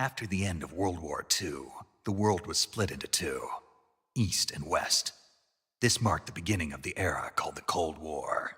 After the end of World War II, the world was split into two, East and West. This marked the beginning of the era called the Cold War.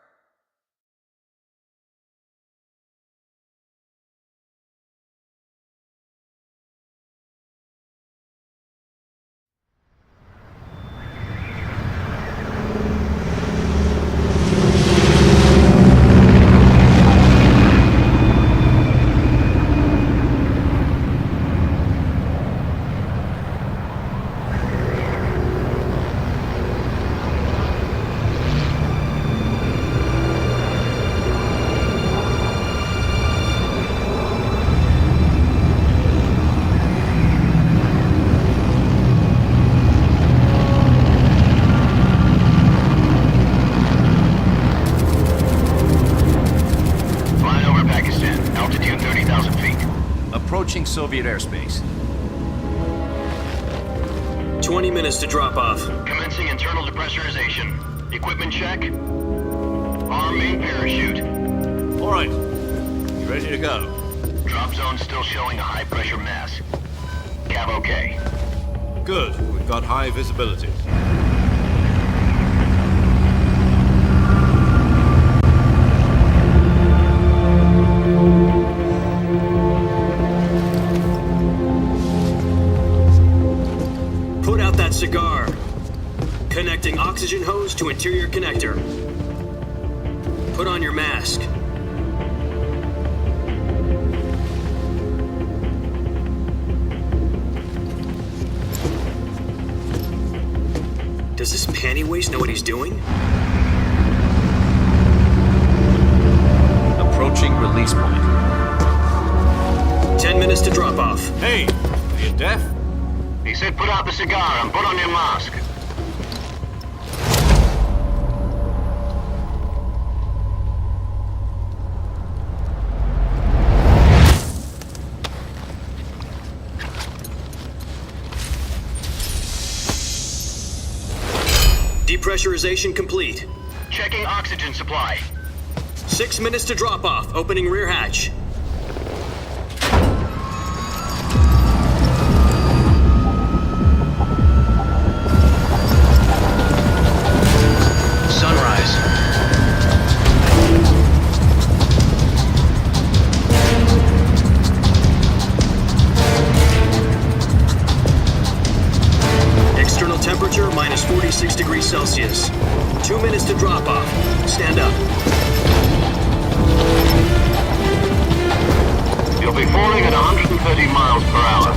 Approaching Soviet airspace. 20 minutes to drop off. Commencing internal depressurization. Equipment check. Arm main parachute. All right. You ready to go? Drop zone still showing a high pressure mass. Cav okay. Good. We've got high visibility. Put out that cigar. Connecting oxygen hose to interior connector. Put on your mask. Does this panty waste know what he's doing? Approaching release point. 10 minutes to drop off. Hey, are you deaf? He said put out the cigar and put on your mask. Depressurization complete. Checking oxygen supply. 6 minutes to drop off. Opening rear hatch. Sunrise. External temperature minus 46 degrees Celsius. 2 minutes to drop off. Stand up. You'll be falling at 130 miles per hour.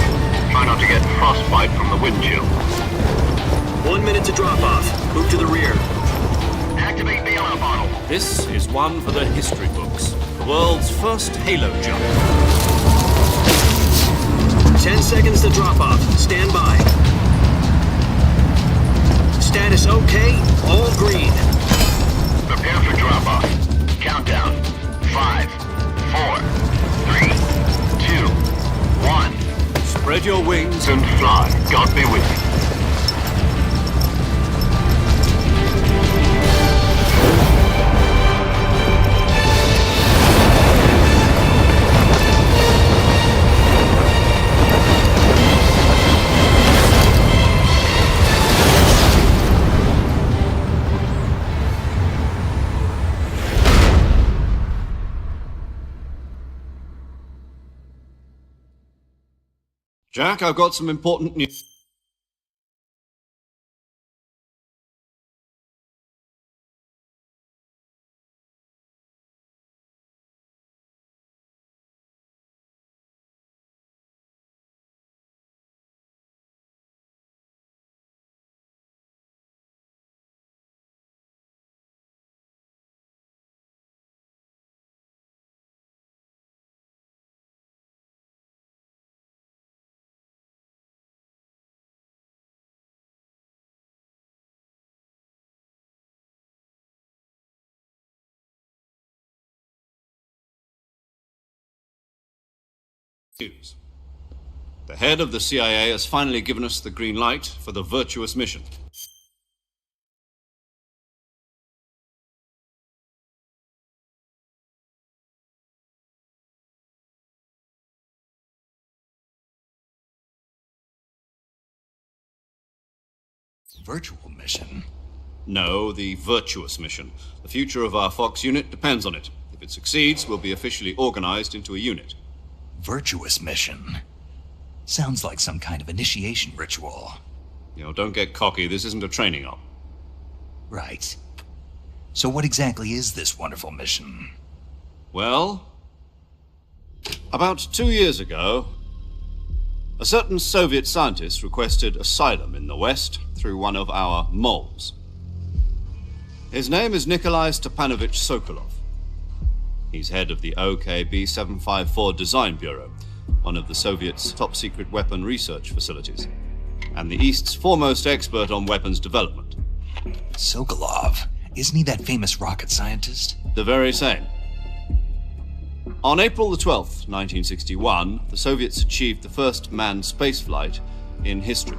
Try not to get frostbite from the wind chill. 1 minute to drop off. Move to the rear. Activate the air bottle. This is one for the history books. The world's first halo jump. 10 seconds to drop off. Stand by. Status okay. All green. Prepare for drop-off. Countdown. 5, 4, 3, 2, 1. Spread your wings And fly. God be with you. Jack, I've got some important news. The head of the CIA has finally given us the green light for the virtuous mission. Virtual mission? No, the virtuous mission. The future of our Fox unit depends on it. If it succeeds, we'll be officially organized into a unit. Virtuous mission? Sounds like some kind of initiation ritual. Don't get cocky. This isn't a training op. Right. So what exactly is this wonderful mission? Well, about 2 years ago, a certain Soviet scientist requested asylum in the West through one of our moles. His name is Nikolai Stepanovich Sokolov. He's head of the OKB-754 Design Bureau, one of the Soviets' top-secret weapon research facilities, and the East's foremost expert on weapons development. Sokolov? Isn't he that famous rocket scientist? The very same. On April the 12th, 1961, the Soviets achieved the first manned spaceflight in history.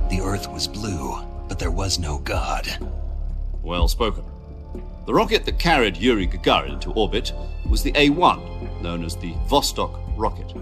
The Earth was blue, but there was no God. Well spoken. The rocket that carried Yuri Gagarin to orbit was the A-1, known as the Vostok rocket.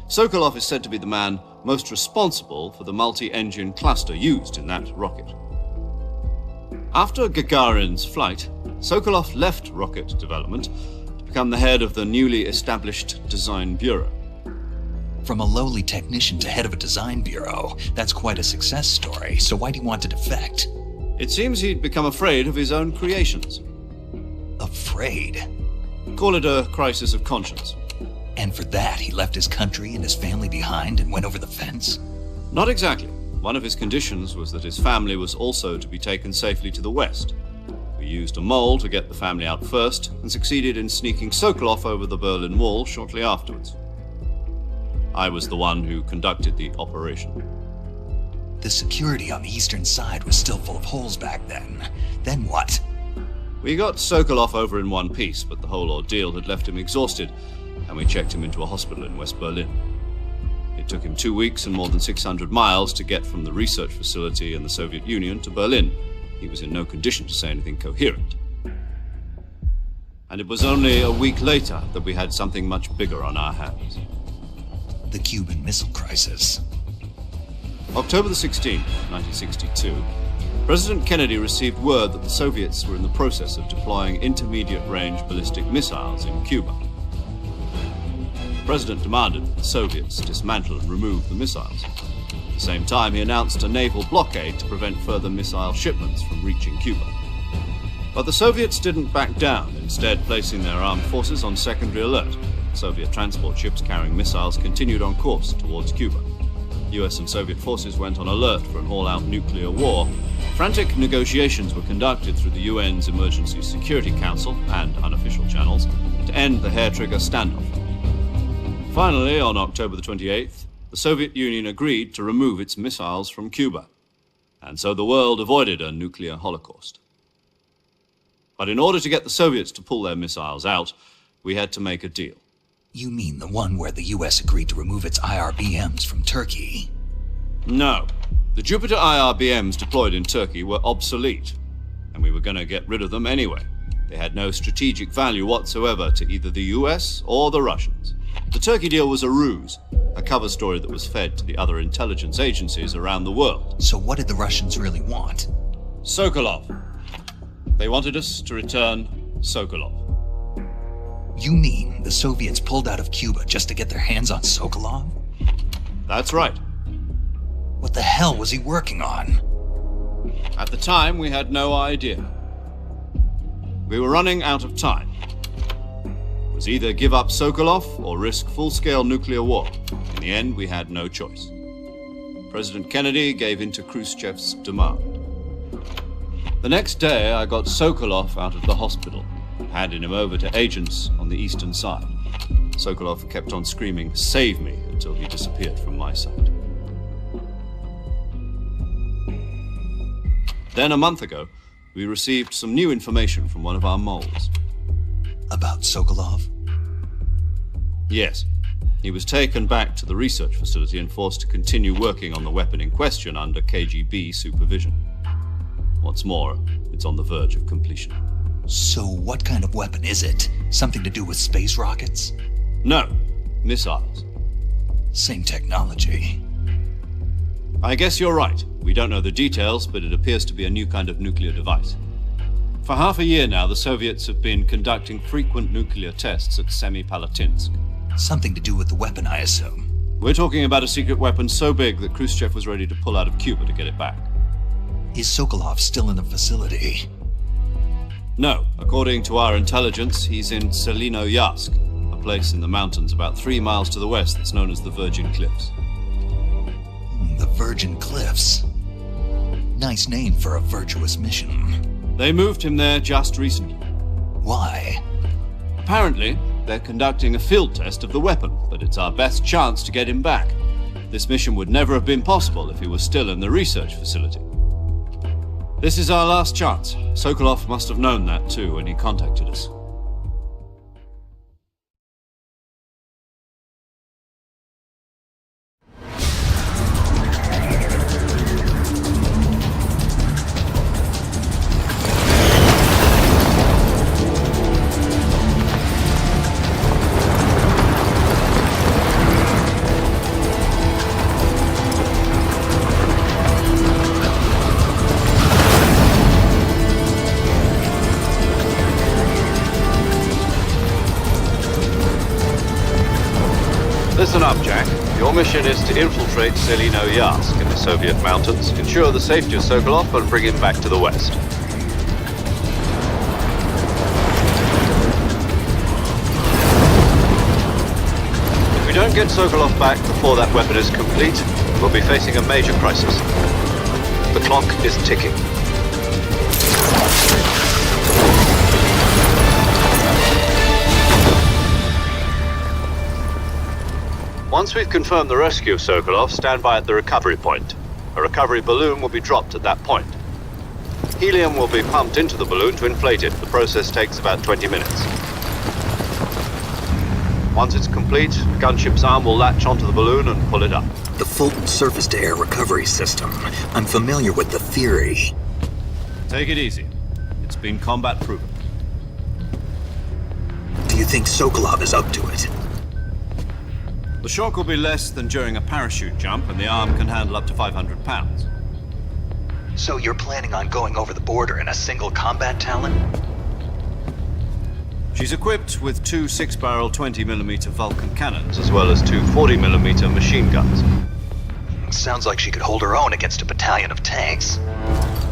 Sokolov is said to be the man most responsible for the multi-engine cluster used in that rocket. After Gagarin's flight, Sokolov left rocket development to become the head of the newly established Design Bureau. From a lowly technician to head of a design bureau, that's quite a success story, so why do you want to defect? It seems he'd become afraid of his own creations. Afraid? Call it a crisis of conscience. And for that, he left his country and his family behind and went over the fence? Not exactly. One of his conditions was that his family was also to be taken safely to the West. We used a mole to get the family out first and succeeded in sneaking Sokolov over the Berlin Wall shortly afterwards. I was the one who conducted the operation. The security on the eastern side was still full of holes back then. Then what? We got Sokolov over in one piece, but the whole ordeal had left him exhausted, and we checked him into a hospital in West Berlin. It took him 2 weeks and more than 600 miles to get from the research facility in the Soviet Union to Berlin. He was in no condition to say anything coherent. And it was only a week later that we had something much bigger on our hands. The Cuban Missile Crisis. October the 16th, 1962, President Kennedy received word that the Soviets were in the process of deploying intermediate-range ballistic missiles in Cuba. The President demanded that the Soviets dismantle and remove the missiles. At the same time, he announced a naval blockade to prevent further missile shipments from reaching Cuba. But the Soviets didn't back down, instead placing their armed forces on secondary alert. Soviet transport ships carrying missiles continued on course towards Cuba. US and Soviet forces went on alert for an all-out nuclear war. Frantic negotiations were conducted through the UN's Emergency Security Council and unofficial channels to end the hair-trigger standoff. Finally, on October the 28th, the Soviet Union agreed to remove its missiles from Cuba, and so the world avoided a nuclear holocaust. But in order to get the Soviets to pull their missiles out, we had to make a deal. You mean the one where the US agreed to remove its IRBMs from Turkey? No. The Jupiter IRBMs deployed in Turkey were obsolete, and we were going to get rid of them anyway. They had no strategic value whatsoever to either the US or the Russians. The Turkey deal was a ruse, a cover story that was fed to the other intelligence agencies around the world. So what did the Russians really want? Sokolov. They wanted us to return Sokolov. You mean the Soviets pulled out of Cuba just to get their hands on Sokolov? That's right. What the hell was he working on? At the time, we had no idea. We were running out of time. It was either give up Sokolov or risk full-scale nuclear war. In the end, we had no choice. President Kennedy gave in to Khrushchev's demand. The next day, I got Sokolov out of the hospital, handing him over to agents on the eastern side. Sokolov kept on screaming, "Save me," until he disappeared from my sight. Then a month ago, we received some new information from one of our moles. About Sokolov? Yes. He was taken back to the research facility and forced to continue working on the weapon in question under KGB supervision. What's more, it's on the verge of completion. So what kind of weapon is it? Something to do with space rockets? No, missiles. Same technology. I guess you're right. We don't know the details, but it appears to be a new kind of nuclear device. For half a year now, the Soviets have been conducting frequent nuclear tests at Semipalatinsk. Something to do with the weapon, I assume. We're talking about a secret weapon so big that Khrushchev was ready to pull out of Cuba to get it back. Is Sokolov still in the facility? No, according to our intelligence, he's in Selinoyarsk, a place in the mountains about 3 miles to the west that's known as the Virgin Cliffs. The Virgin Cliffs. Nice name for a virtuous mission. They moved him there just recently. Why? Apparently, they're conducting a field test of the weapon, but it's our best chance to get him back. This mission would never have been possible if he was still in the research facility. This is our last chance. Sokolov must have known that too when he contacted us. Listen up, Jack. Your mission is to infiltrate Selinoyarsk in the Soviet mountains, ensure the safety of Sokolov, and bring him back to the west. If we don't get Sokolov back before that weapon is complete, we'll be facing a major crisis. The clock is ticking. Once we've confirmed the rescue of Sokolov, stand by at the recovery point. A recovery balloon will be dropped at that point. Helium will be pumped into the balloon to inflate it. The process takes about 20 minutes. Once it's complete, the gunship's arm will latch onto the balloon and pull it up. The Fulton surface-to-air recovery system. I'm familiar with the theory. Take it easy. It's been combat proven. Do you think Sokolov is up to it? The shock will be less than during a parachute jump, and the arm can handle up to 500 pounds. So you're planning on going over the border in a single combat Talon? She's equipped with 2 6-barrel 20mm Vulcan cannons, as well as 2 40mm machine guns. Sounds like she could hold her own against a battalion of tanks.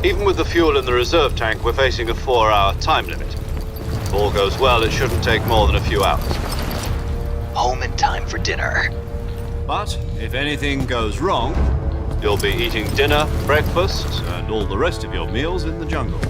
Even with the fuel in the reserve tank, we're facing a 4-hour time limit. If all goes well, it shouldn't take more than a few hours. Home in time for dinner. But if anything goes wrong, you'll be eating dinner, breakfast, and all the rest of your meals in the jungle.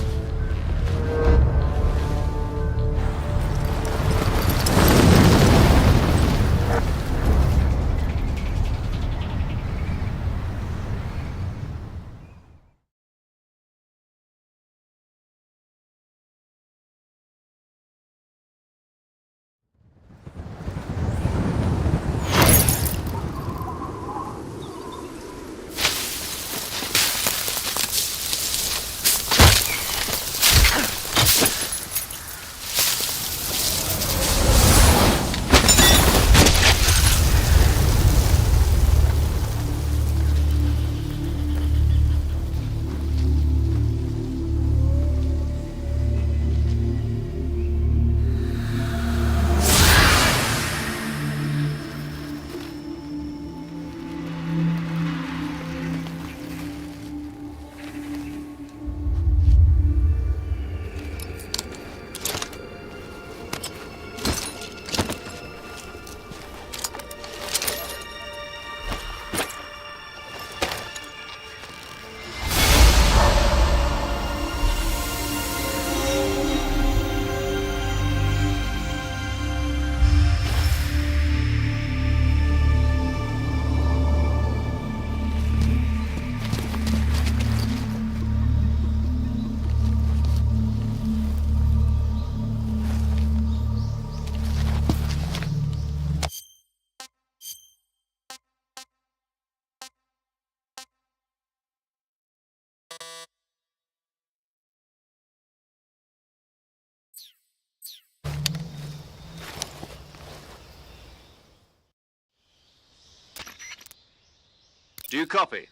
you copy?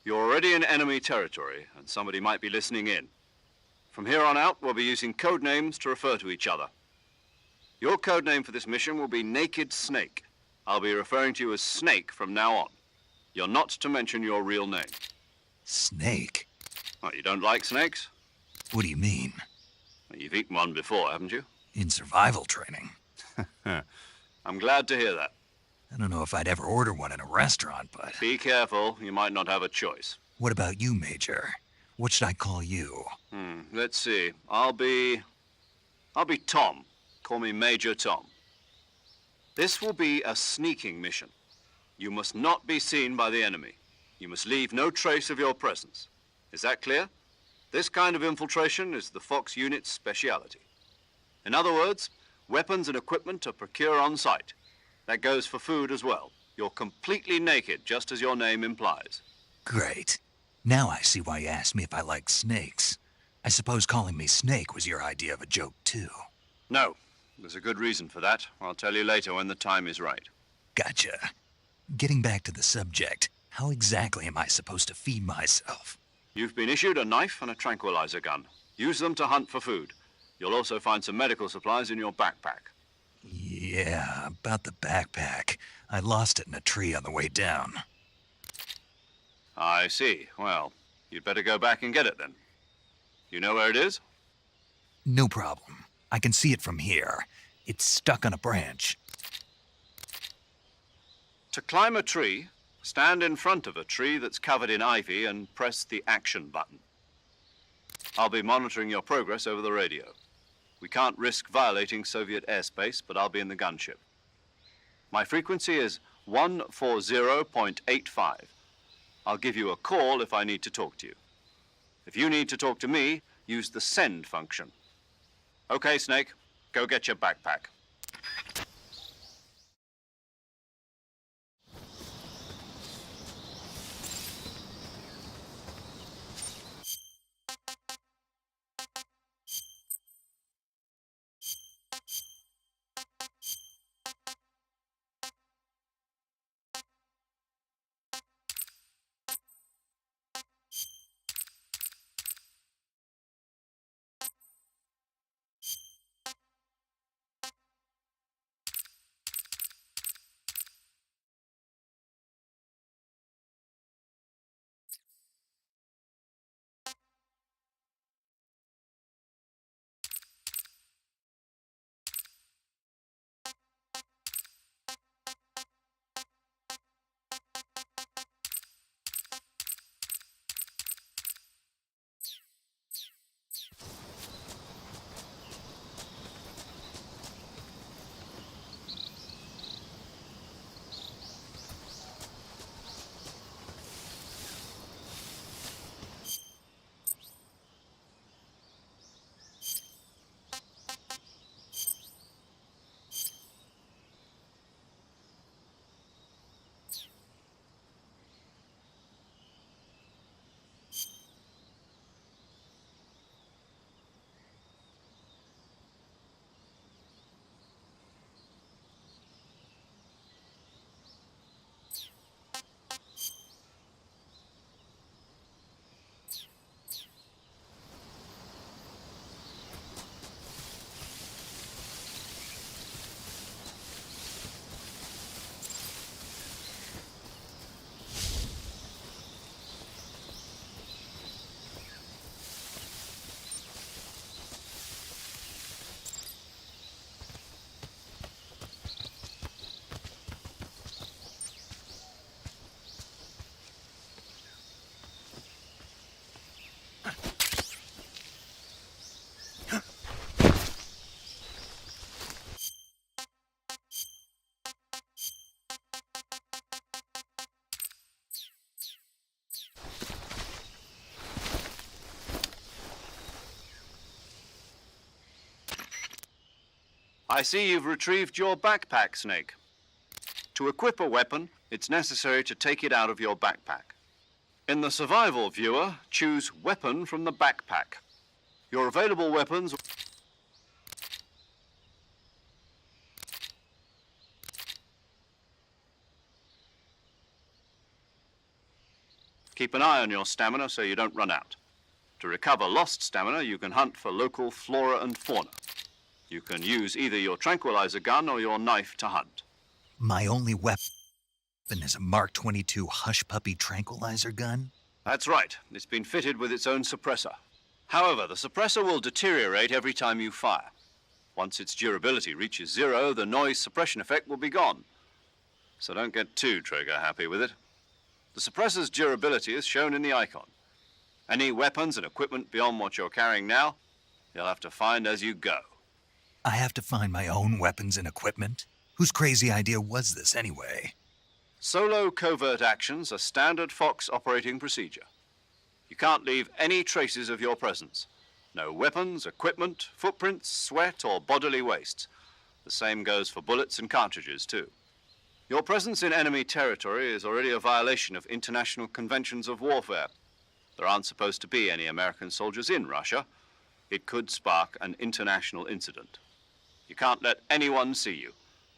You're already in enemy territory, and somebody might be listening in. From here on out, we'll be using code names to refer to each other. Your code name for this mission will be Naked Snake. I'll be referring to you as Snake from now on. You're not to mention your real name. Snake? Oh, you don't like snakes? What do you mean? Well, you've eaten one before, haven't you? In survival training? I'm glad to hear that. I don't know if I'd ever order one in a restaurant, but... Be careful, you might not have a choice. What about you, Major? What should I call you? Let's see. I'll be Tom. Call me Major Tom. This will be a sneaking mission. You must not be seen by the enemy. You must leave no trace of your presence. Is that clear? This kind of infiltration is the Fox unit's speciality. In other words, weapons and equipment are procured on site. That goes for food as well. You're completely naked, just as your name implies. Great. Now I see why you asked me if I like snakes. I suppose calling me Snake was your idea of a joke, too. No, there's a good reason for that. I'll tell you later when the time is right. Gotcha. Getting back to the subject, how exactly am I supposed to feed myself? You've been issued a knife and a tranquilizer gun. Use them to hunt for food. You'll also find some medical supplies in your backpack. Yeah, about the backpack. I lost it in a tree on the way down. I see. Well, you'd better go back and get it then. You know where it is? No problem. I can see it from here. It's stuck on a branch. To climb a tree, stand in front of a tree that's covered in ivy and press the action button. I'll be monitoring your progress over the radio. We can't risk violating Soviet airspace, but I'll be in the gunship. My frequency is 140.85. I'll give you a call if I need to talk to you. If you need to talk to me, use the send function. Okay, Snake, go get your backpack. I see you've retrieved your backpack, Snake. To equip a weapon, it's necessary to take it out of your backpack. In the survival viewer, choose Weapon from the backpack. Your available weapons... Keep an eye on your stamina so you don't run out. To recover lost stamina, you can hunt for local flora and fauna. You can use either your tranquilizer gun or your knife to hunt. My only weapon is a Mark 22 Hush Puppy tranquilizer gun? That's right. It's been fitted with its own suppressor. However, the suppressor will deteriorate every time you fire. Once its durability reaches 0, the noise suppression effect will be gone. So don't get too trigger happy with it. The suppressor's durability is shown in the icon. Any weapons and equipment beyond what you're carrying now, you'll have to find as you go. I have to find my own weapons and equipment? Whose crazy idea was this anyway? Solo covert actions are standard Fox operating procedure. You can't leave any traces of your presence. No weapons, equipment, footprints, sweat, or bodily waste. The same goes for bullets and cartridges, too. Your presence in enemy territory is already a violation of international conventions of warfare. There aren't supposed to be any American soldiers in Russia. It could spark an international incident. You can't let anyone see you.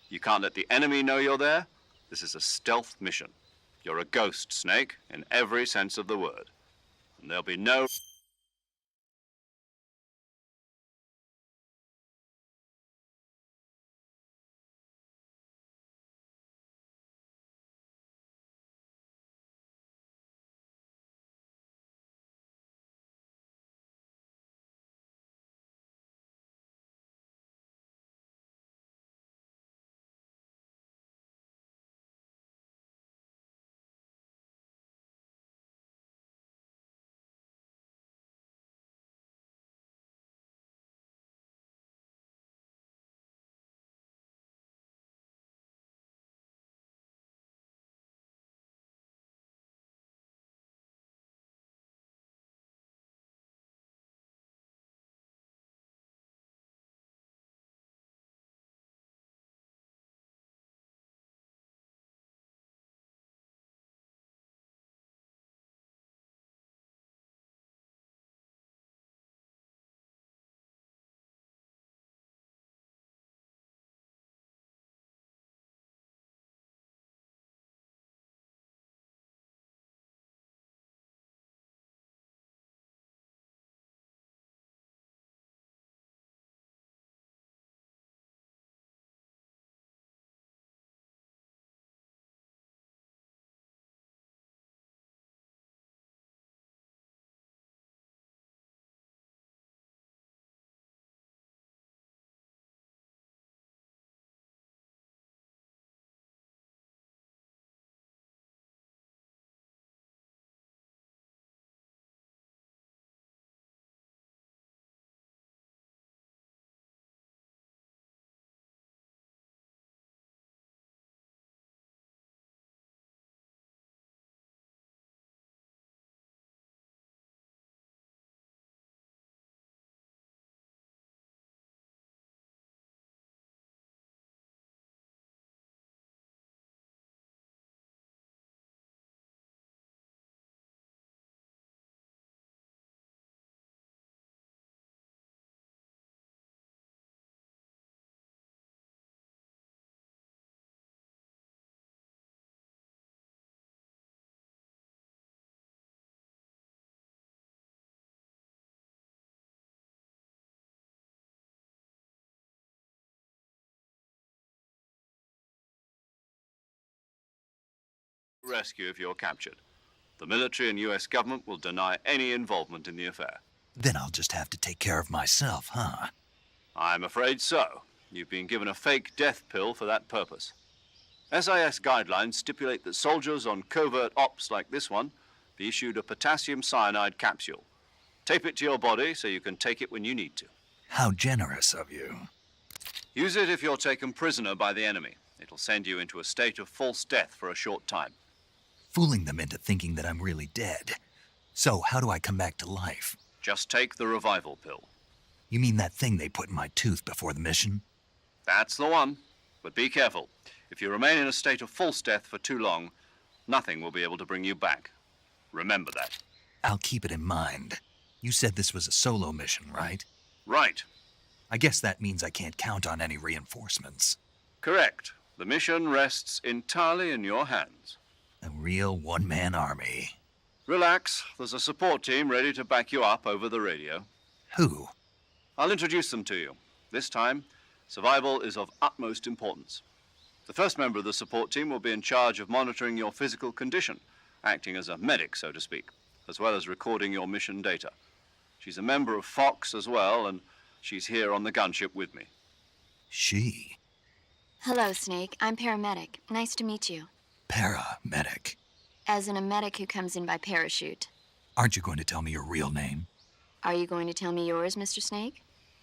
You can't let the enemy know you're there. This is a stealth mission. You're a ghost, Snake, in every sense of the word. And there'll be no... rescue if you're captured. The military and US government will deny any involvement in the affair. Then I'll just have to take care of myself, huh? I'm afraid so. You've been given a fake death pill for that purpose. SIS guidelines stipulate that soldiers on covert ops like this one be issued a potassium cyanide capsule. Tape it to your body so you can take it when you need to. How generous of you. Use it if you're taken prisoner by the enemy. It'll send you into a state of false death for a short time. Fooling them into thinking that I'm really dead. So how do I come back to life? Just take the revival pill. You mean that thing they put in my tooth before the mission? That's the one. But be careful. If you remain in a state of false death for too long, nothing will be able to bring you back. Remember that. I'll keep it in mind. You said this was a solo mission, right? Right. I guess that means I can't count on any reinforcements. Correct. The mission rests entirely in your hands. A real one-man army. Relax. There's a support team ready to back you up over the radio. Who? I'll introduce them to you. This time, survival is of utmost importance. The first member of the support team will be in charge of monitoring your physical condition, acting as a medic, so to speak, as well as recording your mission data. She's a member of Fox as well, and she's here on the gunship with me. She. Hello, Snake. I'm paramedic. Nice to meet you. Paramedic. As in a medic who comes in by parachute. Aren't you going to tell me your real name? Are you going to tell me yours, Mr. Snake?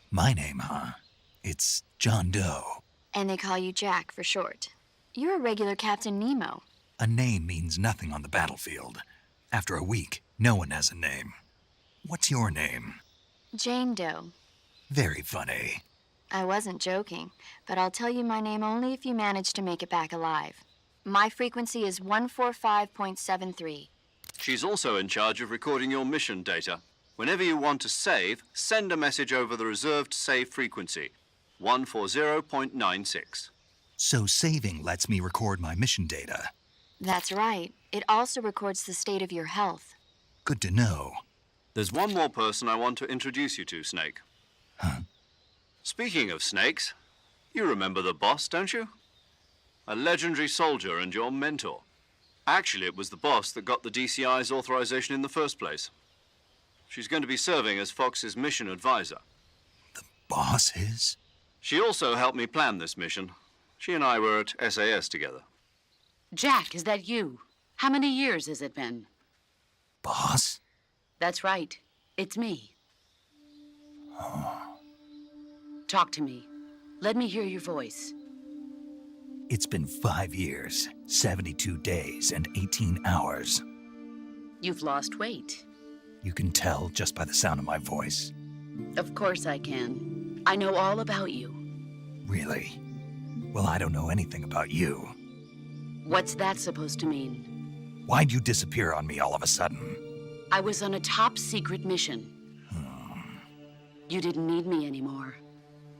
My name, huh? It's John Doe. And they call you Jack for short. You're a regular Captain Nemo. A name means nothing on the battlefield. After a week, no one has a name. What's your name? Jane Doe. Very funny. I wasn't joking, but I'll tell you my name only if you manage to make it back alive. My frequency is 145.73. She's also in charge of recording your mission data. Whenever you want to save, send a message over the reserved save frequency, 140.96. So saving lets me record my mission data. That's right. It also records the state of your health. Good to know. There's one more person I want to introduce you to, Snake. Huh? Speaking of snakes, you remember the boss, don't you? A legendary soldier and your mentor. Actually, it was the boss that got the DCI's authorization in the first place. She's going to be serving as Fox's mission advisor. Boss is? She also helped me plan this mission. She and I were at SAS together. Jack, is that you? How many years has it been? Boss? That's right. It's me. Talk to me. Let me hear your voice. It's been 5 years, 72 days, and 18 hours. You've lost weight. You can tell just by the sound of my voice. Of course I can. I know all about you. Really? Well, I don't know anything about you. What's that supposed to mean? Why'd you disappear on me all of a sudden? I was on a top secret mission. You didn't need me anymore.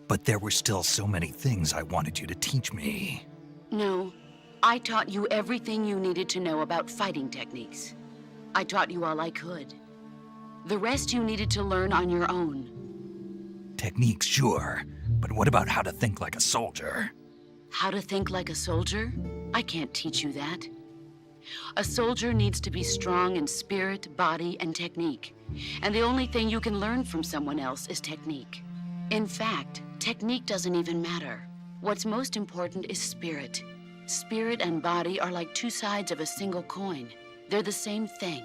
But there were still so many things I wanted you to teach me. No, I taught you everything you needed to know about fighting techniques. I taught you all I could. The rest you needed to learn on your own. Techniques, sure. But what about how to think like a soldier? How to think like a soldier? I can't teach you that. A soldier needs to be strong in spirit, body, and technique. And the only thing you can learn from someone else is technique. In fact, technique doesn't even matter. What's most important is spirit. Spirit and body are like two sides of a single coin. They're the same thing.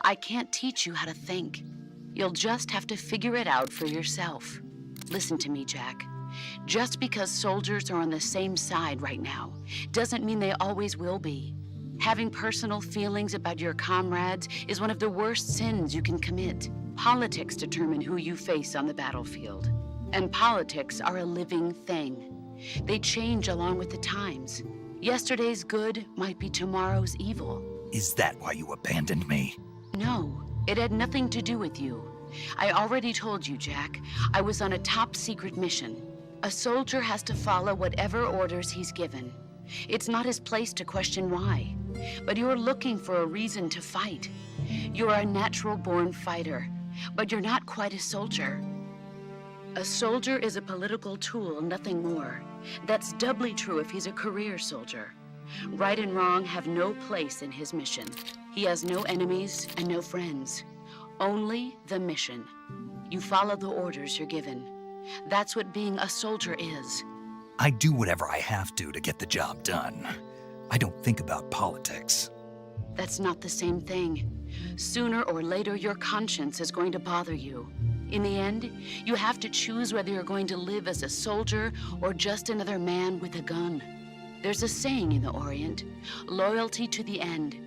I can't teach you how to think. You'll just have to figure it out for yourself. Listen to me, Jack. Just because soldiers are on the same side right now doesn't mean they always will be. Having personal feelings about your comrades is one of the worst sins you can commit. Politics determine who you face on the battlefield. And politics are a living thing. They change along with the times. Yesterday's good might be tomorrow's evil. Is that why you abandoned me? No, it had nothing to do with you. I already told you, Jack. I was on a top secret mission. A soldier has to follow whatever orders he's given. It's not his place to question why. But you're looking for a reason to fight. You're a natural-born fighter, but you're not quite a soldier. A soldier is a political tool, nothing more. That's doubly true if he's a career soldier. Right and wrong have no place in his mission. He has no enemies and no friends. Only the mission. You follow the orders you're given. That's what being a soldier is. I do whatever I have to get the job done. I don't think about politics. That's not the same thing. Sooner or later, your conscience is going to bother you. In the end, you have to choose whether you're going to live as a soldier or just another man with a gun. There's a saying in the Orient, loyalty to the end.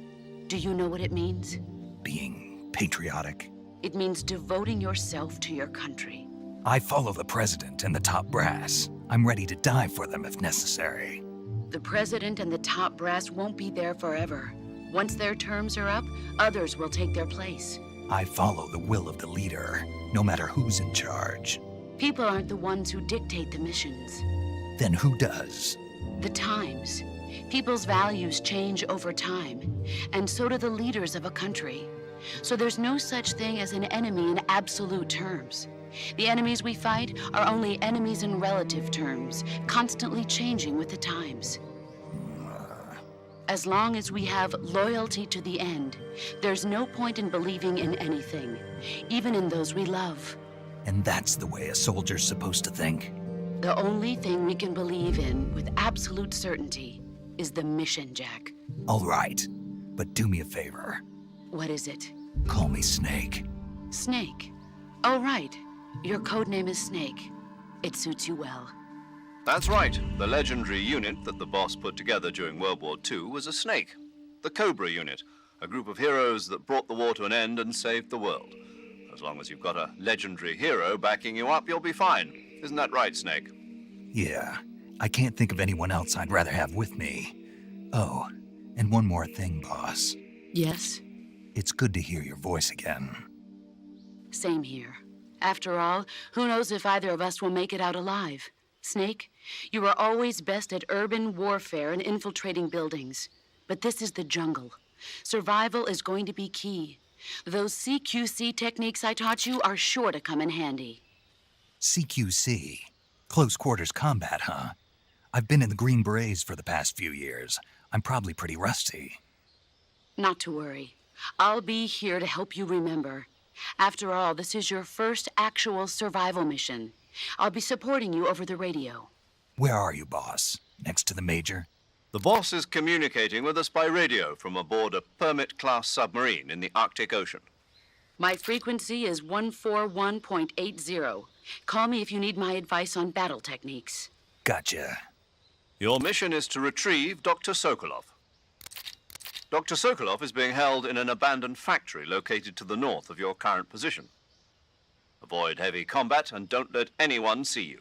Do you know what it means? Being patriotic. It means devoting yourself to your country. I follow the president and the top brass. I'm ready to die for them if necessary. The president and the top brass won't be there forever. Once their terms are up, others will take their place. I follow the will of the leader, no matter who's in charge. People aren't the ones who dictate the missions. Then who does? The times. People's values change over time, and so do the leaders of a country. So there's no such thing as an enemy in absolute terms. The enemies we fight are only enemies in relative terms, constantly changing with the times. As long as we have loyalty to the end, there's no point in believing in anything, even in those we love. And that's the way a soldier's supposed to think. The only thing we can believe in with absolute certainty is the mission, Jack. All right, but do me a favor. What is it? Call me Snake. Snake. Oh, right. Your code name is Snake. It suits you well. That's right. The legendary unit that the boss put together during World War II was a snake. The Cobra unit, a group of heroes that brought the war to an end and saved the world. As long as you've got a legendary hero backing you up, you'll be fine. Isn't that right, Snake? Yeah, I can't think of anyone else I'd rather have with me. Oh, and one more thing, boss. Yes? It's good to hear your voice again. Same here. After all, who knows if either of us will make it out alive? Snake, you are always best at urban warfare and infiltrating buildings. But this is the jungle. Survival is going to be key. Those CQC techniques I taught you are sure to come in handy. CQC? Close quarters combat, huh? I've been in the Green Berets for the past few years. I'm probably pretty rusty. Not to worry. I'll be here to help you remember. After all, this is your first actual survival mission. I'll be supporting you over the radio. Where are you, boss? Next to the Major? The boss is communicating with us by radio from aboard a Permit-class submarine in the Arctic Ocean. My frequency is 141.80. Call me if you need my advice on battle techniques. Gotcha. Your mission is to retrieve Dr. Sokolov. Dr. Sokolov is being held in an abandoned factory located to the north of your current position. Avoid heavy combat and don't let anyone see you.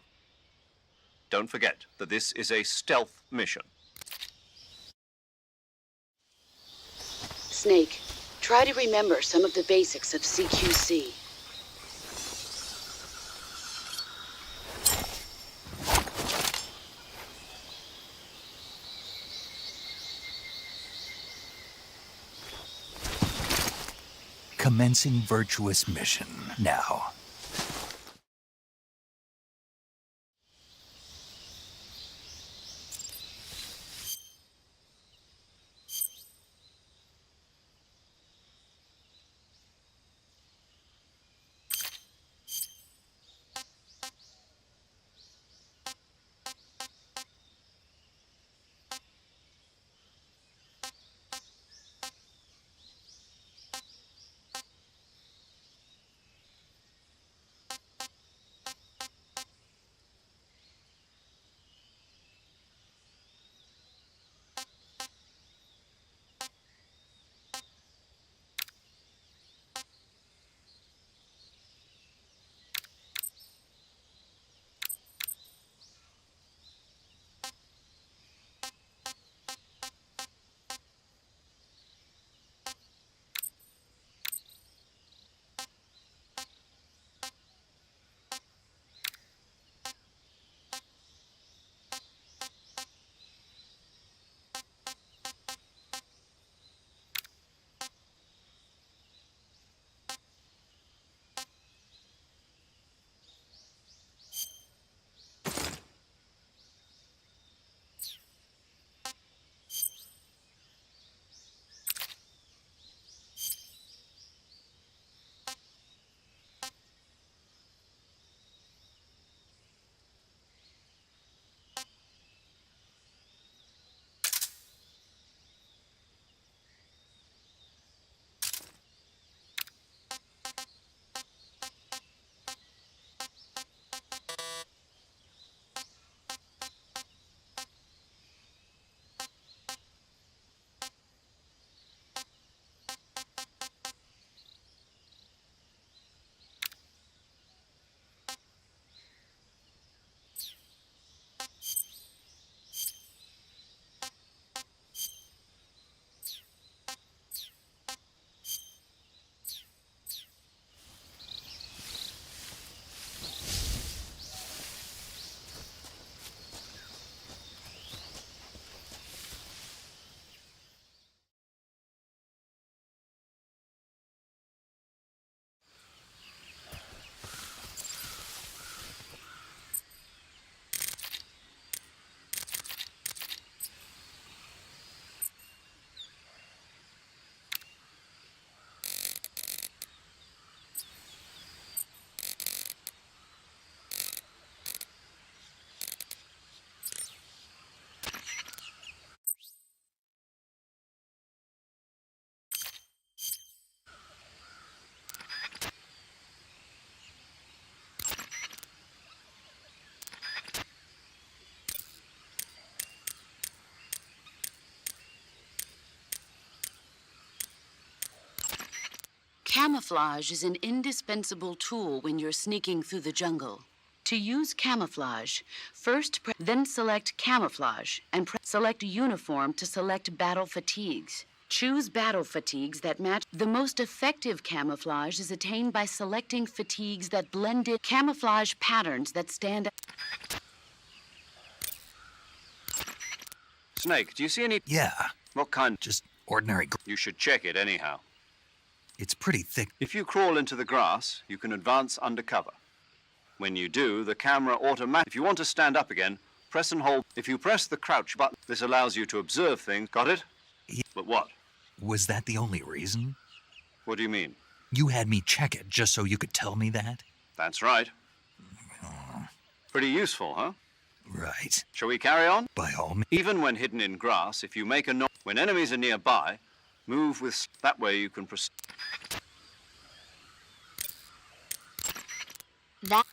Don't forget that this is a stealth mission. Snake, try to remember some of the basics of CQC. Commencing virtuous mission now. Camouflage is an indispensable tool when you're sneaking through the jungle. To use camouflage, then select camouflage and select uniform to select battle fatigues. Choose battle fatigues that match. The most effective camouflage is attained by selecting fatigues that blend in camouflage patterns that stand out. Snake, do you see any... Yeah, What kind? just ordinary. You should check it anyhow. It's pretty thick. If you crawl into the grass, you can advance undercover. When you do, the camera automatically... If you want to stand up again, press and hold. If you press the crouch button, this allows you to observe things. Got it? Yeah. But what? Was that the only reason? What do you mean? You had me check it just so you could tell me that? That's right. Pretty useful, huh? Right. Shall we carry on? By all means. Even when hidden in grass, if you make a noise... When enemies are nearby, move with... That way you can proceed.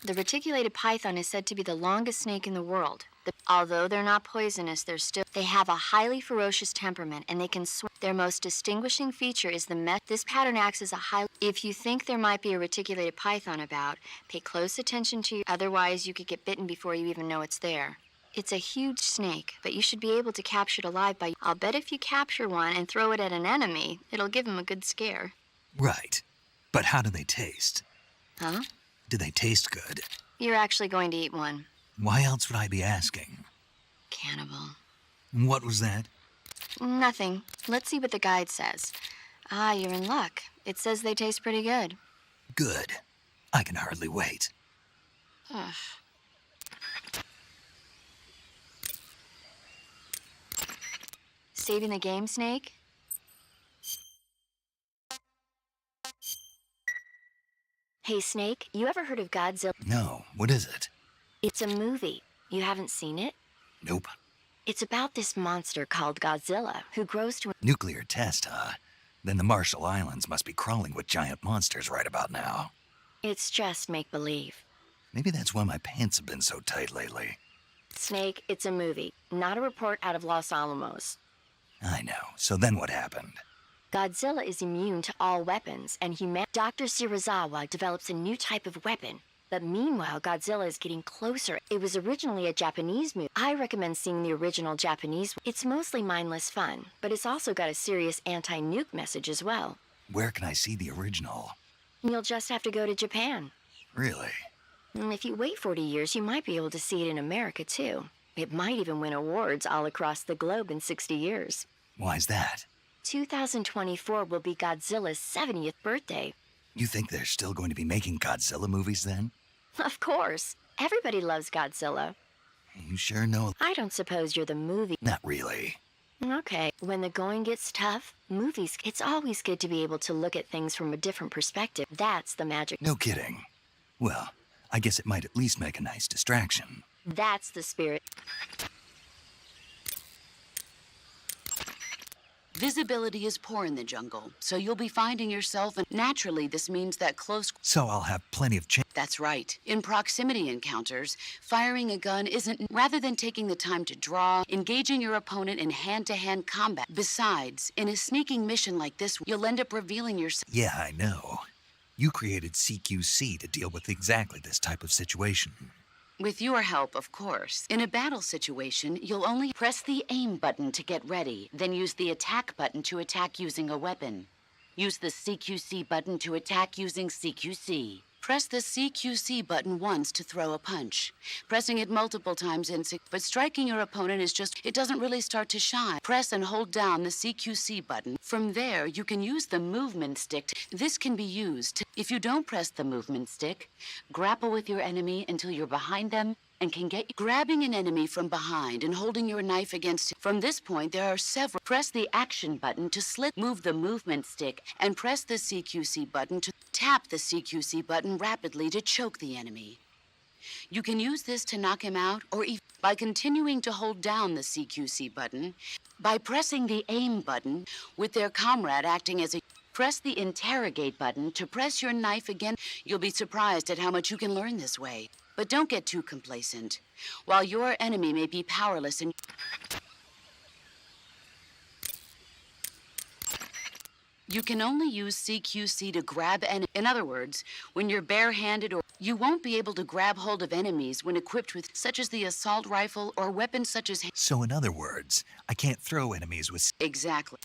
The reticulated python is said to be the longest snake in the world. Although they're not poisonous, they have a highly ferocious temperament and they can swim. Their most distinguishing feature is this pattern acts as a high... If you think there might be a reticulated python about, pay close attention to otherwise you could get bitten before you even know it's there. It's a huge snake, but you should be able to capture it alive by... I'll bet if you capture one and throw it at an enemy, it'll give him a good scare. Right. But how do they taste? Huh? Do they taste good? You're actually going to eat one. Why else would I be asking? Cannibal. What was that? Nothing. Let's see what the guide says. Ah, you're in luck. It says they taste pretty good. Good. I can hardly wait. Ugh. Saving the game, Snake? Hey, Snake, you ever heard of Godzilla? No, what is it? It's a movie. You haven't seen it? Nope. It's about this monster called Godzilla who grows to... Nuclear test, huh? Then the Marshall Islands must be crawling with giant monsters right about now. It's just make-believe. Maybe that's why my pants have been so tight lately. Snake, it's a movie, not a report out of Los Alamos. I know. So then what happened? Godzilla is immune to all weapons, and Dr. Shirazawa develops a new type of weapon. But meanwhile, Godzilla is getting closer. It was originally a Japanese movie. I recommend seeing the original Japanese. It's mostly mindless fun, but it's also got a serious anti-nuke message as well. Where can I see the original? You'll just have to go to Japan. Really? And if you wait 40 years, you might be able to see it in America, too. It might even win awards all across the globe in 60 years. Why's that? 2024 will be Godzilla's 70th birthday. You think they're still going to be making Godzilla movies then? Of course. Everybody loves Godzilla. You sure know? I don't suppose you're the movie. Not really. Okay. When the going gets tough, movies, it's always good to be able to look at things from a different perspective. That's the magic. No kidding. Well, I guess it might at least make a nice distraction. That's the spirit. Visibility is poor in the jungle, so you'll be finding yourself, and naturally this means that close... So I'll have plenty of chance. That's right. In proximity encounters, firing a gun isn't... Rather than taking the time to draw, engaging your opponent in hand-to-hand combat. Besides, in a sneaking mission like this, you'll end up revealing yourself... Yeah, I know. You created CQC to deal with exactly this type of situation. With your help, of course. In a battle situation, you'll only press the aim button to get ready, then use the attack button to attack using a weapon. Use the CQC button to attack using CQC. Press the CQC button once to throw a punch. Pressing it multiple times but striking your opponent is just, it doesn't really start to shine. Press and hold down the CQC button. From there, you can use the movement stick. This can be used to, if you don't press the movement stick, grapple with your enemy until you're behind them and can get grabbing an enemy from behind and holding your knife against it. From this point, there are several. Press the action button to move the movement stick, and press the CQC button to tap the CQC button rapidly to choke the enemy. You can use this to knock him out, or even by continuing to hold down the CQC button, by pressing the aim button with their comrade acting as a... Press the interrogate button to press your knife again. You'll be surprised at how much you can learn this way. But don't get too complacent. While your enemy may be powerless and... You can only use CQC to grab in other words, when you're barehanded or you won't be able to grab hold of enemies when equipped with such as the assault rifle or weapons such as So in other words, I can't throw enemies with... Exactly.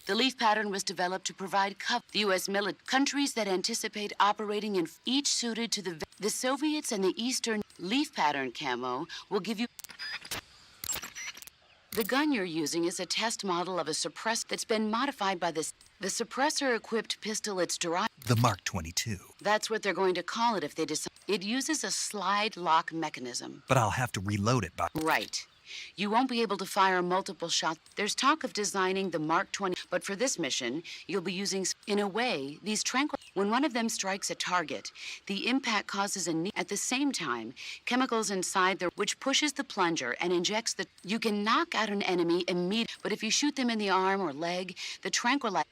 The leaf pattern was developed to provide cover. The U.S. military countries that anticipate operating in each suited to the Soviets and the Eastern leaf pattern camo will give you. The gun you're using is a test model of a suppressor that's been modified by the suppressor-equipped pistol it's derived. The Mark 22. That's what they're going to call it if they decide. It uses a slide lock mechanism. But I'll have to reload it by... Right. You won't be able to fire multiple shots. There's talk of designing the Mark 20, but for this mission, you'll be using, in a way, these tranquil. When one of them strikes a target, the impact causes at the same time, chemicals inside which pushes the plunger and injects the. You can knock out an enemy immediately, but if you shoot them in the arm or leg, the tranquilizer.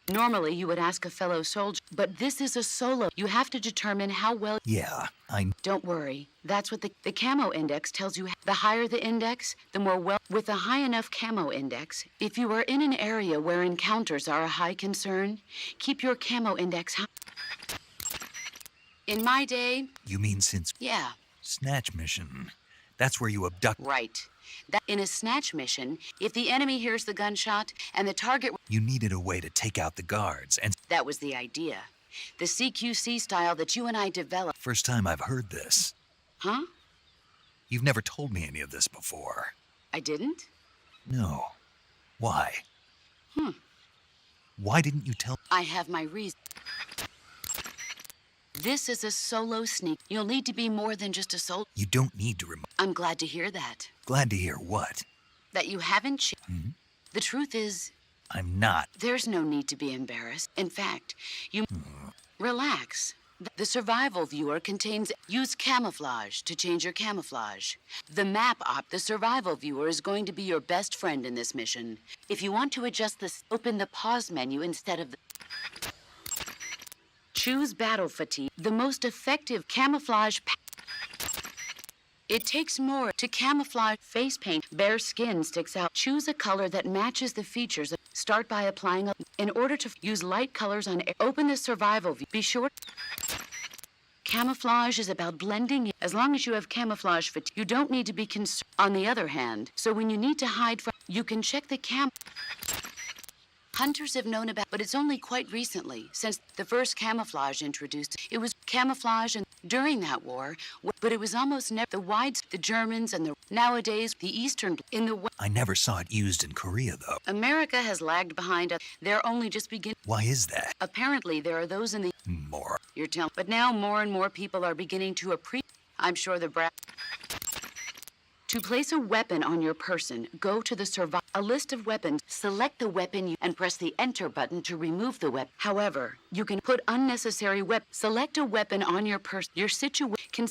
Normally, you would ask a fellow soldier, but this is a solo. You have to determine how well. Yeah, Don't worry. That's what the camo index tells you. The higher the index, the more well. With a high enough camo index, if you are in an area where encounters are a high concern, keep your camo index high. In my day. You mean since... Yeah. Snatch mission. That's where you abduct... Right. That in a snatch mission, if the enemy hears the gunshot and the target... You needed a way to take out the guards, and... That was the idea. The CQC style that you and I developed. First time I've heard this. Huh? You've never told me any of this before. I didn't? No. Why? Why didn't you tell... I have my reason. This is a solo sneak. You'll need to be more than just a soldier. You don't need to I'm glad to hear that. Glad to hear what? That you haven't The truth is... I'm not. There's no need to be embarrassed. In fact, you... Relax. The survival viewer contains... Use camouflage to change your camouflage. The map the survival viewer is going to be your best friend in this mission. If you want to adjust this, open the pause menu instead of the... Choose battle fatigue, the most effective camouflage. It takes more to camouflage face paint. Bare skin sticks out. Choose a color that matches the features. Start by applying in order to use light colors on. Open the survival view. Be sure. Camouflage is about blending. As long as you have camouflage fatigue, you don't need to be concerned. On the other hand, so when you need to hide from, you can check the Hunters have known about, but it's only quite recently, since the first camouflage introduced. It was camouflage and during that war, but it was almost never the Germans and nowadays the Eastern in the West. I never saw it used in Korea, though. America has lagged behind. They're only just beginning. Why is that? Apparently, there are those in the. More. You're telling. But now more and more people are beginning to appreciate. I'm sure the To place a weapon on your person, go to the a list of weapons, select the weapon and press the enter button to remove the weapon. However, you can put unnecessary select a weapon on your person. Your situation can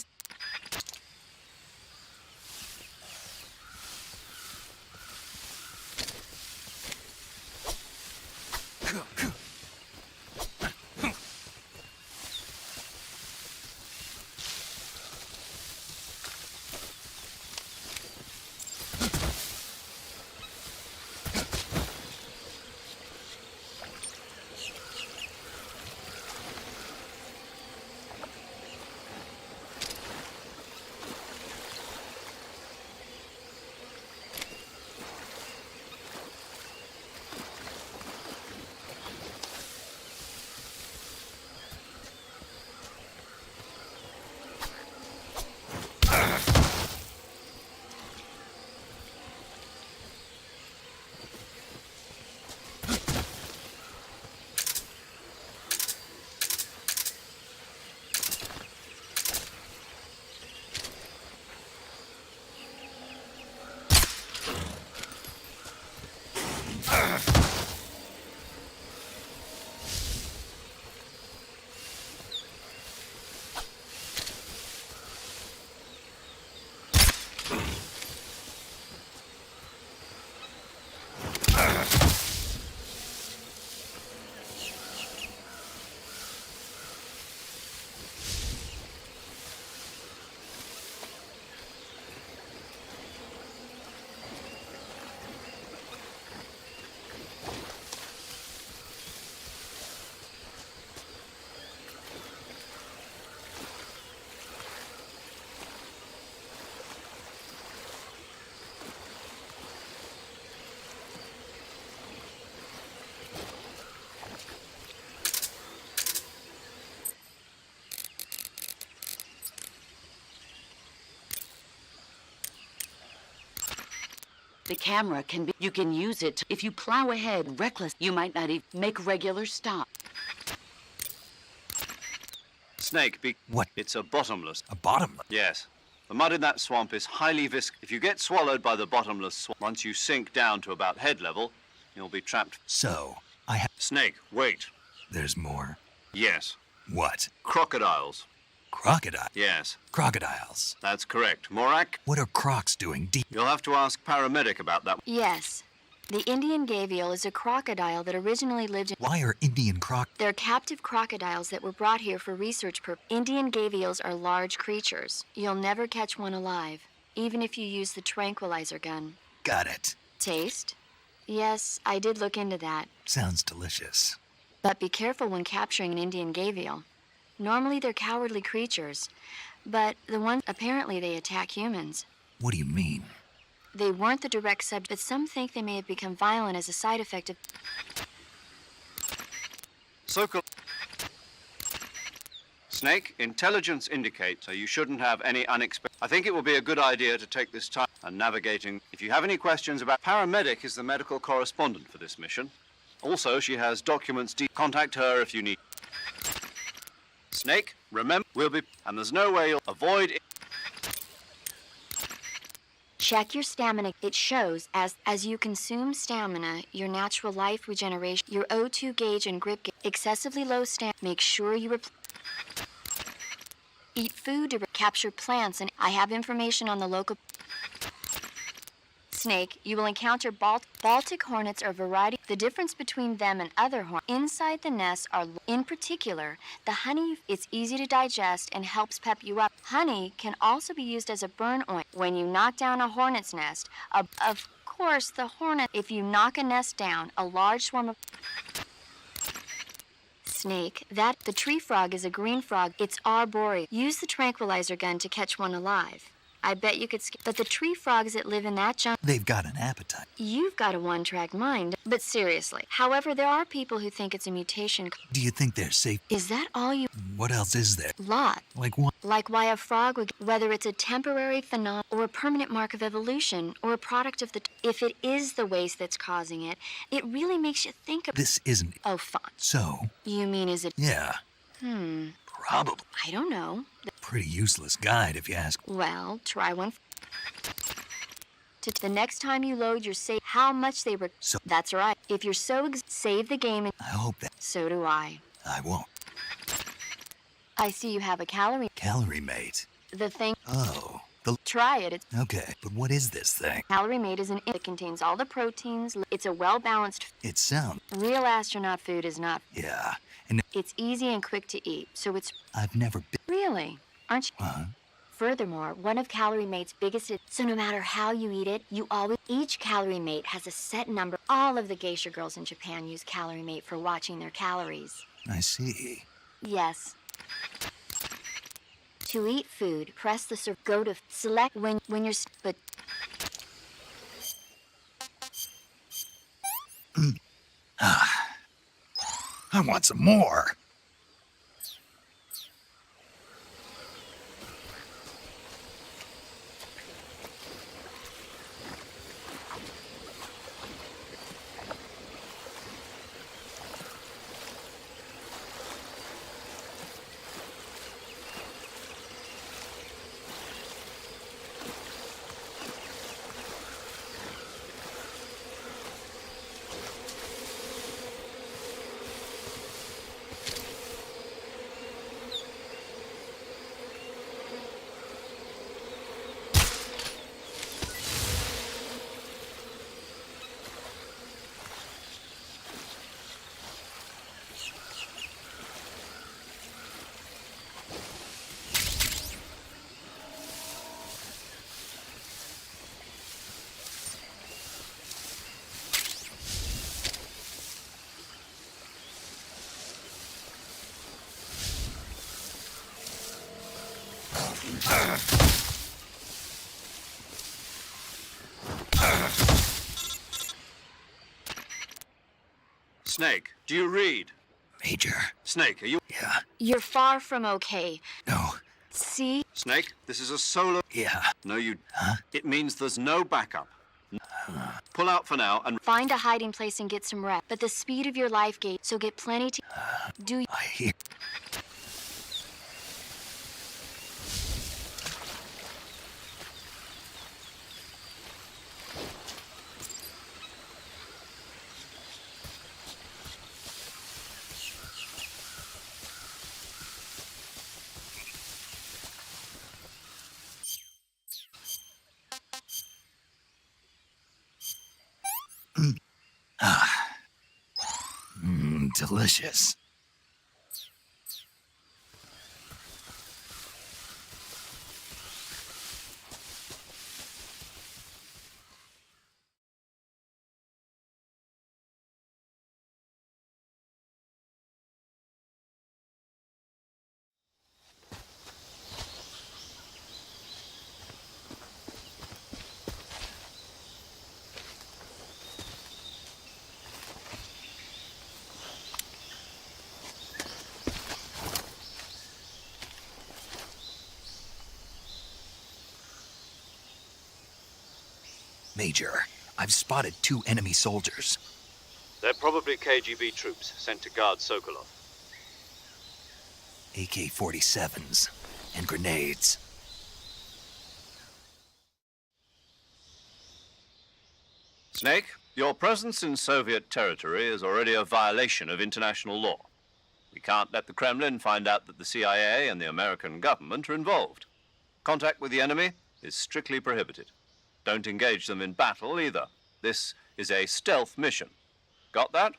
The camera can be, you can use it. If you plow ahead reckless, you might not even make regular stop. Snake, What? It's a bottomless. A bottomless? Yes. The mud in that swamp is highly viscous. If you get swallowed by the bottomless swamp, once you sink down to about head level, you'll be trapped. So, I have... Snake, wait. There's more. Yes. What? Crocodiles. Crocodile? Yes, Crocodiles. that's correct. Morak, What are crocs doing deep? you'll have to ask paramedic about that. Yes. The Indian gavial is a crocodile that originally lived in. Why are Indian croc... They're captive crocodiles that were brought here for research purposes. Indian gavials are large creatures. You'll never catch one alive, even if you use the tranquilizer gun. Got it. Taste? Yes, I did look into that. Sounds delicious. But be careful when capturing an Indian gavial. Normally they're cowardly creatures, but the ones apparently they attack humans. What do you mean? They weren't the direct subject, but some think they may have become violent as a side effect of. Sokol. Snake, intelligence indicates so you shouldn't have any unexpected. I think it will be a good idea to take this time and navigating. If you have any questions about paramedic is the medical correspondent for this mission. Also, she has documents. Contact her if you need. Snake, remember, we'll be, and there's no way you'll avoid it. Check your stamina. It shows as you consume stamina, your natural life regeneration, your O2 gauge and grip gauge, excessively low stamina. Make sure you eat food to capture plants, and I have information on the local. Snake, you will encounter Baltic hornets are a variety. The difference between them and other hornets inside the nest are, in particular, the honey. It's easy to digest and helps pep you up. Honey can also be used as a burn oil. When you knock down a hornet's nest, of course, the hornet. If you knock a nest down, a large swarm of. Snake, the tree frog is a green frog. It's arboreal. Use the tranquilizer gun to catch one alive. I bet you could but the tree frogs that live in that jungle. They've got an appetite. You've got a one-track mind. But seriously, however, there are people who think it's a mutation. Do you think they're safe? Is that all you... What else is there? Lot. Like what? Like why a frog would... Whether it's a temporary phenomenon or a permanent mark of evolution or a product of the... If it is the waste that's causing it, it really makes you think of... This isn't... Oh, fine. So? You mean is it... Yeah. Probably. I don't know. Pretty useless guide if you ask. Well, try one. The next time you load your save, how much they were. So that's right. If you're so save the game. I hope that. So do I. I won't. I see you have a calorie. Calorie mate. The thing. Oh. Try it. It's Okay, but what is this thing? Calorie mate is it contains all the proteins. It's a well-balanced. It sounds. Real astronaut food is not. Yeah, and It's easy and quick to eat, so it's. I've never been. Really? Aren't you? Furthermore, one of Calorie Mate's biggest. So no matter how you eat it, you always. Each Calorie Mate has a set number. All of the geisha girls in Japan use Calorie Mate for watching their calories. I see. Yes. To eat food, press the go to select when you're but I want some more. Snake, do you read? Major. Snake, are you... Yeah. you're far from okay. No. See? Snake, this is a solo... Yeah. No, you... Huh? It means there's no backup. Pull out for now and... Find a hiding place and get some rest. But the speed of your life gauge, so get plenty to do. I hear. Delicious. Major, I've spotted 2 enemy soldiers. They're probably KGB troops sent to guard Sokolov. AK-47s and grenades. Snake, your presence in Soviet territory is already a violation of international law. We can't let the Kremlin find out that the CIA and the American government are involved. Contact with the enemy is strictly prohibited. Don't engage them in battle either. This is a stealth mission. Got that?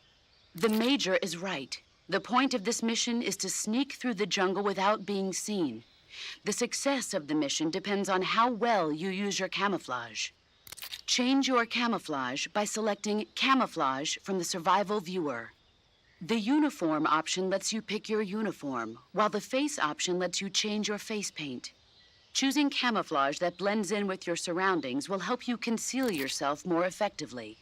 The Major is right. The point of this mission is to sneak through the jungle without being seen. The success of the mission depends on how well you use your camouflage. Change your camouflage by selecting Camouflage from the Survival Viewer. The Uniform option lets you pick your uniform, while the Face option lets you change your face paint. Choosing camouflage that blends in with your surroundings will help you conceal yourself more effectively.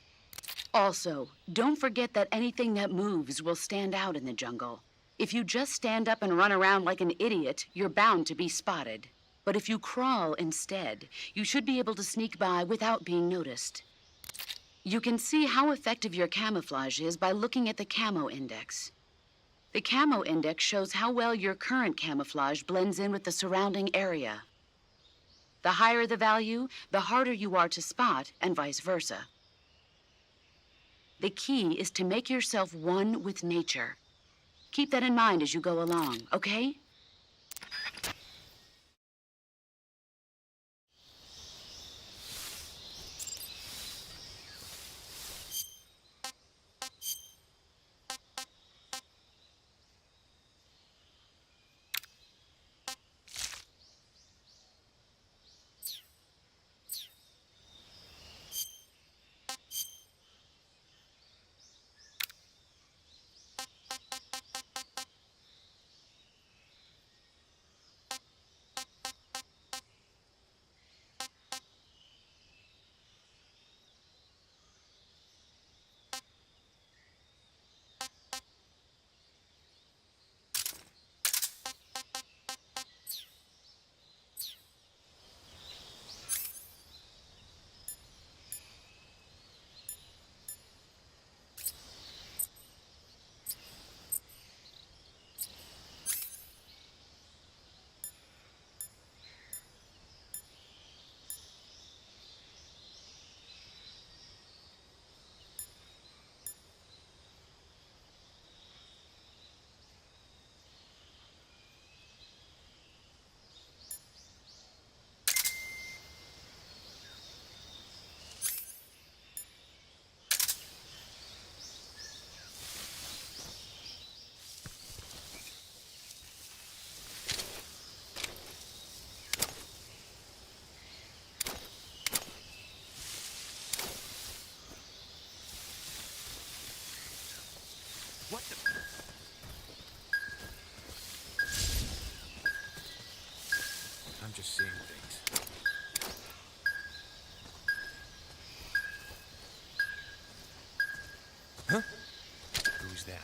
Also, don't forget that anything that moves will stand out in the jungle. If you just stand up and run around like an idiot, you're bound to be spotted. But if you crawl instead, you should be able to sneak by without being noticed. You can see how effective your camouflage is by looking at the Camo Index. The Camo Index shows how well your current camouflage blends in with the surrounding area. The higher the value, the harder you are to spot, and vice versa. The key is to make yourself one with nature. Keep that in mind as you go along, okay? What the? I'm just seeing things. Huh? Who's that?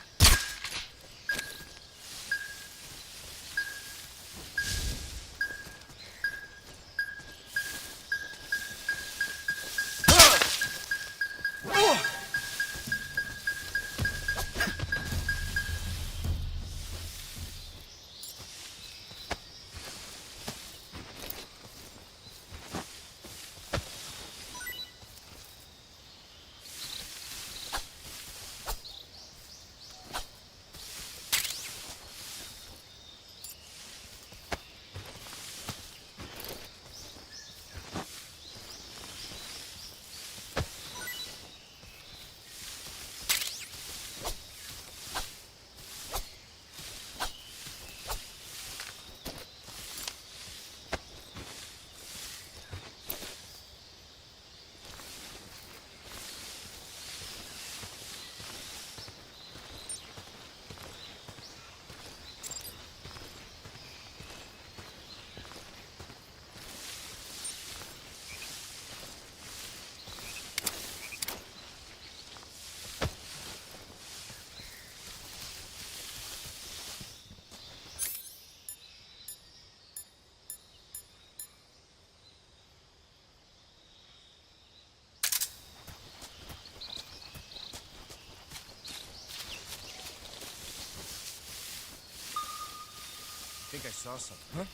think I saw something. Huh?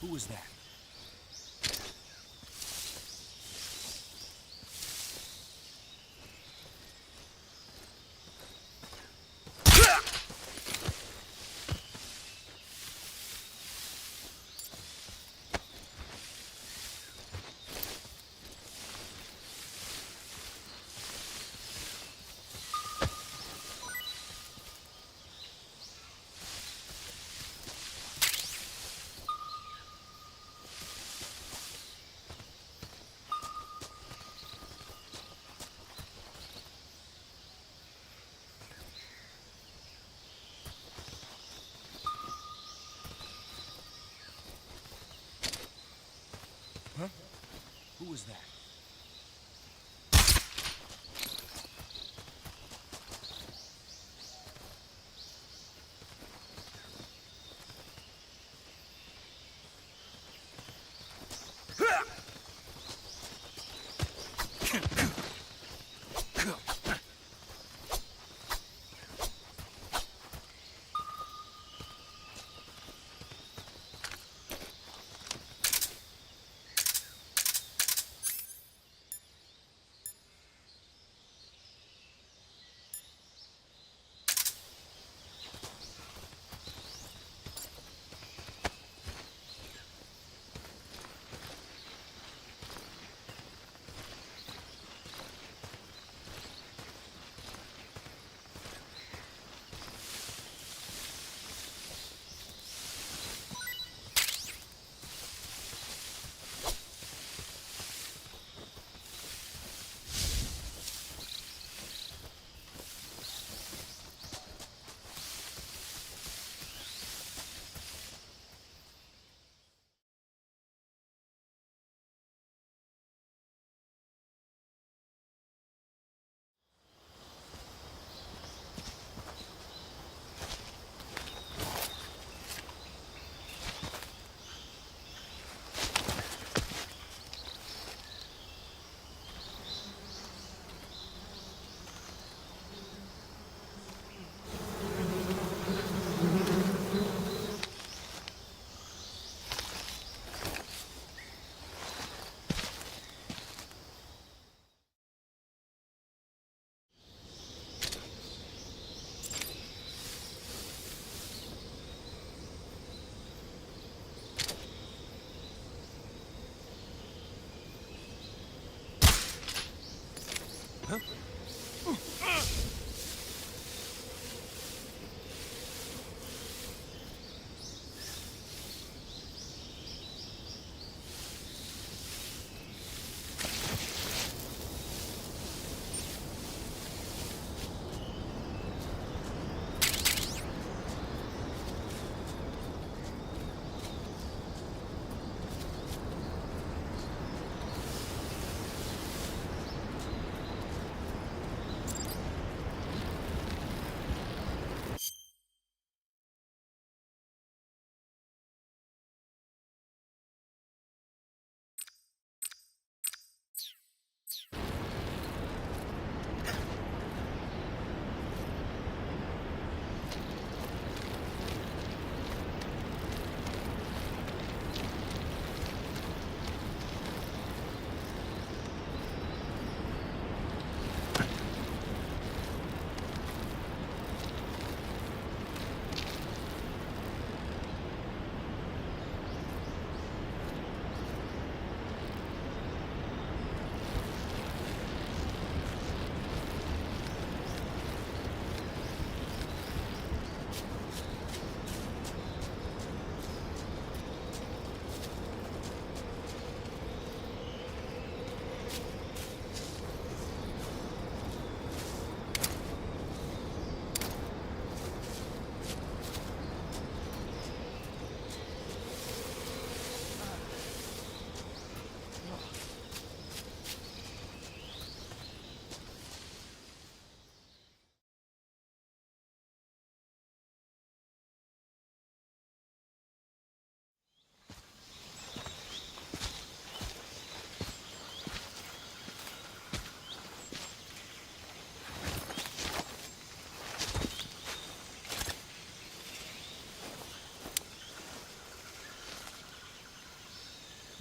Who was that? Huh? Who was that?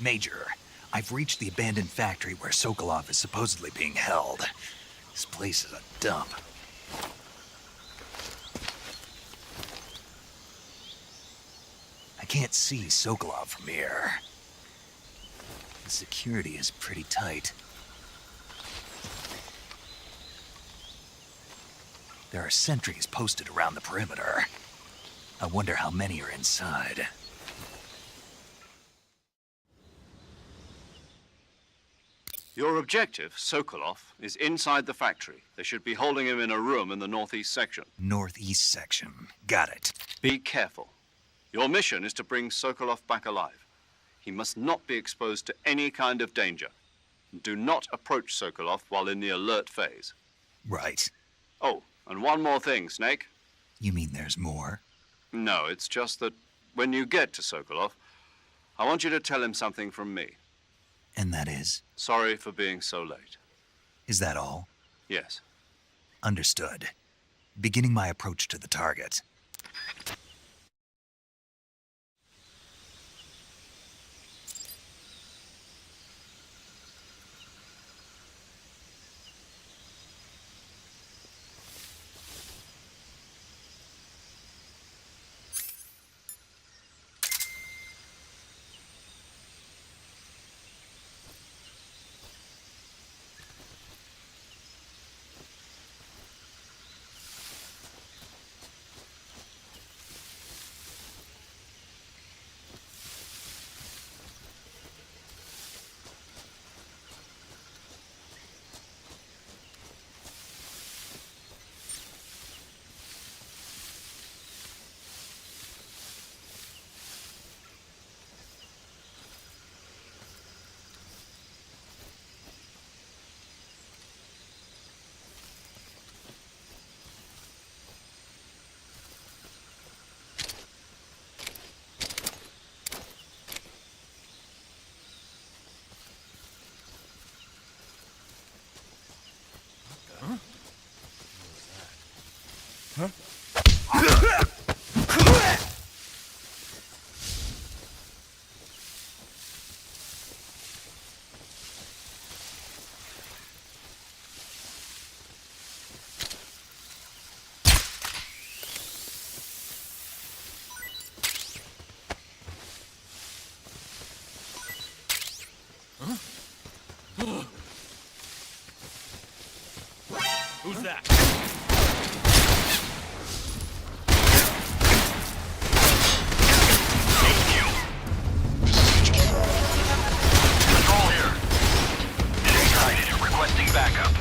Major, I've reached the abandoned factory where Sokolov is supposedly being held. This place is a dump. I can't see Sokolov from here. The security is pretty tight. There are sentries posted around the perimeter. I wonder how many are inside. Your objective, Sokolov, is inside the factory. They should be holding him in a room in the northeast section. Northeast section. Got it. Be careful. Your mission is to bring Sokolov back alive. He must not be exposed to any kind of danger. Do not approach Sokolov while in the alert phase. Right. Oh, and one more thing, Snake. You mean there's more? No, it's just that when you get to Sokolov, I want you to tell him something from me. And that is? Sorry for being so late. Is that all? Yes. Understood. Beginning my approach to the target. Who's that? Control here. Inside, requesting backup.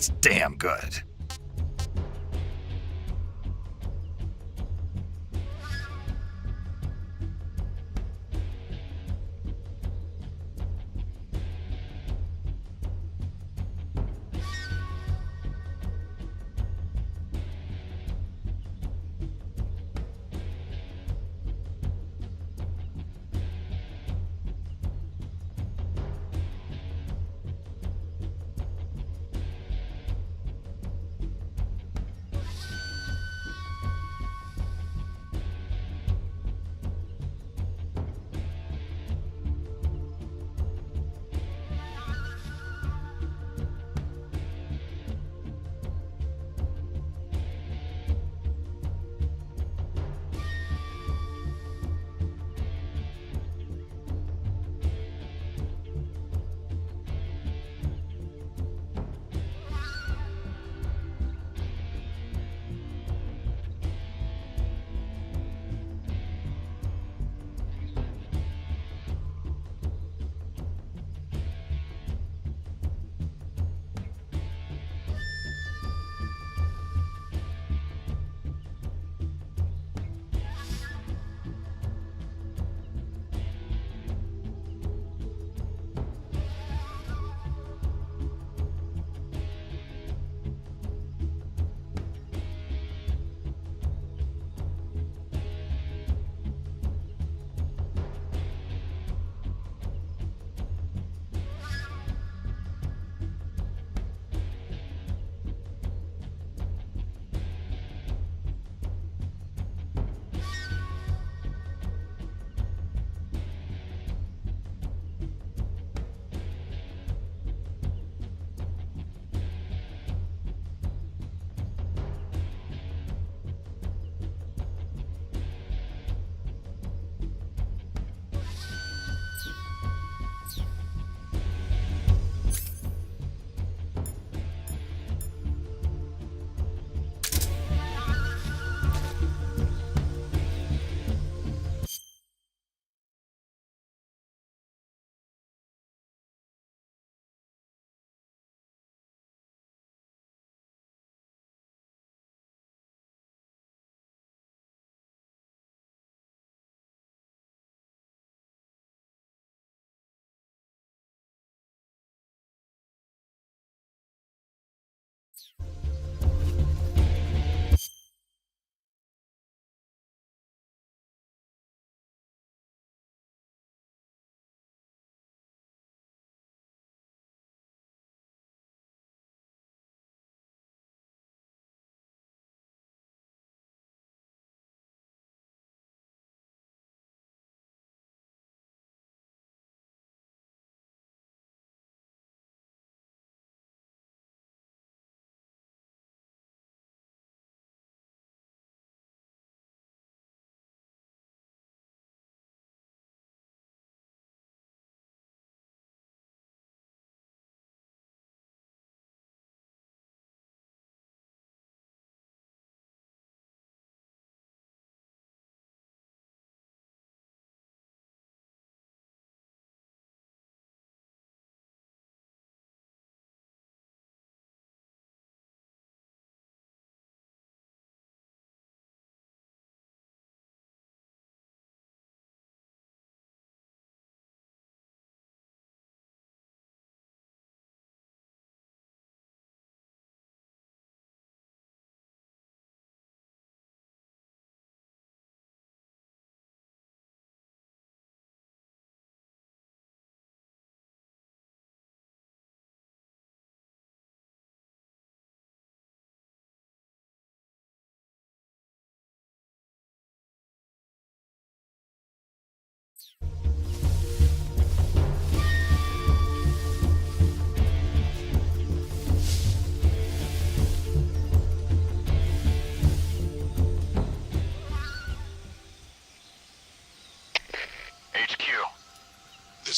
It's damn good.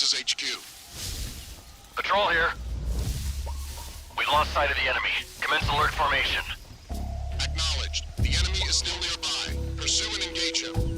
This is HQ. Patrol here. We've lost sight of the enemy. Commence alert formation. Acknowledged. The enemy is still nearby. Pursue and engage him.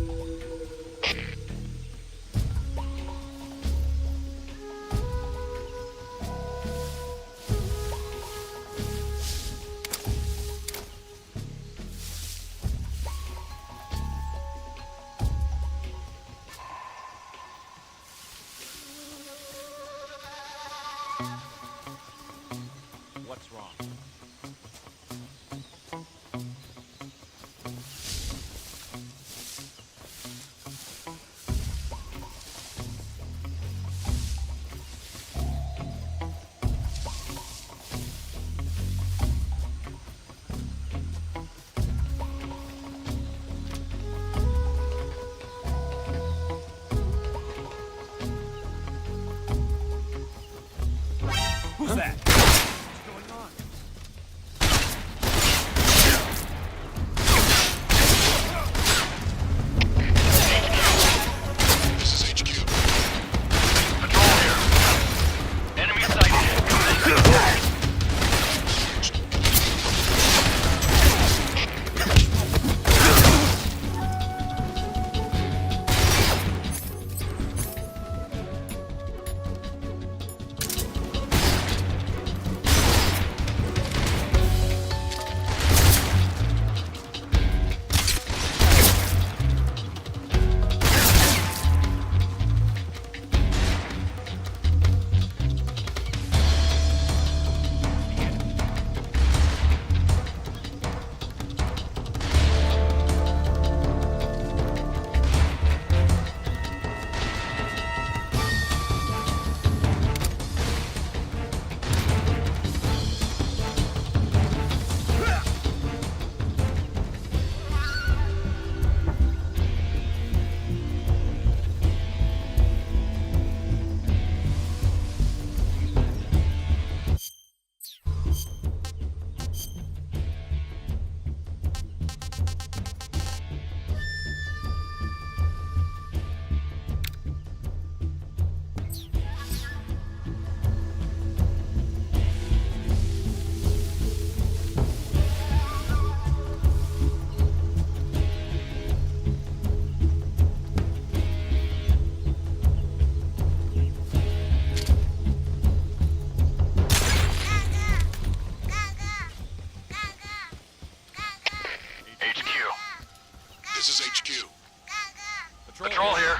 Patrol here.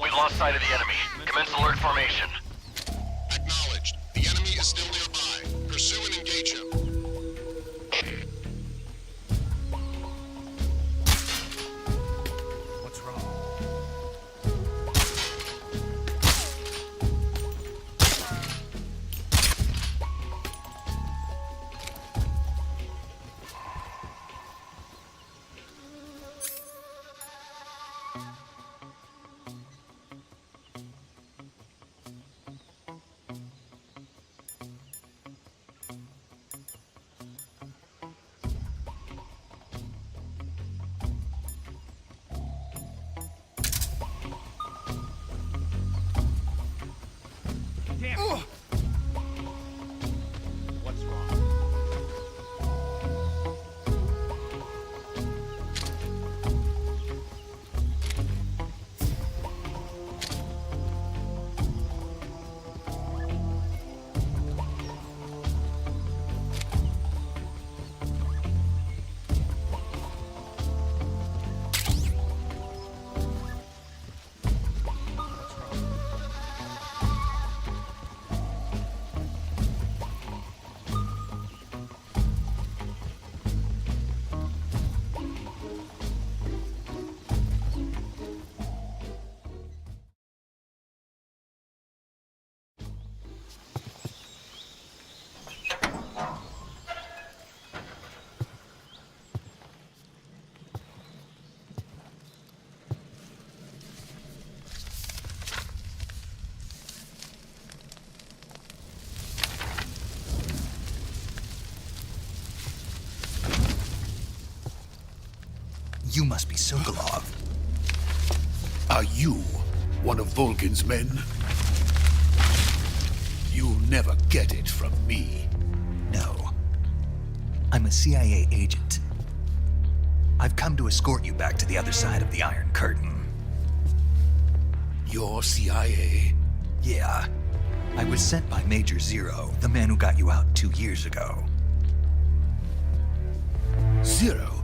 We've lost sight of the enemy. Commence alert formation. Acknowledged. The enemy is still nearby. Pursue and engage him. What's wrong? What's wrong? You must be Sokolov. Are you one of Volgin's men? You'll never get it from me. No. I'm a CIA agent. I've come to escort you back to the other side of the Iron Curtain. You're CIA? Yeah. I was sent by Major Zero, the man who got you out 2 years ago. Zero?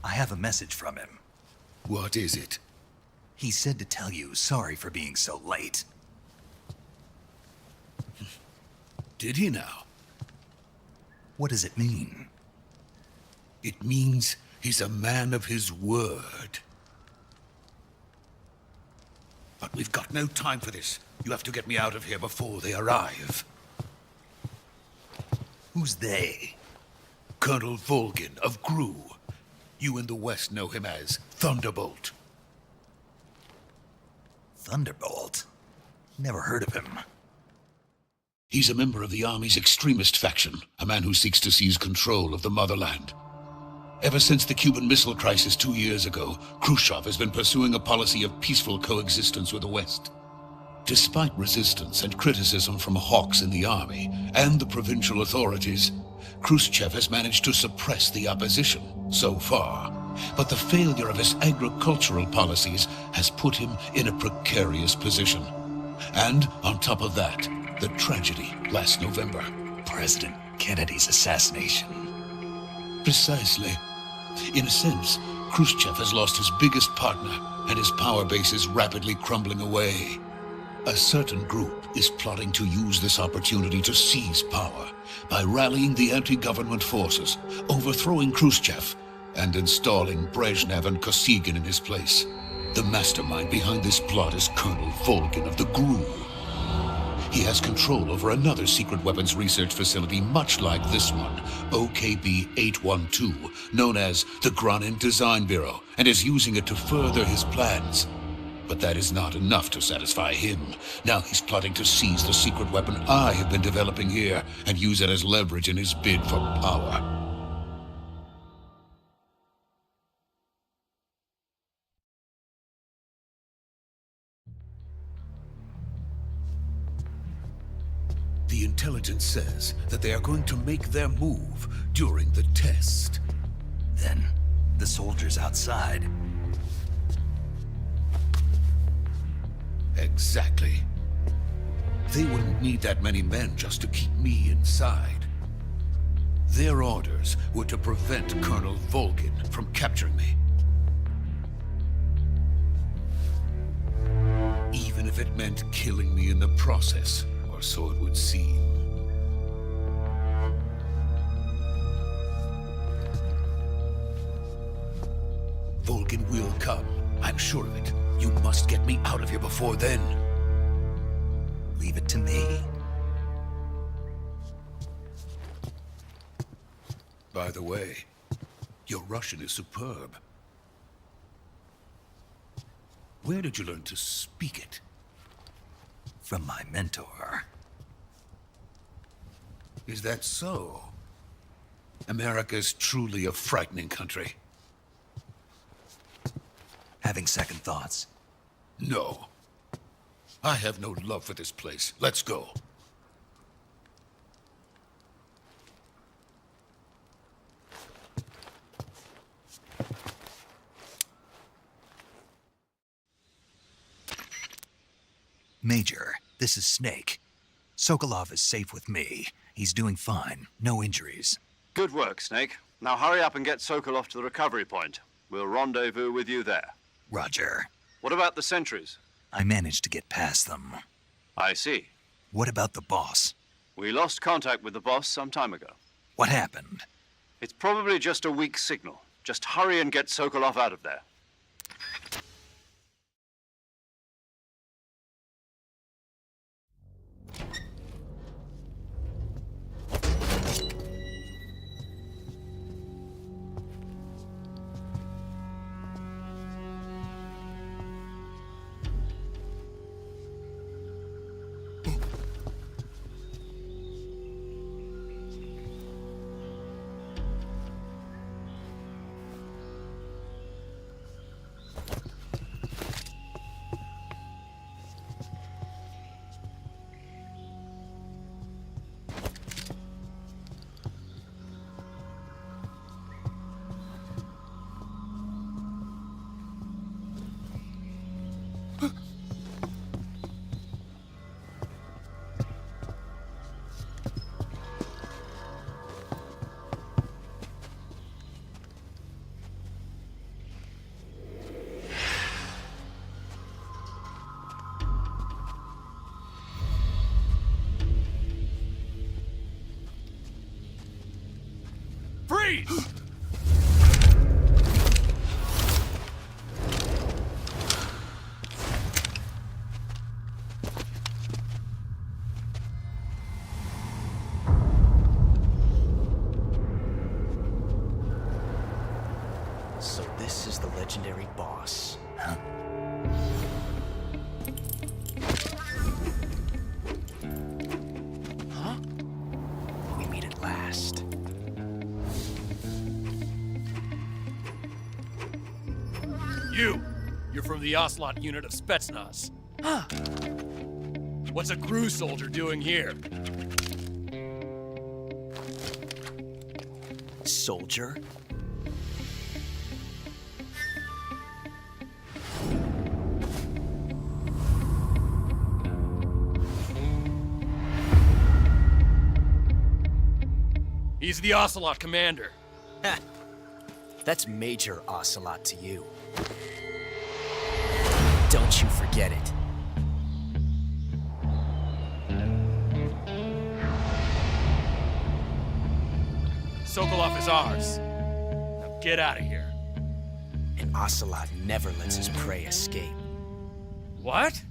I have a message from him. What is it? He said to tell you sorry for being so late. Did he now? What does it mean? It means he's a man of his word. But we've got no time for this. You have to get me out of here before they arrive. Who's they? Colonel Volgin of GRU. You in the West know him as Thunderbolt. Thunderbolt? Never heard of him. He's a member of the Army's extremist faction, a man who seeks to seize control of the motherland. Ever since the Cuban Missile Crisis 2 years ago, Khrushchev has been pursuing a policy of peaceful coexistence with the West. Despite resistance and criticism from hawks in the army and the provincial authorities, Khrushchev has managed to suppress the opposition so far. But the failure of his agricultural policies has put him in a precarious position. And on top of that, the tragedy last November. President Kennedy's assassination. Precisely. In a sense, Khrushchev has lost his biggest partner, and his power base is rapidly crumbling away. A certain group is plotting to use this opportunity to seize power by rallying the anti-government forces, overthrowing Khrushchev, and installing Brezhnev and Kosygin in his place. The mastermind behind this plot is Colonel Volgin of the GRU. He has control over another secret weapons research facility much like this one, OKB-812, known as the Granin Design Bureau, and is using it to further his plans. But that is not enough to satisfy him. Now he's plotting to seize the secret weapon I have been developing here and use it as leverage in his bid for power. The intelligence says that they are going to make their move during the test. Then, the soldiers outside. Exactly. They wouldn't need that many men just to keep me inside. Their orders were to prevent Colonel Volgin from capturing me. if it meant killing me in the process, or so it would seem. Vulcan will come. I'm sure of it. You must get me out of here before then. Leave it to me. By the way, your Russian is superb. Where did you learn to speak it? From my mentor. Is that so? America's truly a frightening country. Having second thoughts. No. I have no love for this place. Let's go. Major, this is Snake. Sokolov is safe with me. He's doing fine. No injuries. Good work, Snake. Now hurry up and get Sokolov to the recovery point. We'll rendezvous with you there. Roger. What about the sentries? I managed to get past them. I see. What about the boss? We lost contact with the boss some time ago. What happened? It's probably just a weak signal. Just hurry and get Sokolov out of there. Freeze! So this is the legendary boss. Huh? Huh? We meet at last. You're from the Ocelot unit of Spetsnaz. Huh. What's a crew soldier doing here? Soldier? He's the Ocelot commander. Ha! That's Major Ocelot to you. Don't you forget it. Sokolov is ours. Now get out of here. And Ocelot never lets his prey escape. What?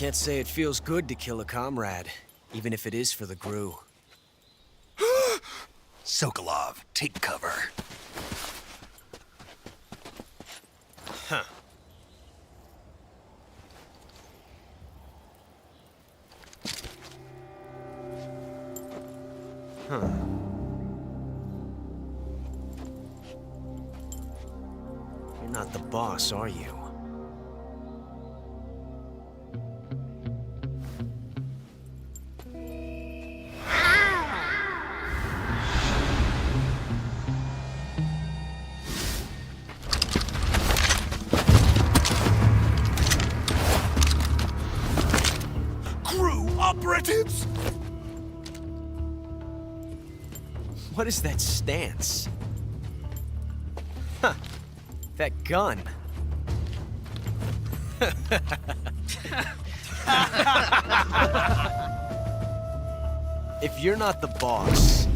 Can't say it feels good to kill a comrade, even if it is for the GRU. Sokolov, take cover. Huh. Huh. You're not the boss, are you? GRU operatives! What is that stance? Huh. That gun. If you're not the boss,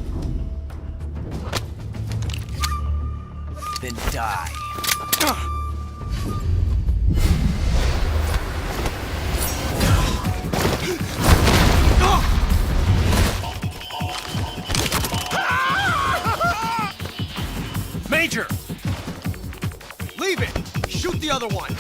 then die. Major! Leave it! Shoot the other one!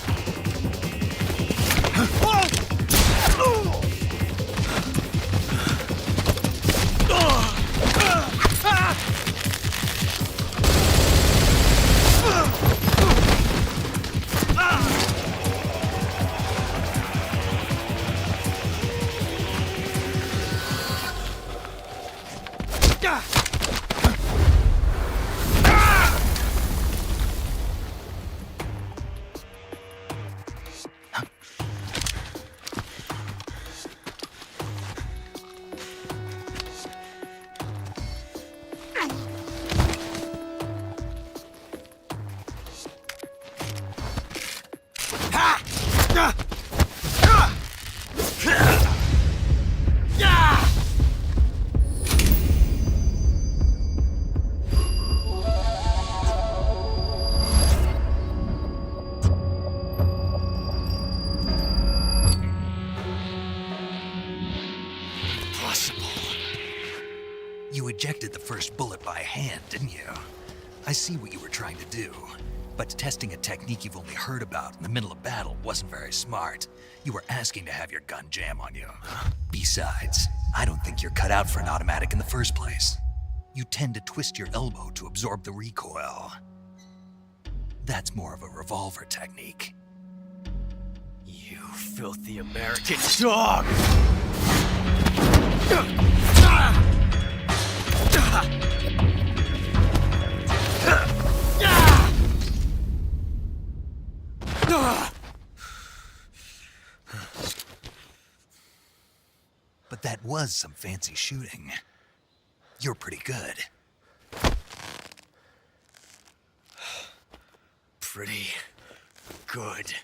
You ejected the first bullet by hand, didn't you? I see what you were trying to do. But testing a technique you've only heard about in the middle of battle wasn't very smart. You were asking to have your gun jam on you. Besides, I don't think you're cut out for an automatic in the first place. You tend to twist your elbow to absorb the recoil. That's more of a revolver technique. You filthy American dog! But that was some fancy shooting. You're pretty good. Pretty good.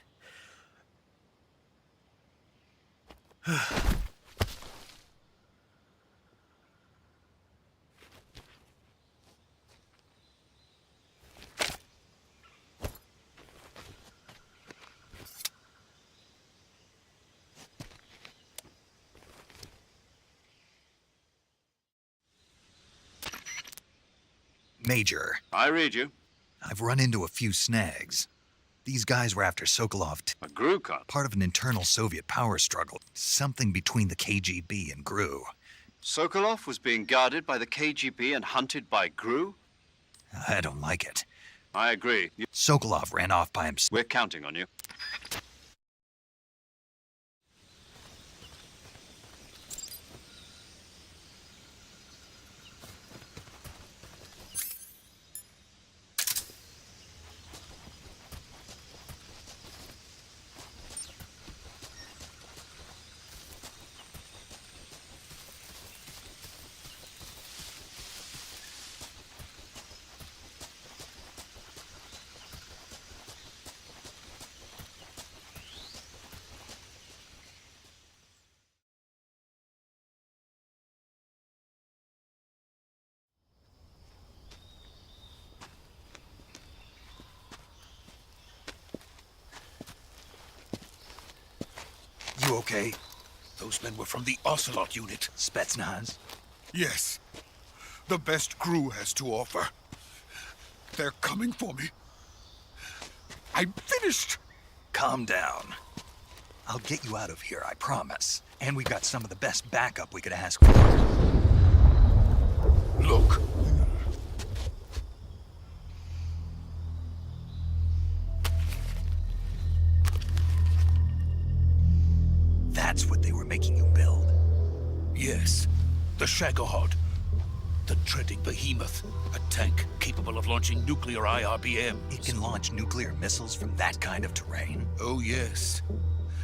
Major, I read you. I've run into a few snags. These guys were after Sokolov, A GRU cut. part of an internal Soviet power struggle, something between the KGB and GRU. Sokolov was being guarded by the KGB and hunted by GRU? I don't like it. I agree. Sokolov ran off by himself. We're counting on you. okay? Those men were from the Ocelot unit. Spetsnaz? Yes. The best crew has to offer. They're coming for me. I'm finished! Calm down. I'll get you out of here, I promise. And we got some of the best backup we could ask for. Look. That's what they were making you build? Yes. The Shagohod. The treading behemoth. A tank capable of launching nuclear IRBM. It can launch nuclear missiles from that kind of terrain? Oh, yes.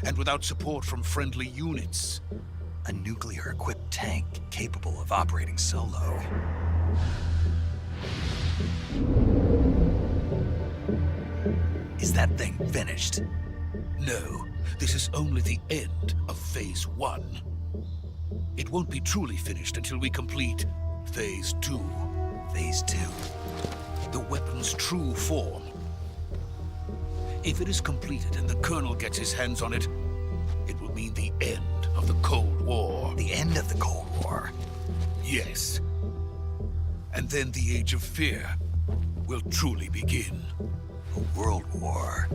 And without support from friendly units. A nuclear-equipped tank capable of operating solo. Is that thing finished? No, this is only the end of Phase 1. It won't be truly finished until we complete Phase 2. Phase 2? The weapon's true form. If it is completed and the Colonel gets his hands on it, it will mean the end of the Cold War. The end of the Cold War? Yes. And then the Age of Fear will truly begin. A world war?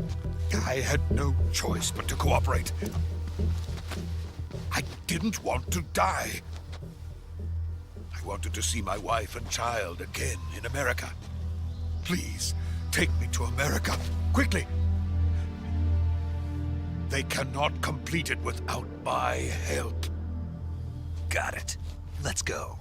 I had no choice but to cooperate. I didn't want to die. I wanted to see my wife and child again in America. Please, take me to America, quickly. They cannot complete it without my help. Got it. Let's go.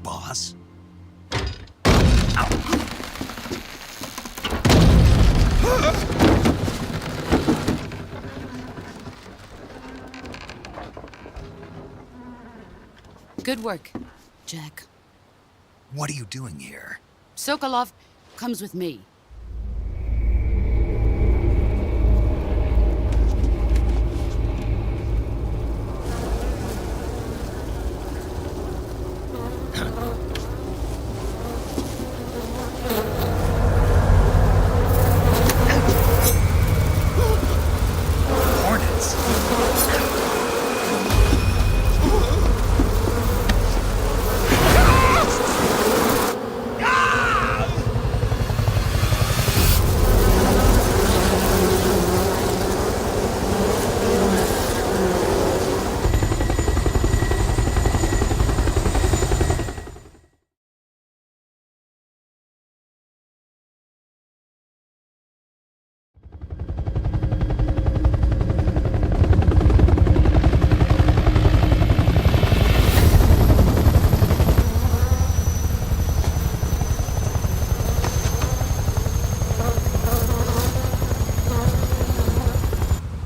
Boss? Good work, Jack. What are you doing here? Sokolov comes with me. Hornets?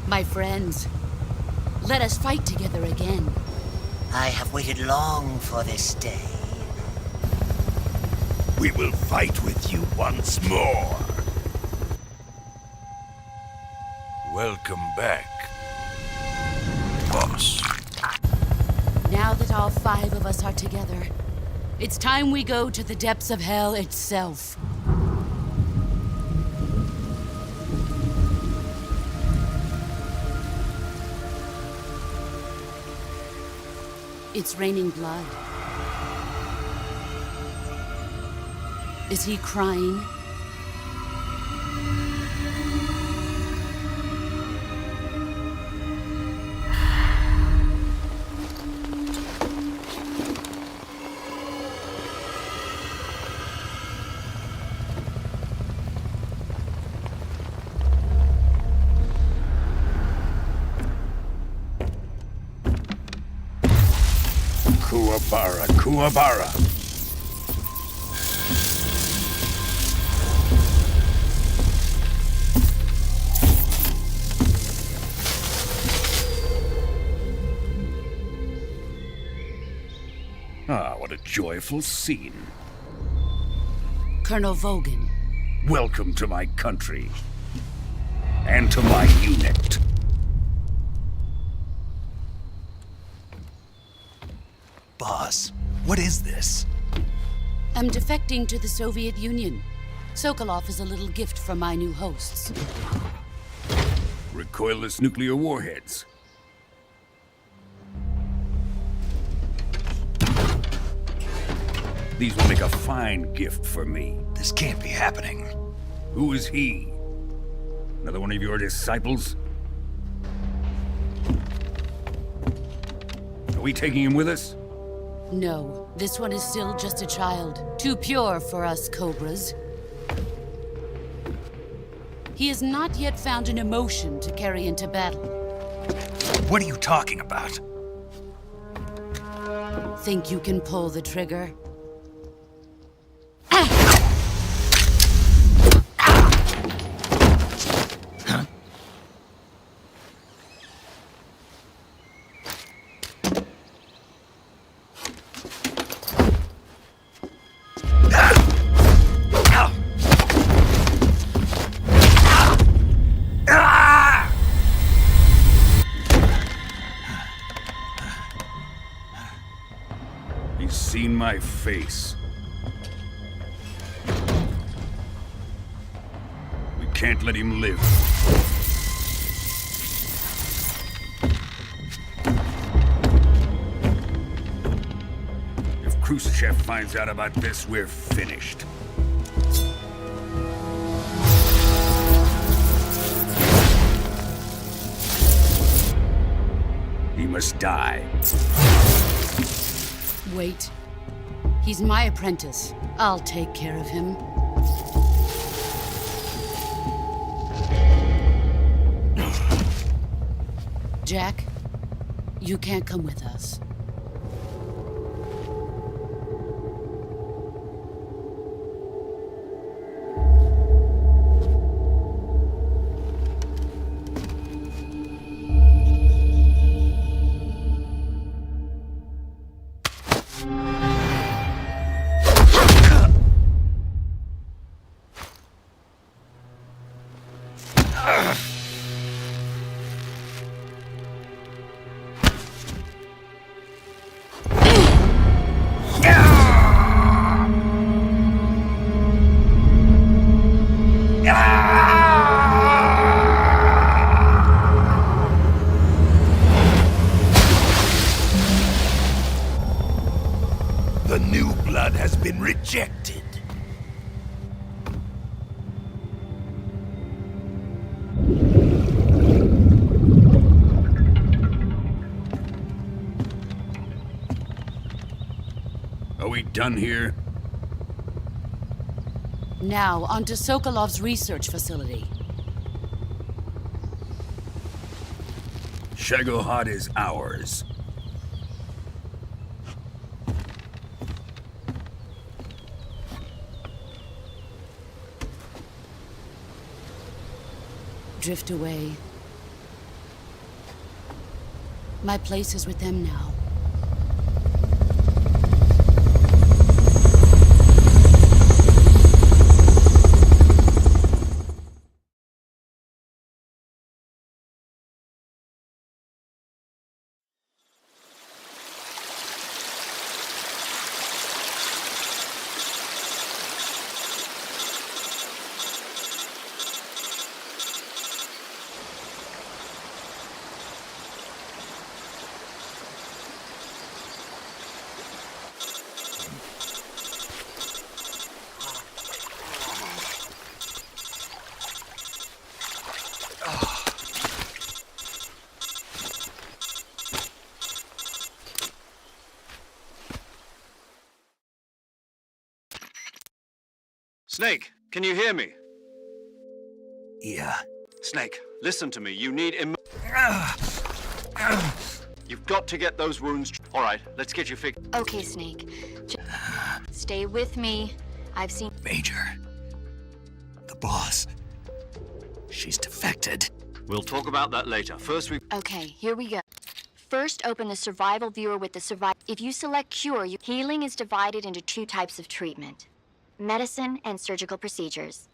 My friends, let us fight together again. I have waited long for this day. We will fight with you once more. Welcome back, boss. Now that all 5 of us are together, it's time we go to the depths of hell itself. It's raining blood. Is he crying? Kuwabara, Kuwabara. Ah, what a joyful scene. Colonel Vogan. Welcome to my country. And to my unit. Boss, what is this? I'm defecting to the Soviet Union. Sokolov is a little gift from my new hosts. Recoilless nuclear warheads. These will make a fine gift for me. This can't be happening. Who is he? Another one of your disciples? Are we taking him with us? No, this one is still just a child. Too pure for us Cobras. He has not yet found an emotion to carry into battle. What are you talking about? Think you can pull the trigger? He's seen my face. can't let him live. If Khrushchev finds out about this, we're finished. He must die. Wait. He's my apprentice. I'll take care of him. Jack, you can't come with us. The new blood has been rejected. Are we done here? Now, on to Sokolov's research facility. Shagohod is ours. Drift away. My place is with them now. Snake, can you hear me? Yeah. Snake, listen to me. You need You've got to get those wounds. All right, let's get you fixed. Okay, Snake. Stay with me. I've seen... Major. The boss. She's defected. We'll talk about that later. First we... Okay, here we go. First, open the survival viewer with the survival. If you select cure, healing is divided into 2 types of treatment: medicine and surgical procedures.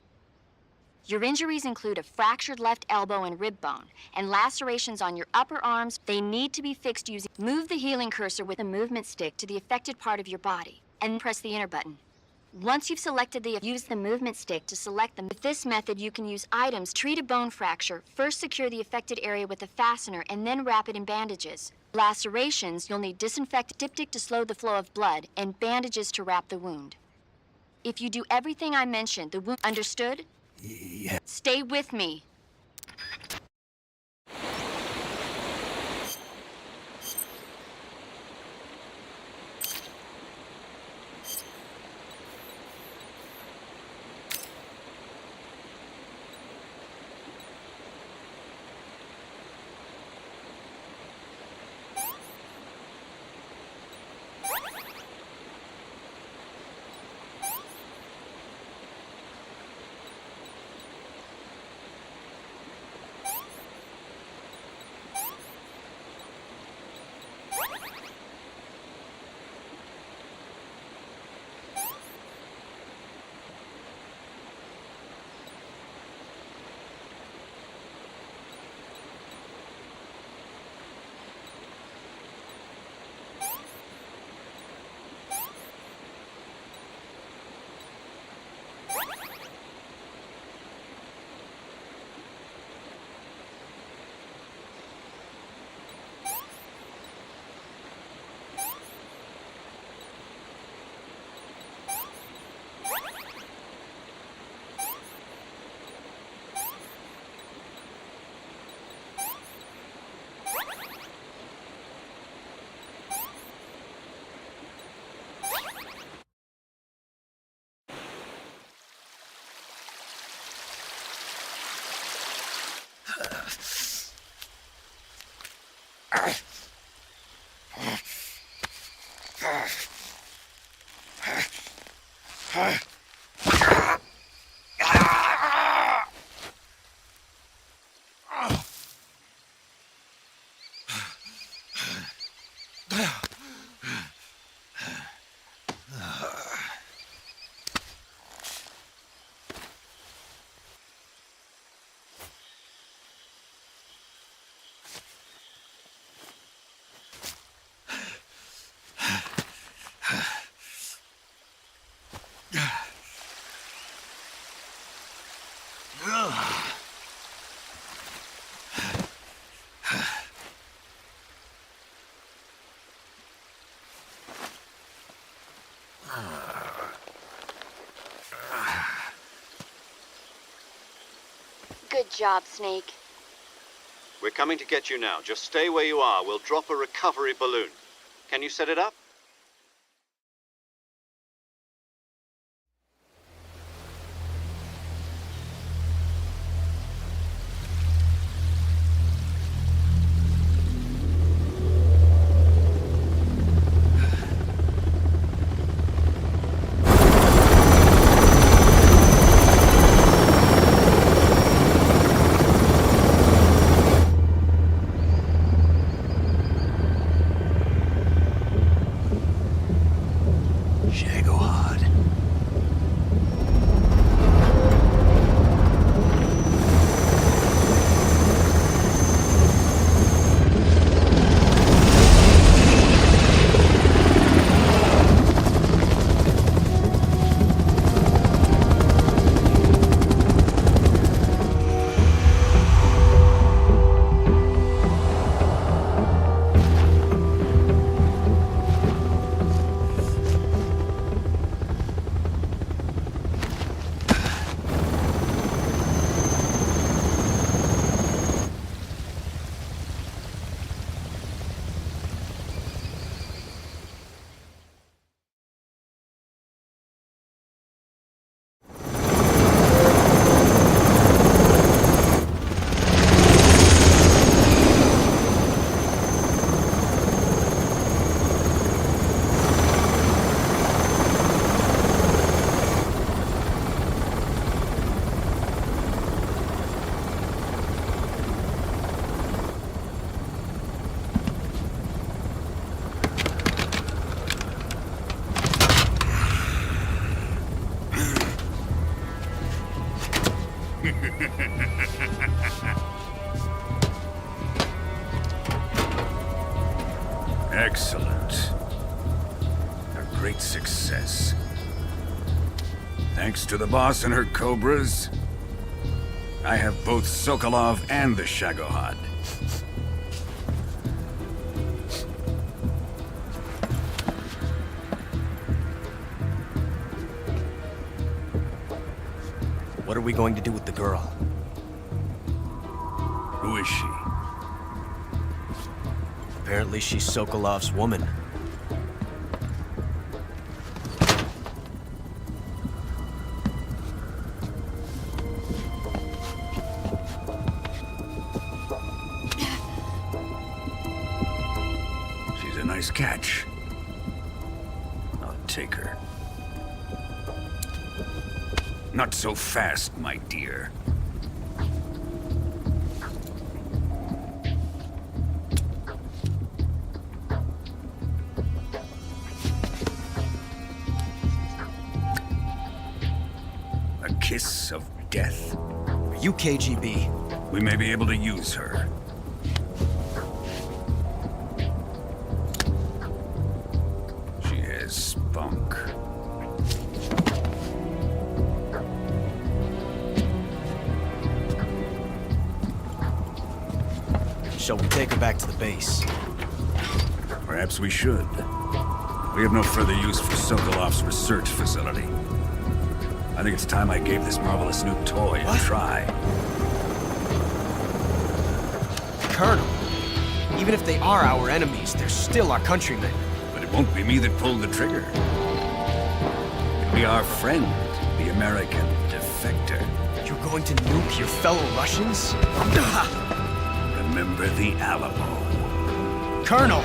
Your injuries include a fractured left elbow and rib bone, and lacerations on your upper arms. They need to be fixed using... Move the healing cursor with the movement stick to the affected part of your body, and press the enter button. Once you've selected use the movement stick to select them. With this method, you can use items. Treat a bone fracture. First secure the affected area with a fastener, and then wrap it in bandages. Lacerations, you'll need disinfectant diptych to slow the flow of blood, and bandages to wrap the wound. If you do everything I mentioned, the wound... Understood? Yeah. Stay with me. Good job, Snake. We're coming to get you now. Just stay where you are. We'll drop a recovery balloon. Can you set it up? Excellent. A great success. Thanks to the boss and her cobras, I have both Sokolov and the Shagohod. What are we going to do with the girl? Who is she? Apparently she's Sokolov's woman. She's a nice catch. I'll take her. Not so fast, my dear. A kiss of death. Are you KGB? We may be able to use her. She has spunk. Shall we take her back to the base? Perhaps we should. We have no further use for Sokolov's research facility. I think it's time I gave this marvelous new toy a try. Colonel, even if they are our enemies, they're still our countrymen. But it won't be me that pulled the trigger. It'll be our friend, the American defector. You're going to nuke your fellow Russians? Remember the Alamo. Colonel!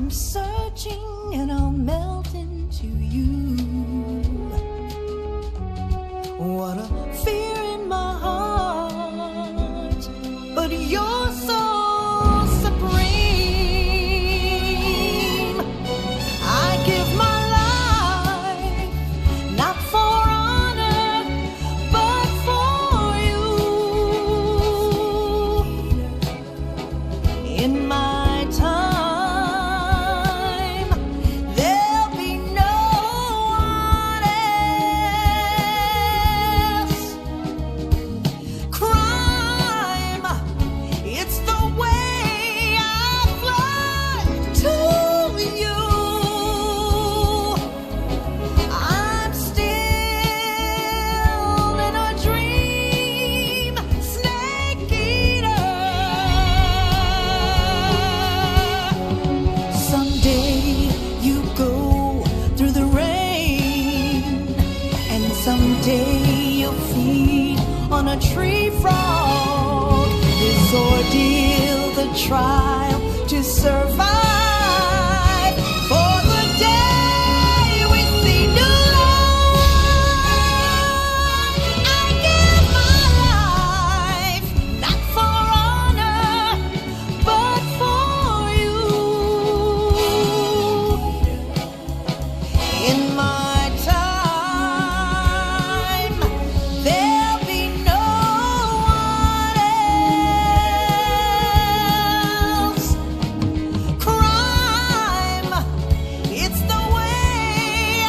I'm searching and I'll melt into you. What a fear in my heart, but you're so supreme. I give my life, not for honor, but for you. In my time, there'll be no one else. Crime, it's the way I fly to you. I'm still in a dream, snake eater. Someday you go through the rain, and someday you'll feed on a tree frog. This ordeal, the trial to survive, for the day we see new light. I give my life, not for honor, but for you. In my time, there'll be no one else. Crime, it's the way I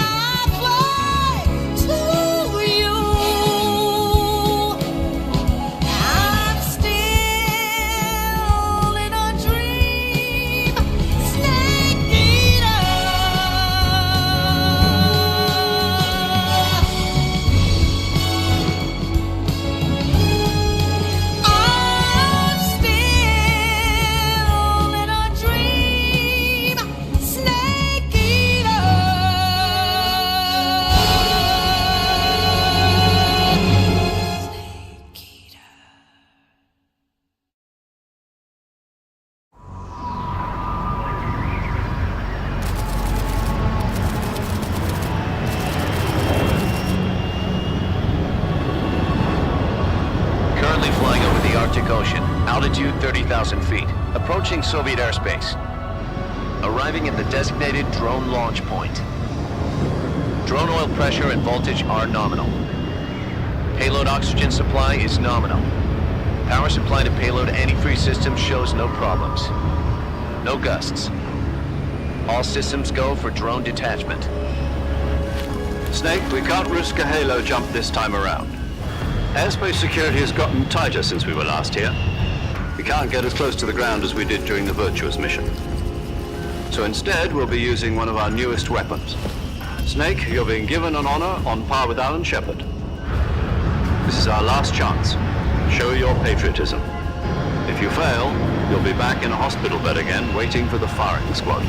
fly to you. I'm still in a dream, snake eater. I'm still in a dream, snake eater. Currently flying over the Arctic Ocean, altitude 30,000 feet, approaching Soviet airspace. Arriving at the designated drone launch point. Drone oil pressure and voltage are nominal. Payload oxygen supply is nominal. Power supply to payload antifreeze system shows no problems. No gusts. All systems go for drone detachment. Snake, we can't risk a halo jump this time around. Airspace security has gotten tighter since we were last here. We can't get as close to the ground as we did during the Virtuous mission. So instead, we'll be using one of our newest weapons. Snake, you're being given an honor on par with Alan Shepard. This is our last chance. Show your patriotism. If you fail, you'll be back in a hospital bed again, waiting for the firing squad.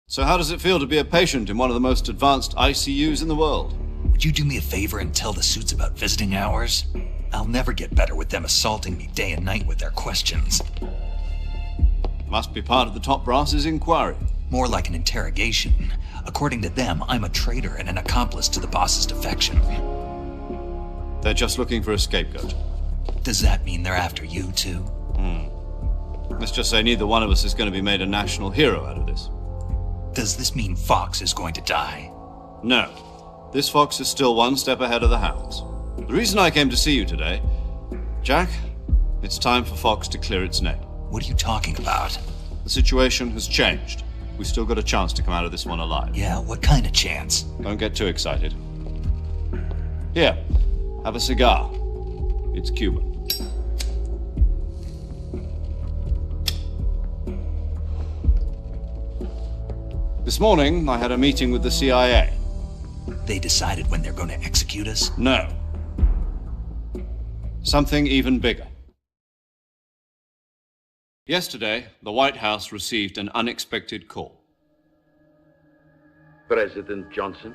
So how does it feel to be a patient in one of the most advanced ICUs in the world? Would you do me a favor and tell the suits about visiting hours? I'll never get better with them assaulting me day and night with their questions. Must be part of the top brass's inquiry. More like an interrogation. According to them, I'm a traitor and an accomplice to the boss's defection. They're just looking for a scapegoat. Does that mean they're after you, too? Let's just say neither one of us is going to be made a national hero out of this. Does this mean Fox is going to die? No. This fox is still one step ahead of the hounds. The reason I came to see you today, Jack, it's time for Fox to clear its name. What are you talking about? The situation has changed. We've still got a chance to come out of this one alive. Yeah, what kind of chance? Don't get too excited. Here, have a cigar. It's Cuban. This morning, I had a meeting with the CIA. They decided when they're going to execute us? No. Something even bigger. Yesterday, the White House received an unexpected call. President Johnson?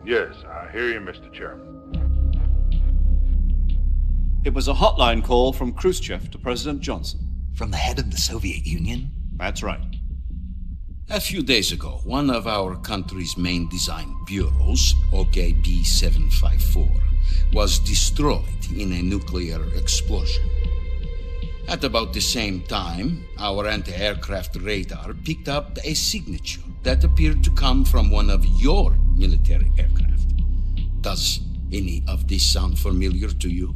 Yes, I hear you, Mr. Chairman. It was a hotline call from Khrushchev to President Johnson. From the head of the Soviet Union? That's right. A few days ago, one of our country's main design bureaus, OKB 754, was destroyed in a nuclear explosion. At about the same time, our anti-aircraft radar picked up a signature that appeared to come from one of your military aircraft. Does any of this sound familiar to you?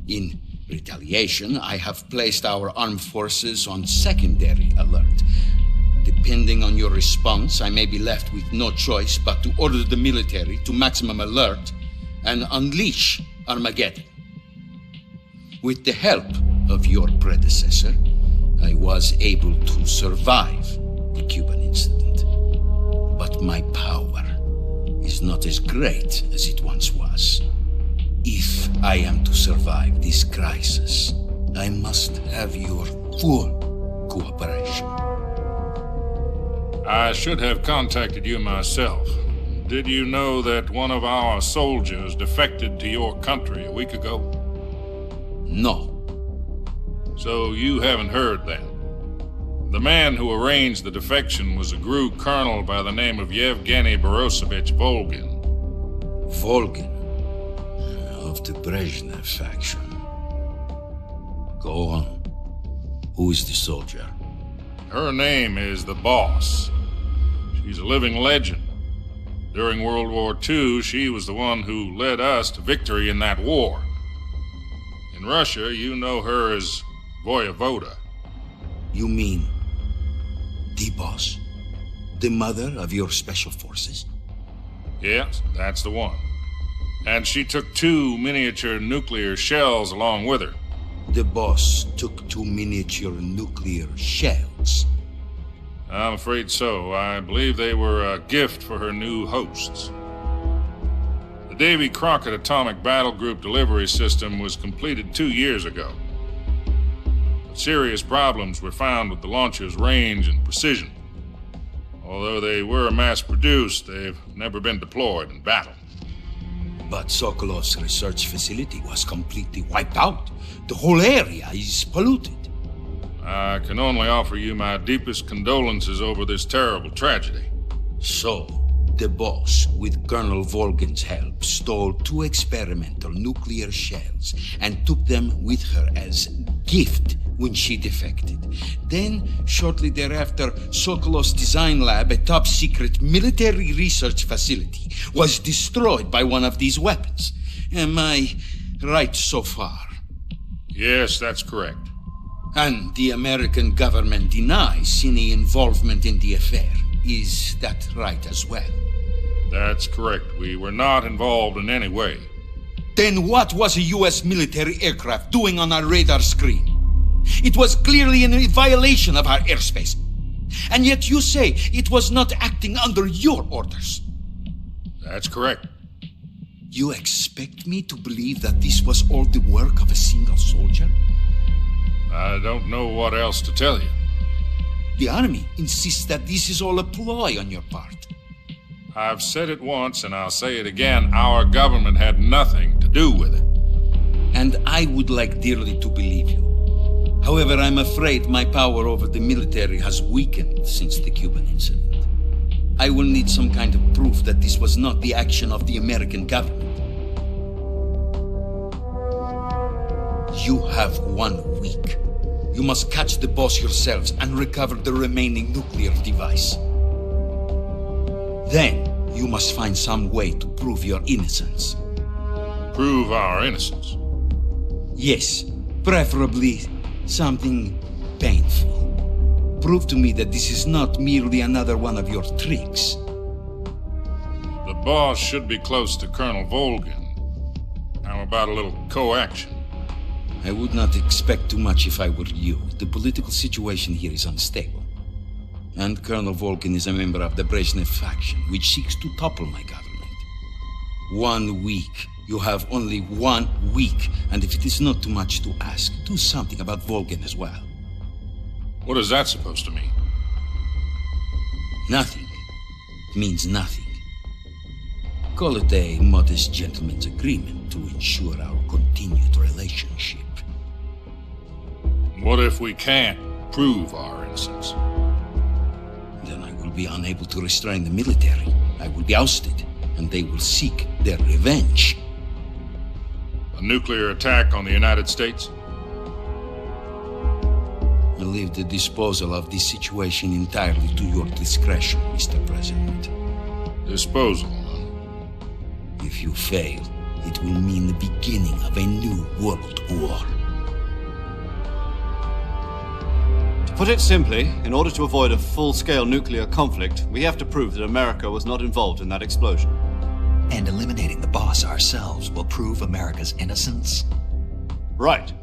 In retaliation, I have placed our armed forces on secondary alert. Depending on your response, I may be left with no choice but to order the military to maximum alert and unleash Armageddon. With the help of your predecessor, I was able to survive the Cuban incident. But my power is not as great as it once was. If I am to survive this crisis, I must have your full cooperation. I should have contacted you myself. Did you know that one of our soldiers defected to your country a week ago? No. So you haven't heard then? The man who arranged the defection was a GRU colonel by the name of Yevgeny Borisovich Volgin. Volgin? Of the Brezhnev faction. Go on. Who is the soldier? Her name is the Boss. She's a living legend. During World War II, she was the one who led us to victory in that war. In Russia, you know her as Voyevoda. You mean the Boss? The mother of your special forces? Yes, that's the one. And she took 2 miniature nuclear shells along with her. The Boss took 2 miniature nuclear shells? I'm afraid so. I believe they were a gift for her new hosts. The Davy Crockett Atomic Battle Group delivery system was completed 2 years ago. But serious problems were found with the launcher's range and precision. Although they were mass-produced, they've never been deployed in battle. But Sokolov's research facility was completely wiped out. The whole area is polluted. I can only offer you my deepest condolences over this terrible tragedy. So, the Boss, with Colonel Volgin's help, stole 2 experimental nuclear shells and took them with her as gift when she defected. Then, shortly thereafter, Sokolov's design lab, a top-secret military research facility, was destroyed by one of these weapons. Am I right so far? Yes, that's correct. And the American government denies any involvement in the affair. Is that right as well? That's correct. We were not involved in any way. Then what was a U.S. military aircraft doing on our radar screen? It was clearly in violation of our airspace. And yet you say it was not acting under your orders. That's correct. You expect me to believe that this was all the work of a single soldier? I don't know what else to tell you. The Army insists that this is all a ploy on your part. I've said it once and I'll say it again. Our government had nothing to do with it. And I would like dearly to believe you. However, I'm afraid my power over the military has weakened since the Cuban incident. I will need some kind of proof that this was not the action of the American government. You have 1 week. You must catch the Boss yourselves and recover the remaining nuclear device. Then, you must find some way to prove your innocence. Prove our innocence? Yes, preferably something painful. Prove to me that this is not merely another one of your tricks. The Boss should be close to Colonel Volgin. How about a little co-action? I would not expect too much if I were you. The political situation here is unstable. And Colonel Volgin is a member of the Brezhnev faction, which seeks to topple my government. 1 week. You have only 1 week. And if it is not too much to ask, do something about Volgin as well. What is that supposed to mean? Nothing. It means nothing. Call it a modest gentleman's agreement to ensure our continued relationship. What if we can't prove our innocence? Then I will be unable to restrain the military. I will be ousted, and they will seek their revenge. A nuclear attack on the United States? I leave the disposal of this situation entirely to your discretion, Mr. President. Disposal? If you fail, it will mean the beginning of a new world war. To put it simply, in order to avoid a full-scale nuclear conflict, we have to prove that America was not involved in that explosion. And eliminating the boss ourselves will prove America's innocence? Right.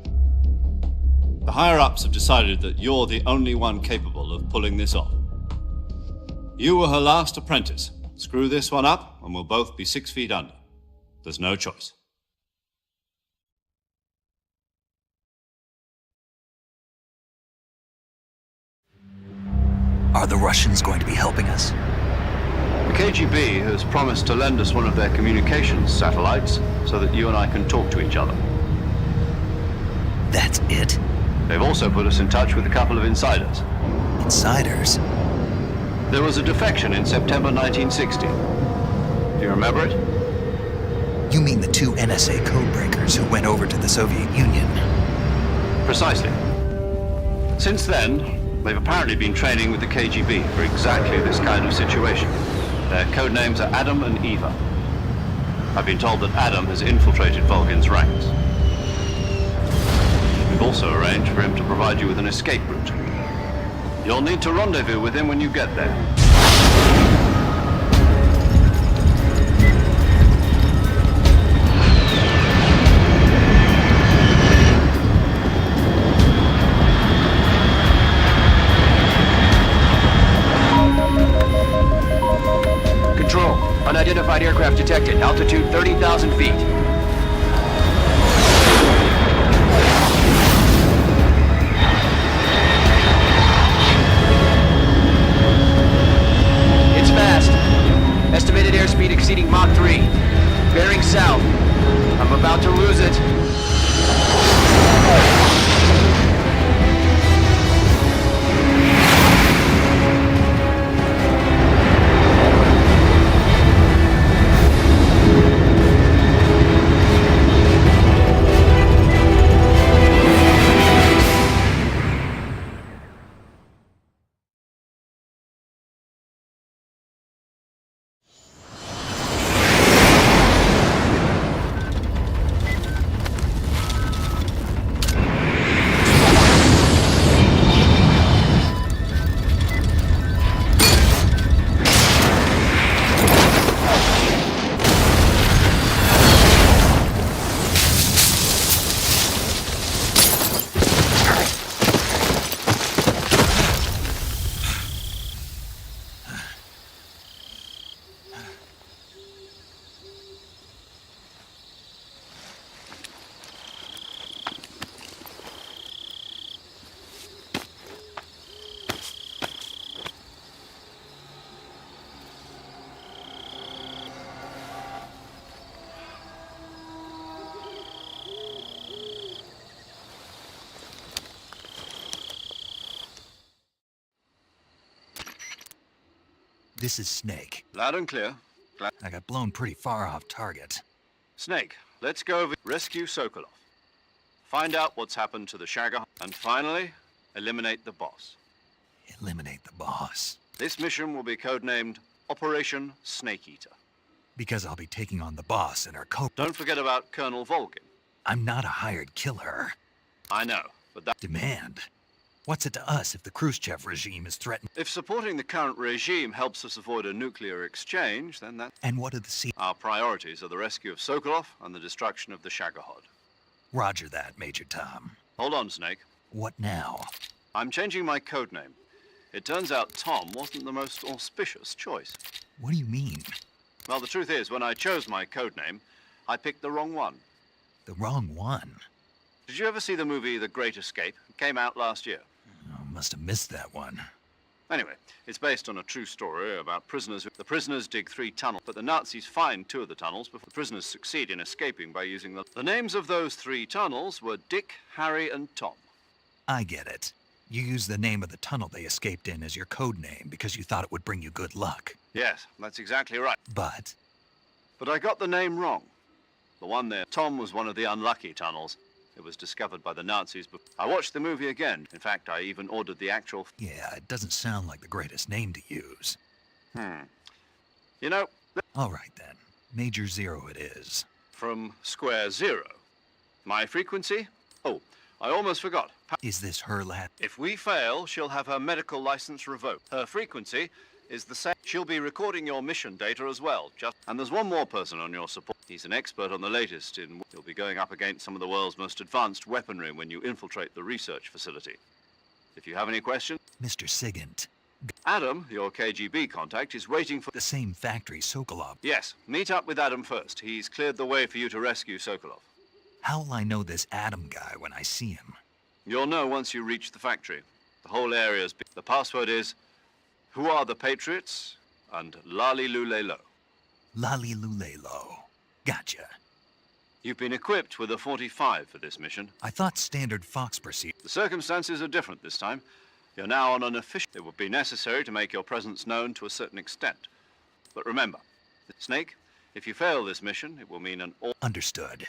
The higher-ups have decided that you're the only one capable of pulling this off. You were her last apprentice. Screw this one up, and we'll both be 6 feet under. There's no choice. Are the Russians going to be helping us? The KGB has promised to lend us one of their communications satellites so that you and I can talk to each other. That's it? They've also put us in touch with a couple of insiders. Insiders? There was a defection in September 1960. Do you remember it? You mean the 2 NSA codebreakers who went over to the Soviet Union? Precisely. Since then, they've apparently been training with the KGB for exactly this kind of situation. Their code names are Adam and Eva. I've been told that Adam has infiltrated Volgin's ranks. We've also arranged for him to provide you with an escape route. You'll need to rendezvous with him when you get there. Control. Unidentified aircraft detected. Altitude 30,000 feet. It's fast. Estimated airspeed exceeding Mach 3. Bearing south. I'm about to lose it. This is Snake. Loud and clear. I got blown pretty far off target. Snake, let's go over rescue Sokolov. Find out what's happened to the Shagohod. And finally, eliminate the boss. Eliminate the boss. This mission will be codenamed Operation Snake Eater. Because I'll be taking on the boss and her Don't forget about Colonel Volgin. I'm not a hired killer. I know, but that... Demand? What's it to us if the Khrushchev regime is threatened? If supporting the current regime helps us avoid a nuclear exchange, then that... And what are the Our priorities are the rescue of Sokolov and the destruction of the Shagohod. Roger that, Major Tom. Hold on, Snake. What now? I'm changing my code name. It turns out Tom wasn't the most auspicious choice. What do you mean? Well, the truth is, when I chose my code name, I picked the wrong one. The wrong one? Did you ever see the movie The Great Escape? It came out last year. Oh, must have missed that one. Anyway, it's based on a true story about prisoners. The prisoners dig 3 tunnels, but the Nazis find 2 of the tunnels before the prisoners succeed in escaping by using them. The names of those 3 tunnels were Dick, Harry, and Tom. I get it. You used the name of the tunnel they escaped in as your code name because you thought it would bring you good luck. Yes, that's exactly right. But I got the name wrong. The one there, Tom, was one of the unlucky tunnels. It was discovered by the Nazis, but I watched the movie again. In fact, I even ordered the actual... Yeah, it doesn't sound like the greatest name to use. You know... All right, then. Major Zero it is. From Square Zero. My frequency? Oh, I almost forgot. Is this her lab? If we fail, she'll have her medical license revoked. Her frequency is the same. She'll be recording your mission data as well. And there's one more person on your support. He's an expert on the latest in... You'll be going up against some of the world's most advanced weaponry when you infiltrate the research facility. If you have any questions... Mr. Sigint. Adam, your KGB contact, is waiting for... The same factory Sokolov. Yes, meet up with Adam first. He's cleared the way for you to rescue Sokolov. How'll I know this Adam guy when I see him? You'll know once you reach the factory. The whole area's... The password is... Who are the Patriots? And Lali Lulelo. Lali Lulelo. Gotcha. You've been equipped with a 45 for this mission. I thought standard Fox procedure. The circumstances are different this time. You're now on an official... It would be necessary to make your presence known to a certain extent. But remember, Snake, if you fail this mission, it will mean an... Understood.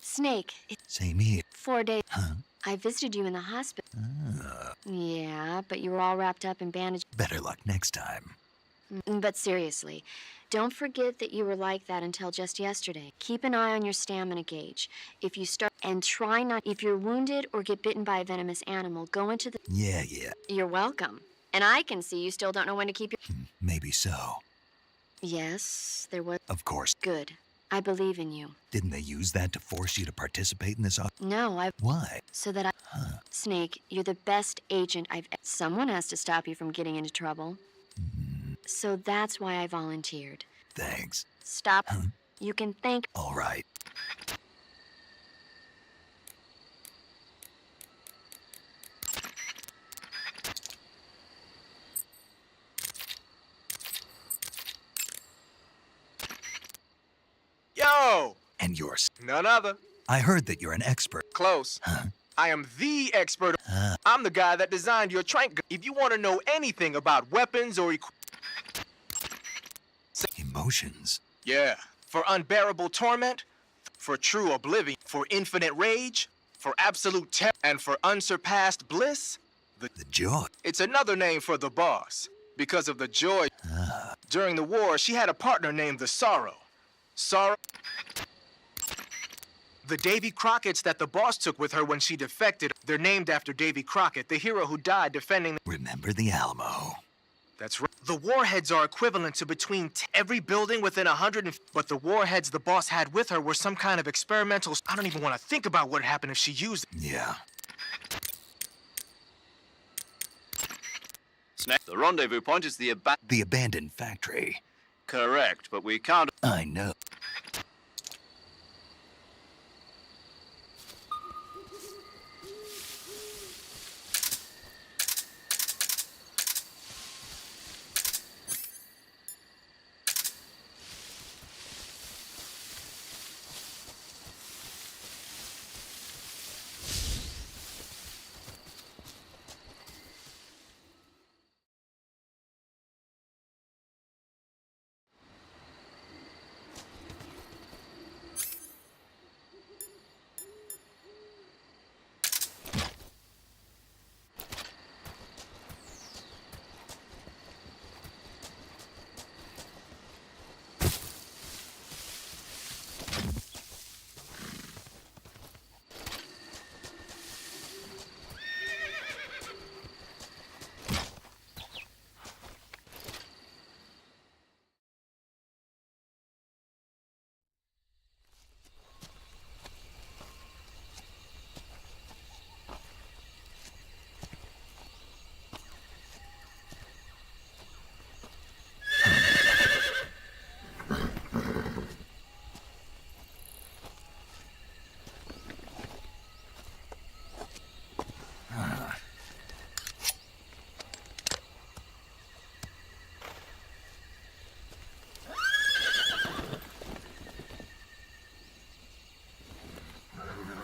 Snake, it's Same here. 4 days. Huh? I visited you in the hospital. Yeah, but you were all wrapped up in bandages. Better luck next time. But seriously, don't forget that you were like that until just yesterday. Keep an eye on your stamina gauge. If you start, and try not, if you're wounded or get bitten by a venomous animal, go into the... Yeah. You're welcome. And I can see you still don't know when to keep your... Maybe so. Yes, there was... Of course. Good. I believe in you. Didn't they use that to force you to participate in this? No, Why? So that I... Snake, you're the best agent I've... Someone has to stop you from getting into trouble. So that's why I volunteered. Thanks. Stop. You can thank... All right. Yo! And yours. None other. I heard that you're an expert. Close. I am the expert. I'm the guy that designed your trank gun. If you want to know anything about weapons or Emotions. Yeah. For unbearable torment, for true oblivion, for infinite rage, for absolute terror, and for unsurpassed bliss. The joy. It's another name for the boss. Because of the joy. During the war, she had a partner named the Sorrow. Sorrow. The Davy Crockett's that the boss took with her when she defected. They're named after Davy Crockett, the hero who died defending... Remember the Alamo. That's right. The warheads are equivalent to between every building within 100 But the warheads the boss had with her were some kind of experimental... I don't even want to think about what happened if she used... Yeah. The rendezvous point is the abandoned factory. Correct, but we can't... I know.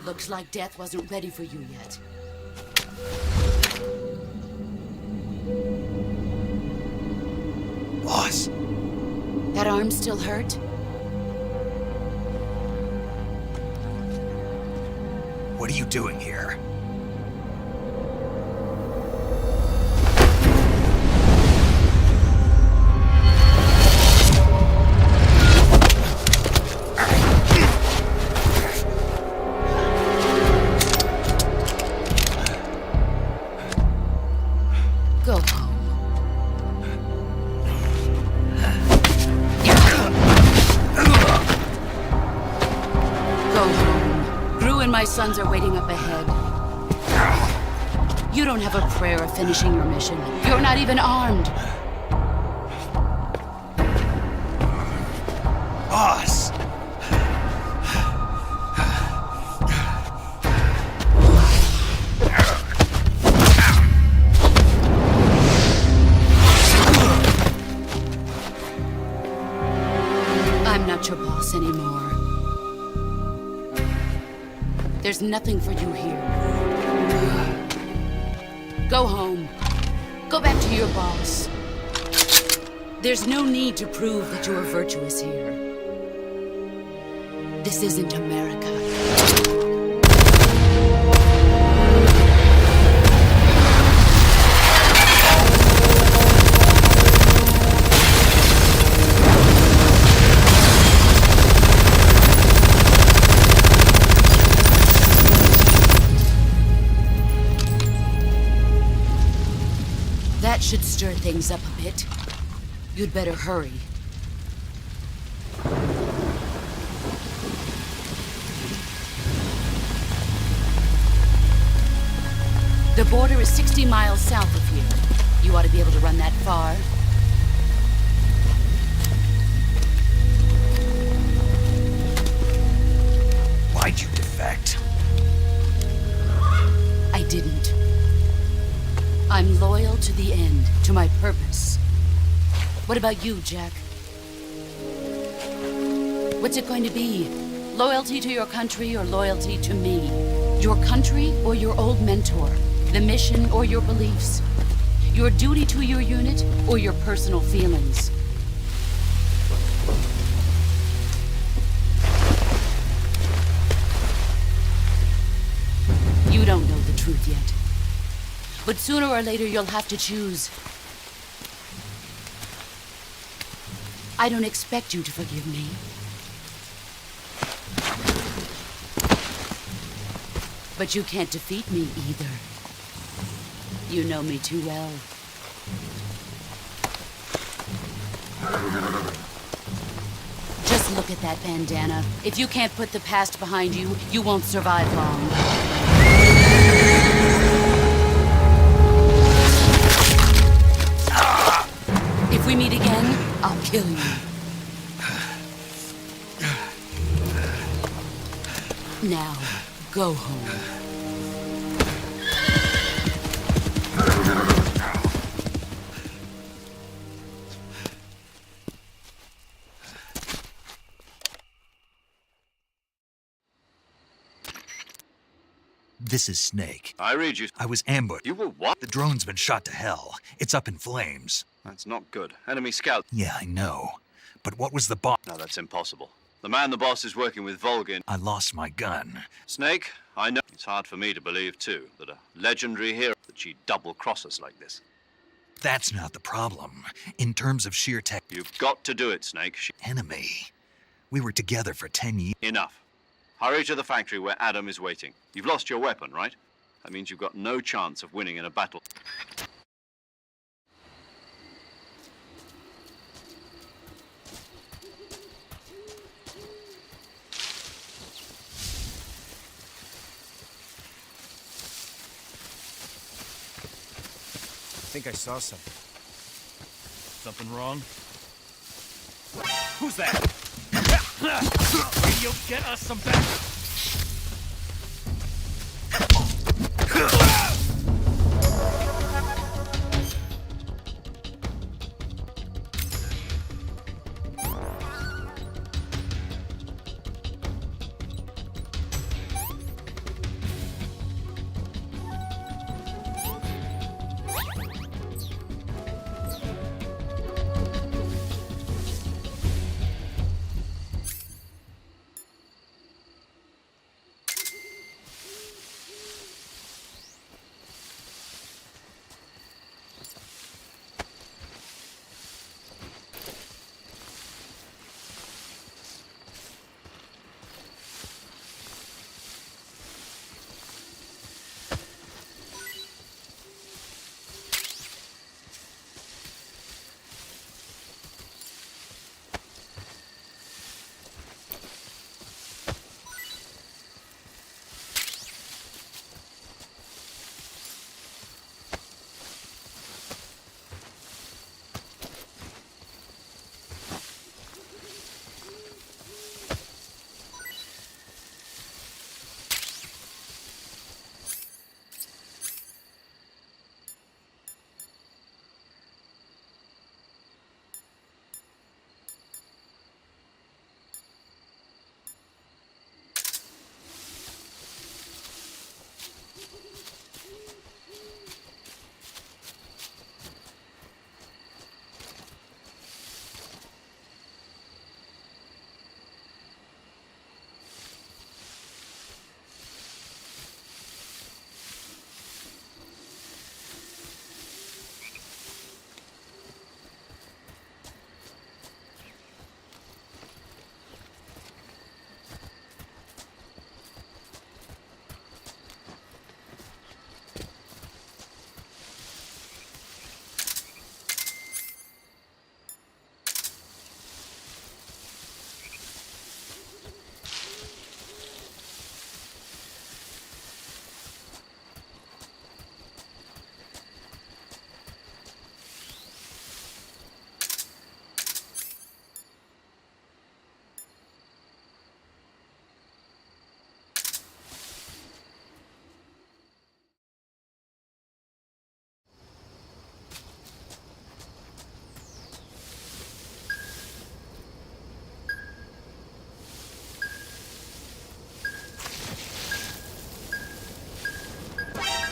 Looks like death wasn't ready for you yet. Boss. That arm still hurt? What are you doing here? Go home. Go home. Gru and my sons are waiting up ahead. You don't have a prayer of finishing your mission. You're not even armed. Boss! I'm not your boss anymore. There's nothing for you here. Go home. Go back to your boss. There's no need to prove that you are virtuous here. This isn't America. That should stir things up a bit. You'd better hurry. The border is 60 miles south of here. You ought to be able to run that far. Why'd you defect? I didn't. I'm loyal to the end, to my purpose. What about you, Jack? What's it going to be? Loyalty to your country or loyalty to me? Your country or your old mentor? The mission or your beliefs? Your duty to your unit or your personal feelings? You don't know the truth yet. But sooner or later you'll have to choose. I don't expect you to forgive me. But you can't defeat me either. You know me too well. Just look at that bandana. If you can't put the past behind you, you won't survive long. If we meet again, I'll kill you. Now, go home. This is Snake. I read you. I was ambushed. You were what? The drone's been shot to hell. It's up in flames. That's not good. Enemy scout. Yeah, I know. But what was the boss? No, that's impossible. The man the boss is working with Volgin. I lost my gun. Snake, I know. It's hard for me to believe, too, that a legendary hero, that she'd double-cross us like this. That's not the problem. In terms of sheer tech... You've got to do it, Snake. Enemy. We were together for 10 years. Enough. Hurry to the factory where Adam is waiting. You've lost your weapon, right? That means you've got no chance of winning in a battle. I think I saw something. Something wrong? Who's that? You'll get us some back.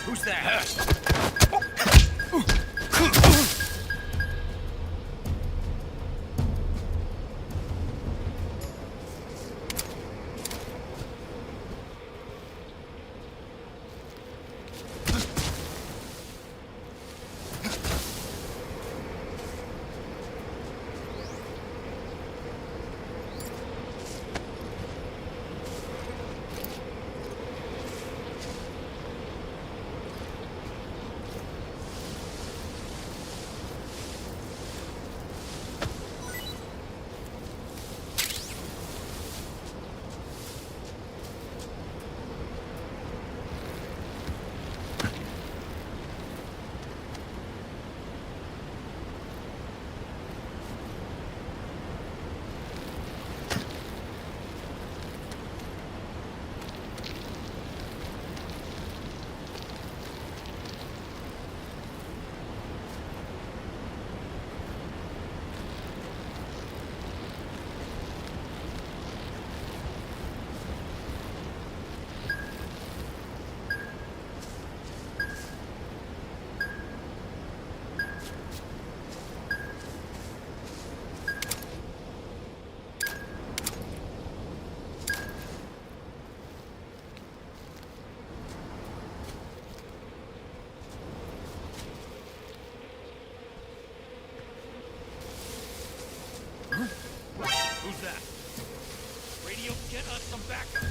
Who's that? Who's that? Radio, get us some backup.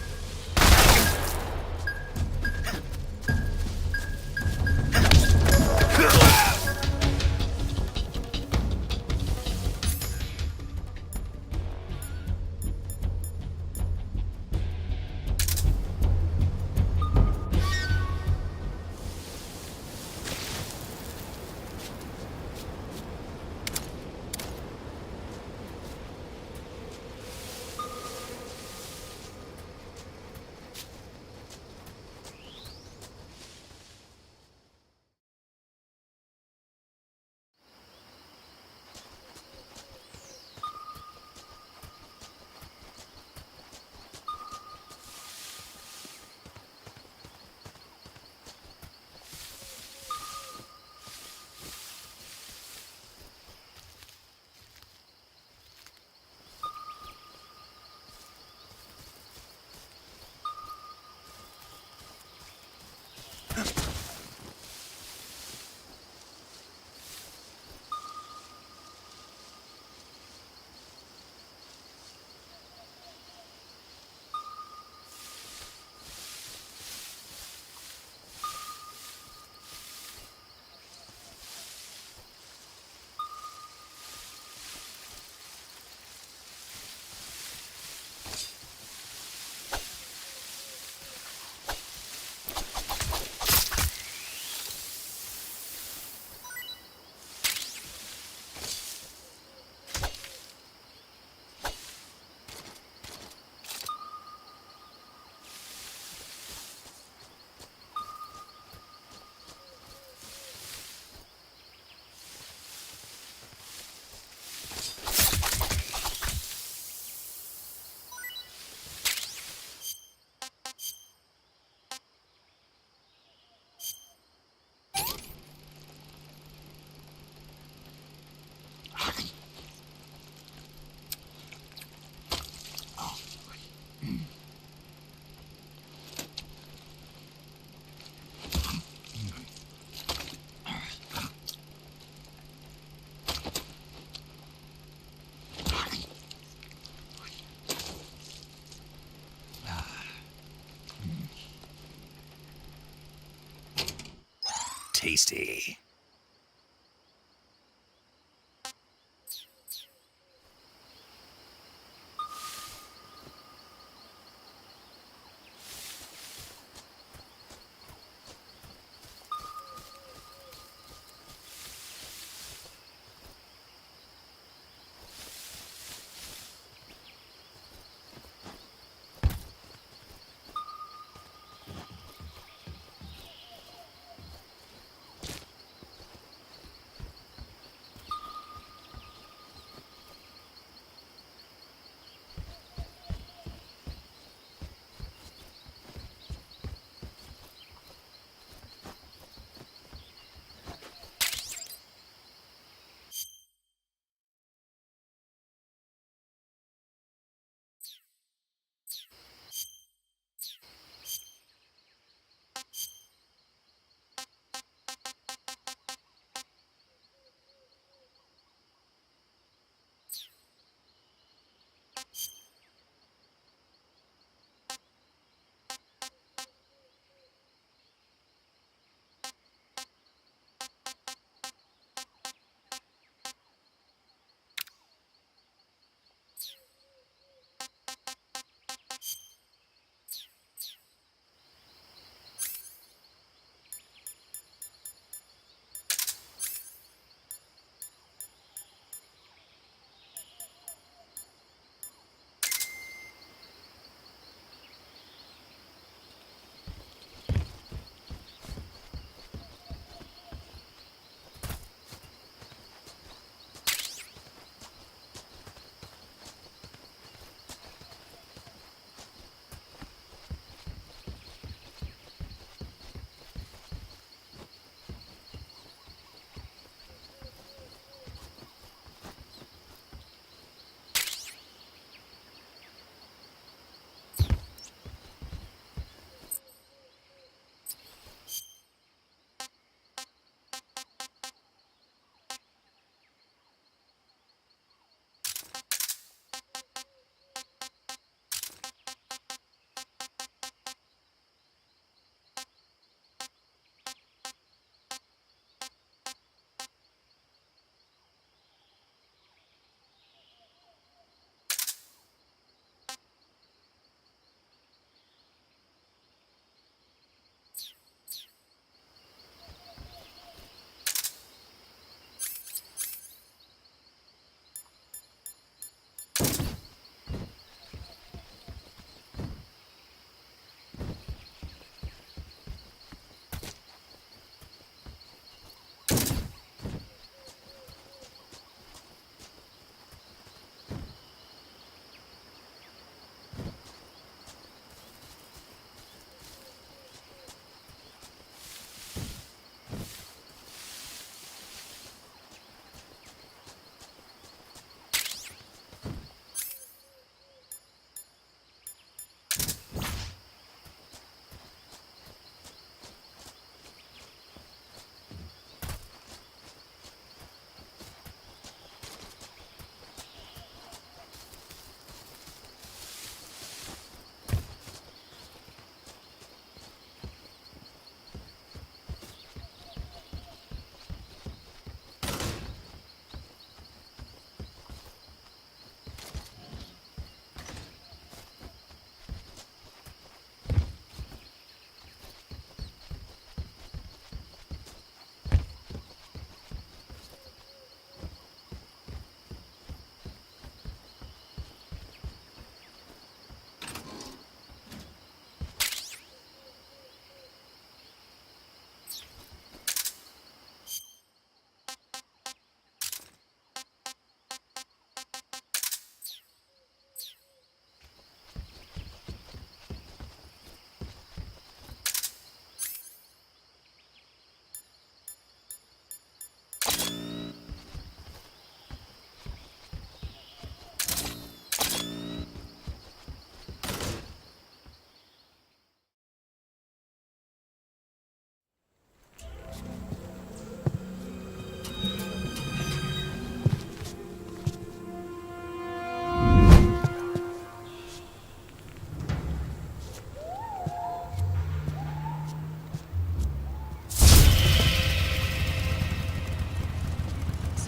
Tasty.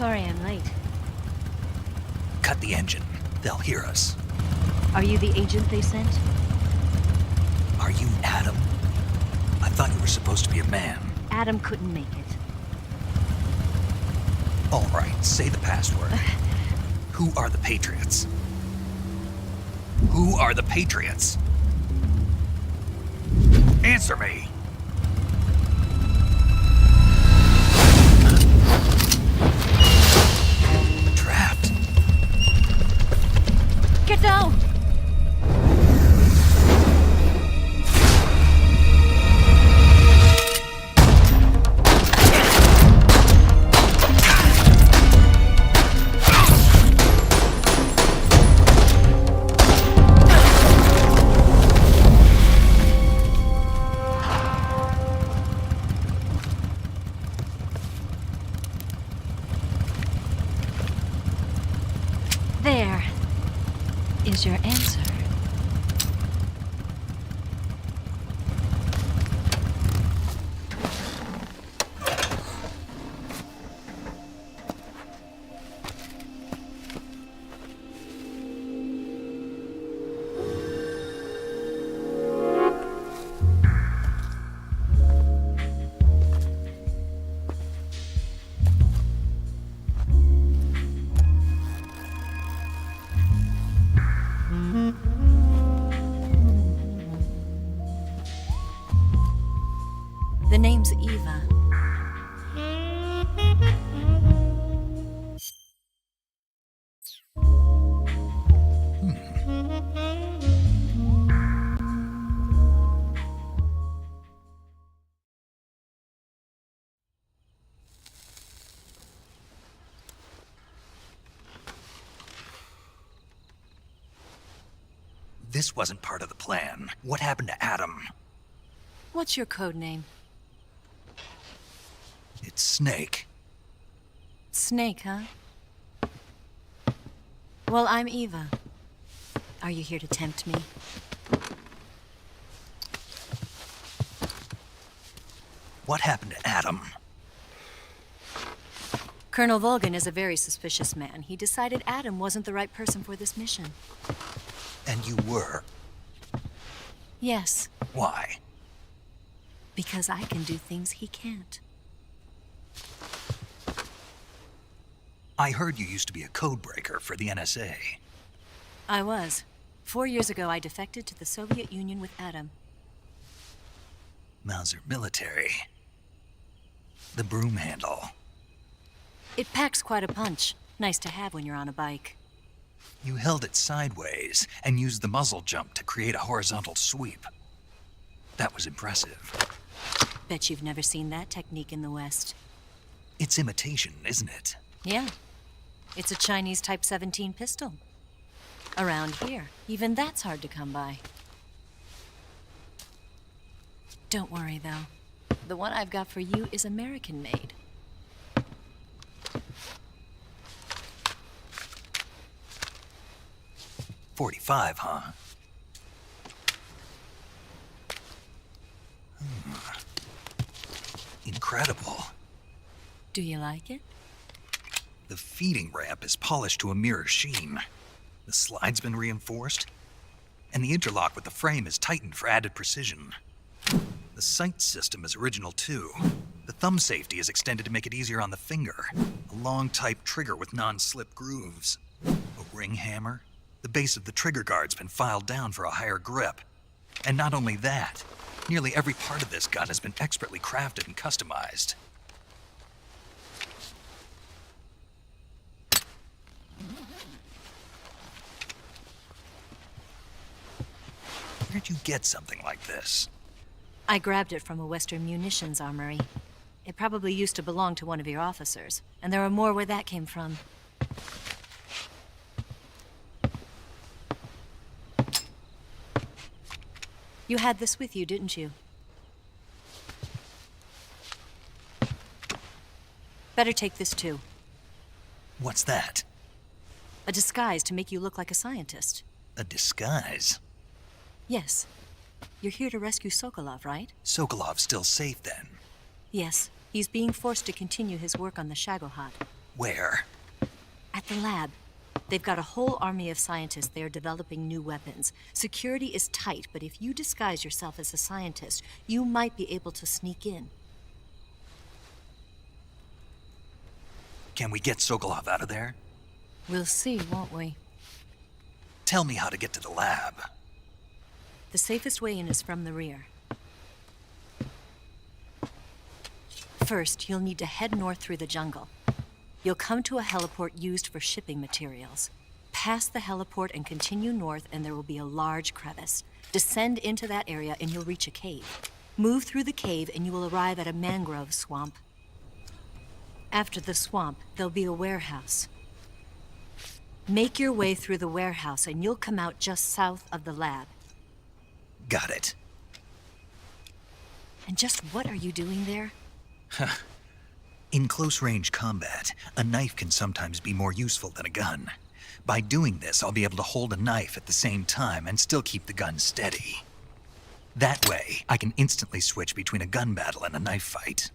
Sorry I'm late. Cut the engine. They'll hear us. Are you the agent they sent? Are you Adam? I thought you were supposed to be a man. Adam couldn't make it. All right, say the password. Who are the Patriots? Who are the Patriots? Answer me! Trapped. Get down! There is your answer. The name's Eva. This wasn't part of the plan. What happened to Adam? What's your code name? It's Snake. Snake, huh? Well, I'm Eva. Are you here to tempt me? What happened to Adam? Colonel Volgin is a very suspicious man. He decided Adam wasn't the right person for this mission. And you were? Yes. Why? Because I can do things he can't. I heard you used to be a codebreaker for the NSA. I was. 4 years ago, I defected to the Soviet Union with Adam. Mauser military. The broom handle. It packs quite a punch. Nice to have when you're on a bike. You held it sideways and used the muzzle jump to create a horizontal sweep. That was impressive. Bet you've never seen that technique in the West. It's imitation, isn't it? Yeah. It's a Chinese Type 17 pistol. Around here, even that's hard to come by. Don't worry, though. The one I've got for you is American-made. .45, huh? Incredible. Do you like it? The feeding ramp is polished to a mirror sheen. The slide's been reinforced, and the interlock with the frame is tightened for added precision. The sight system is original too. The thumb safety is extended to make it easier on the finger. A long-type trigger with non-slip grooves. A ring hammer. The base of the trigger guard's been filed down for a higher grip. And not only that, nearly every part of this gun has been expertly crafted and customized. Where'd you get something like this? I grabbed it from a Western munitions armory. It probably used to belong to one of your officers, and there are more where that came from. You had this with you, didn't you? Better take this too. What's that? A disguise to make you look like a scientist. A disguise? Yes. You're here to rescue Sokolov, right? Sokolov's still safe then? Yes. He's being forced to continue his work on the Shagohod. Where? At the lab. They've got a whole army of scientists there developing new weapons. Security is tight, but if you disguise yourself as a scientist, you might be able to sneak in. Can we get Sokolov out of there? We'll see, won't we? Tell me how to get to the lab. The safest way in is from the rear. First, you'll need to head north through the jungle. You'll come to a heliport used for shipping materials. Pass the heliport and continue north, and there will be a large crevice. Descend into that area and you'll reach a cave. Move through the cave and you will arrive at a mangrove swamp. After the swamp, there'll be a warehouse. Make your way through the warehouse and you'll come out just south of the lab. Got it. And just what are you doing there? In close-range combat, a knife can sometimes be more useful than a gun. By doing this, I'll be able to hold a knife at the same time and still keep the gun steady. That way, I can instantly switch between a gun battle and a knife fight.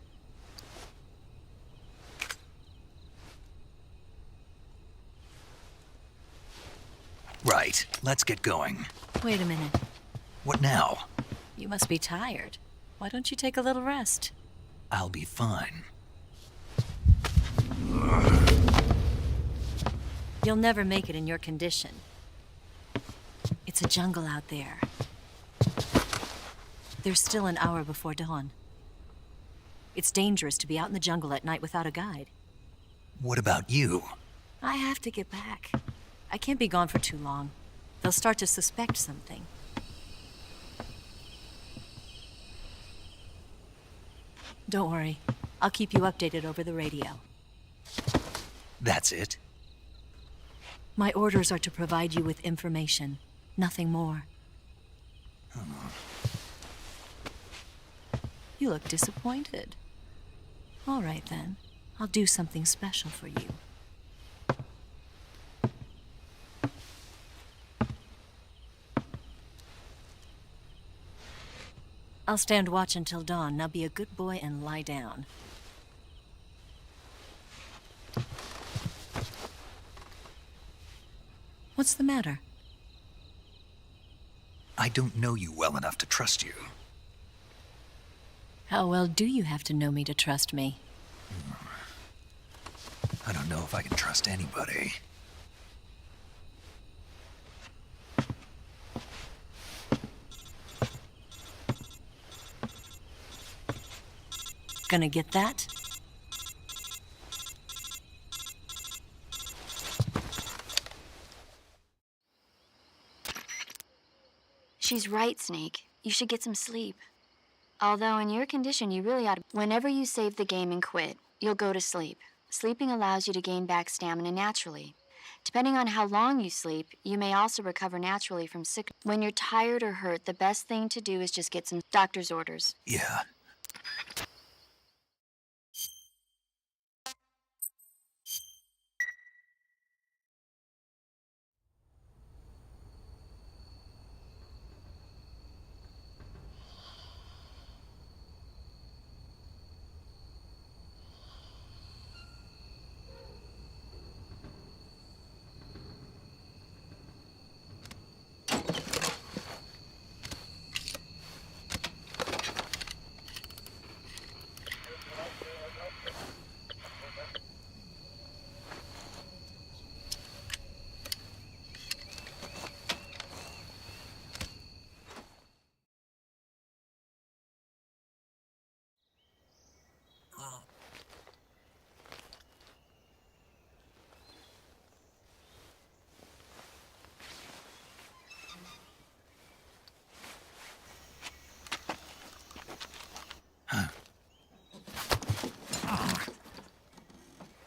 Right, let's get going. Wait a minute. What now? You must be tired. Why don't you take a little rest? I'll be fine. You'll never make it in your condition. It's a jungle out there. There's still an hour before dawn. It's dangerous to be out in the jungle at night without a guide. What about you? I have to get back. I can't be gone for too long. They'll start to suspect something. Don't worry. I'll keep you updated over the radio. That's it? My orders are to provide you with information, nothing more. You look disappointed. All right then. I'll do something special for you. I'll stand watch until dawn. Now be a good boy and lie down. What's the matter? I don't know you well enough to trust you. How well do you have to know me to trust me? I don't know if I can trust anybody. Gonna get that? She's right, Snake. You should get some sleep. Although in your condition, you really ought to... Whenever you save the game and quit, you'll go to sleep. Sleeping allows you to gain back stamina naturally. Depending on how long you sleep, you may also recover naturally from sickness. When you're tired or hurt, the best thing to do is just get some doctor's orders. Yeah.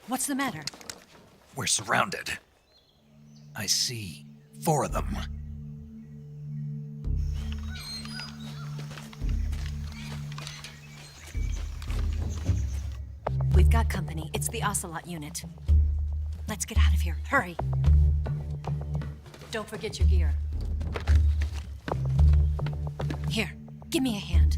What's the matter? We're surrounded. I see 4 of them. We've got company. It's the Ocelot unit. Let's get out of here. Hurry. Don't forget your gear. Here, give me a hand.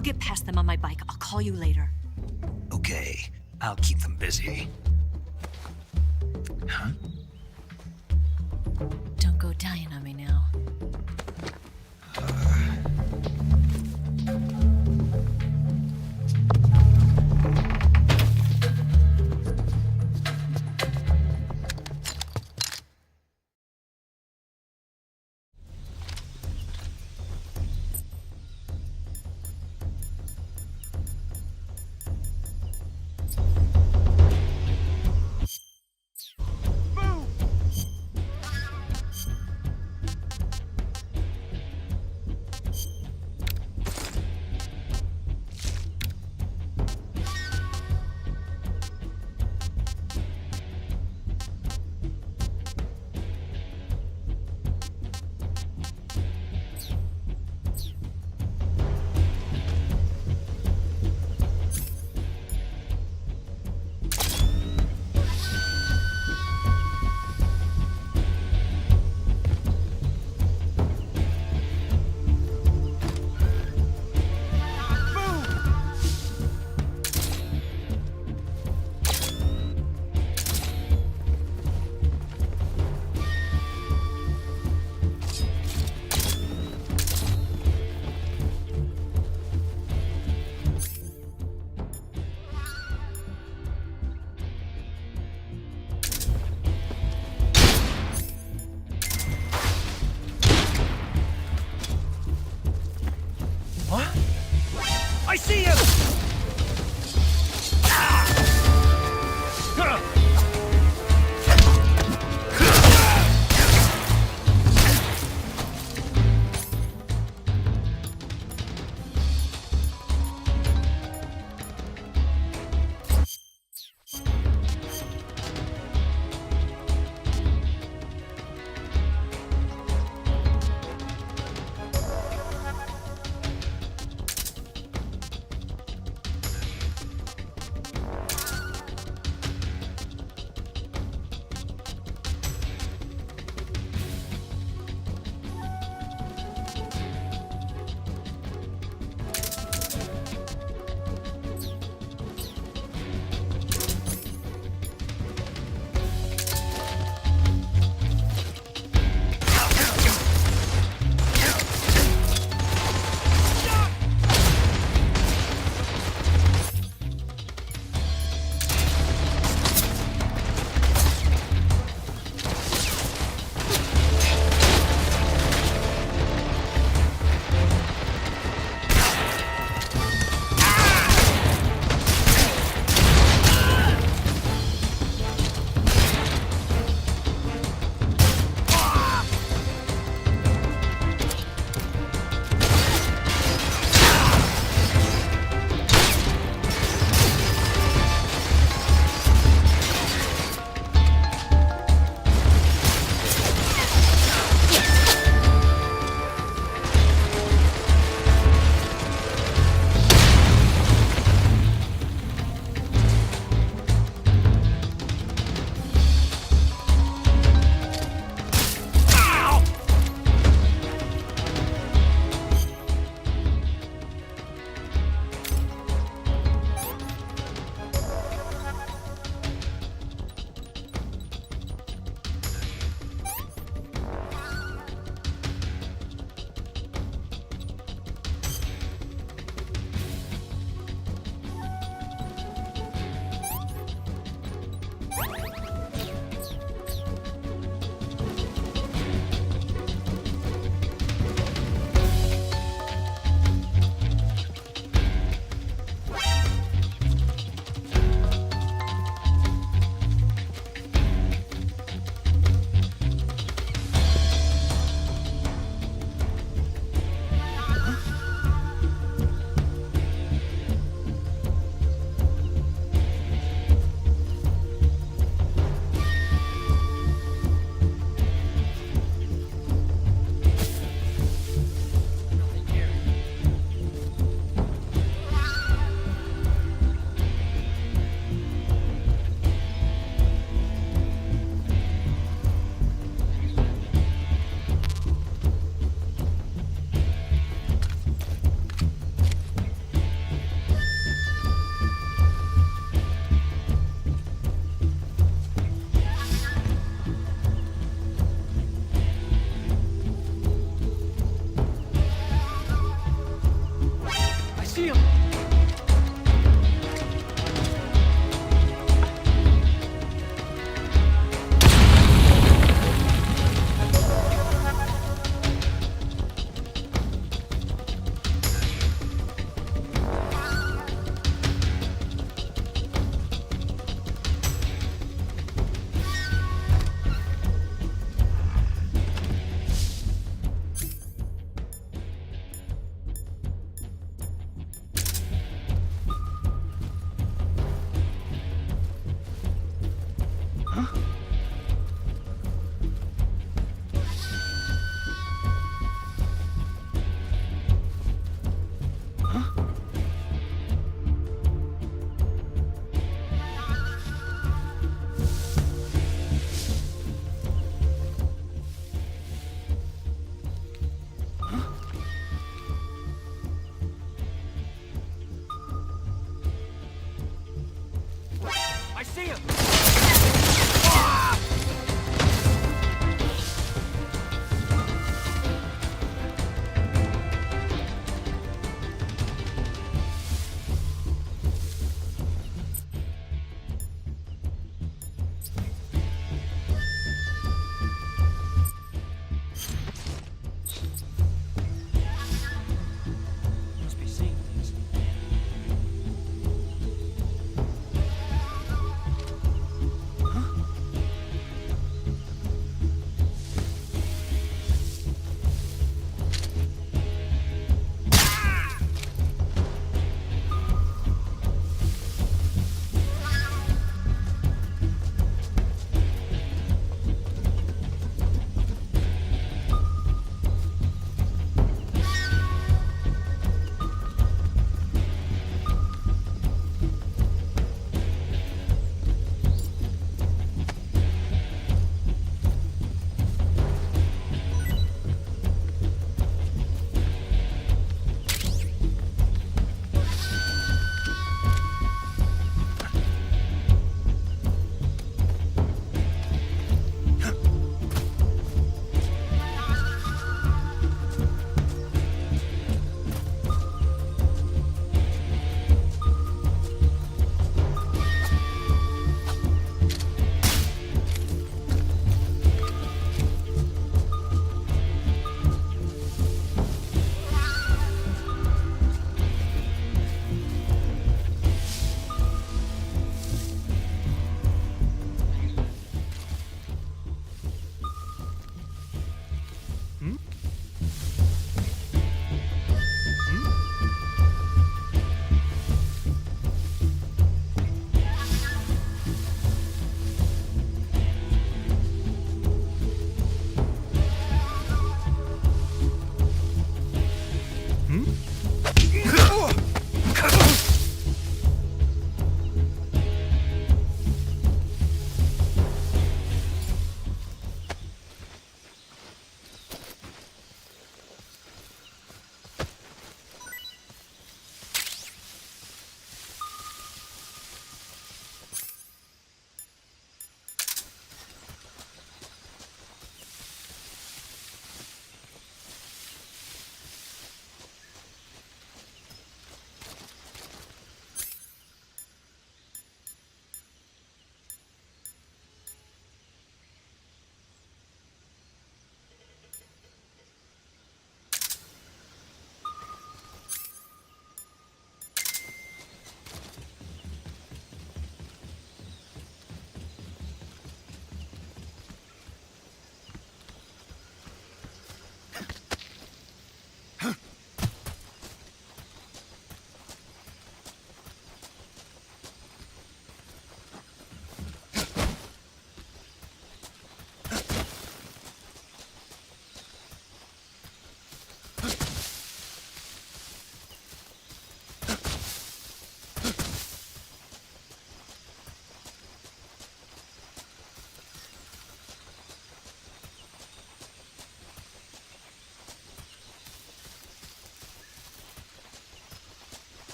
I'll get past them on my bike. I'll call you later. Okay, I'll keep them busy. Huh? Don't go dying on me now.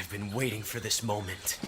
I've been waiting for this moment.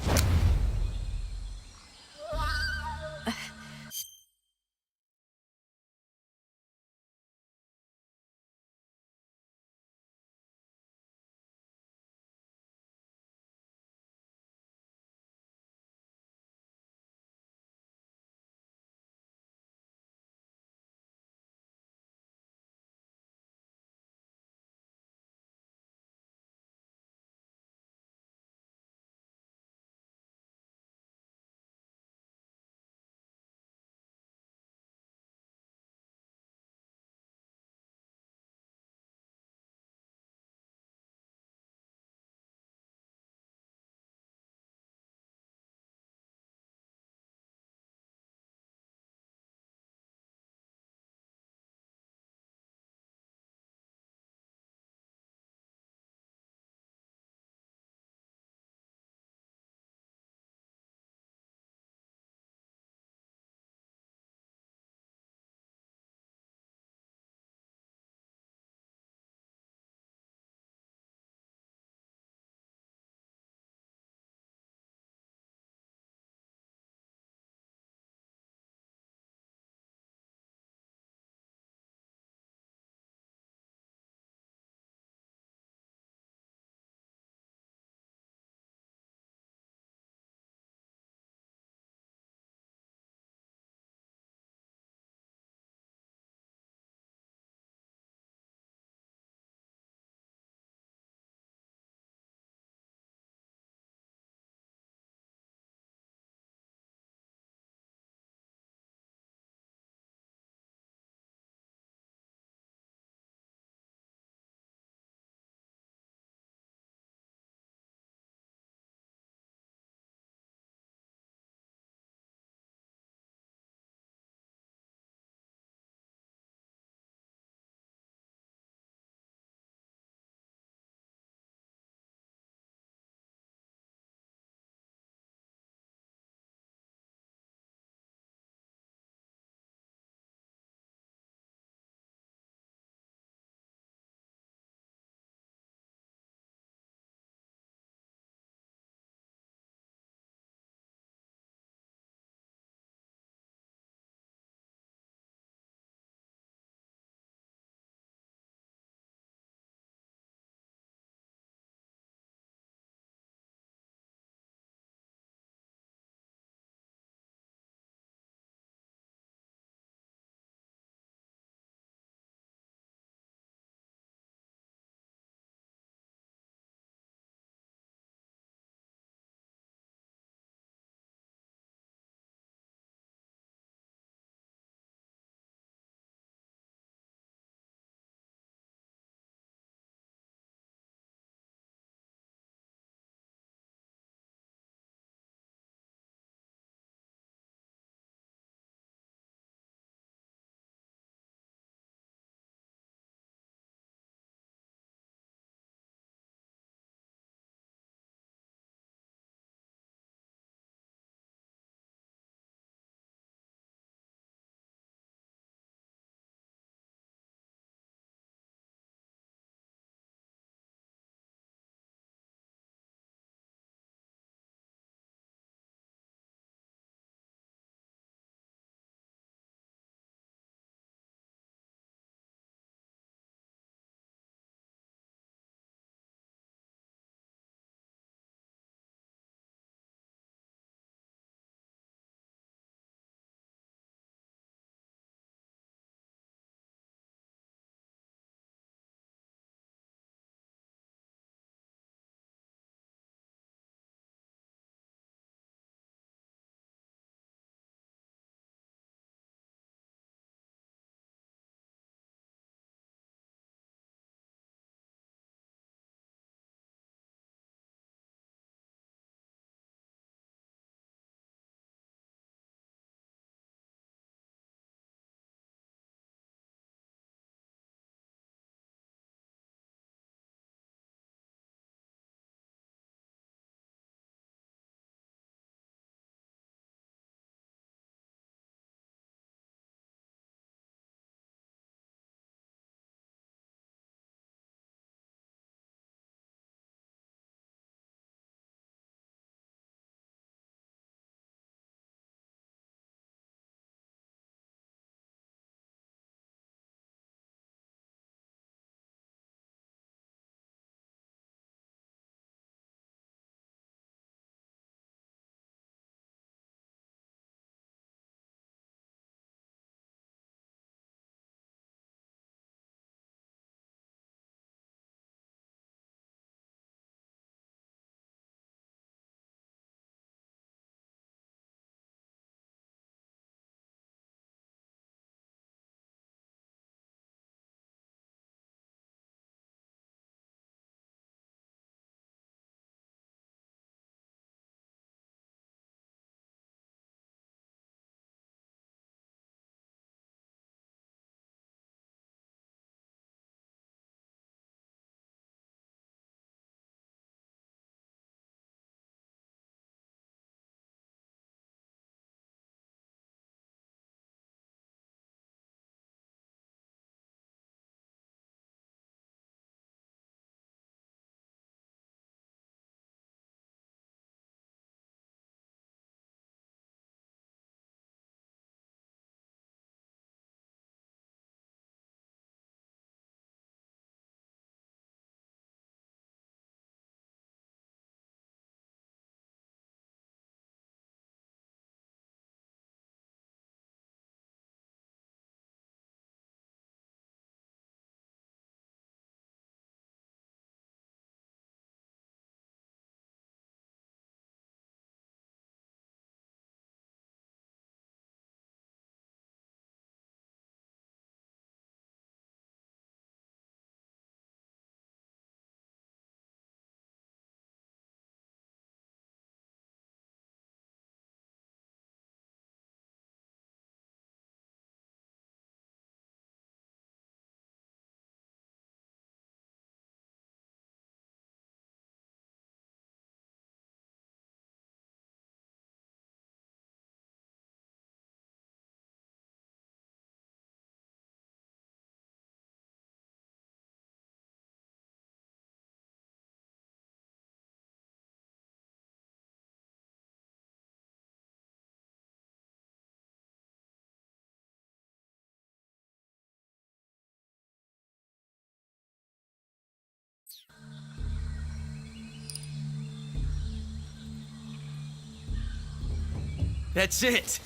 That's it.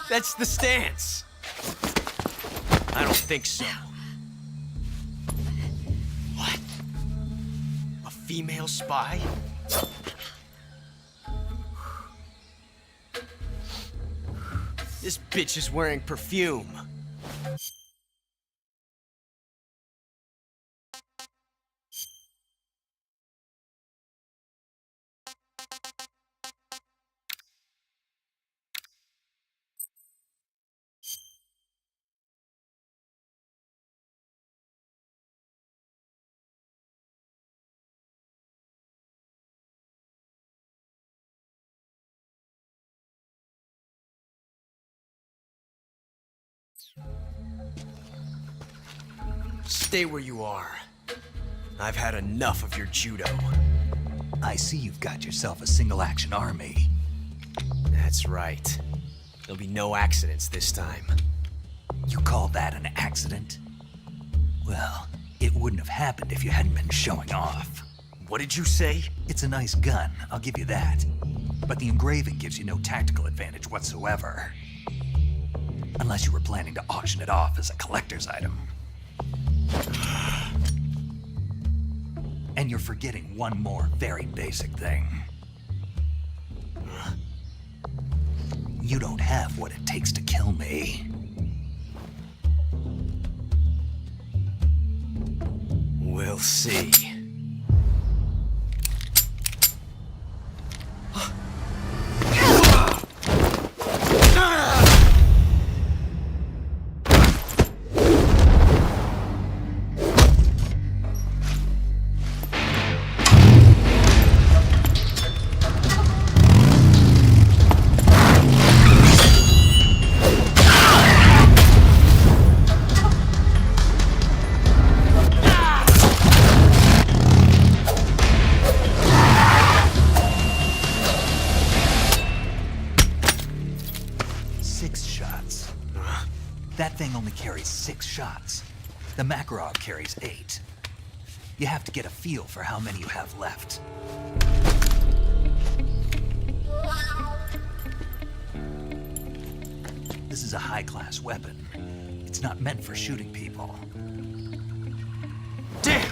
That's the stance. I don't think so. What? A female spy? This bitch is wearing perfume. Stay where you are. I've had enough of your judo. I see you've got yourself a single-action army. That's right. There'll be no accidents this time. You call that an accident? Well, it wouldn't have happened if you hadn't been showing off. What did you say? It's a nice gun, I'll give you that. But the engraving gives you no tactical advantage whatsoever. Unless you were planning to auction it off as a collector's item. And you're forgetting one more very basic thing. You don't have what it takes to kill me. We'll see. That thing only carries 6 shots. The Makarov carries 8. You have to get a feel for how many you have left. This is a high-class weapon. It's not meant for shooting people. Damn!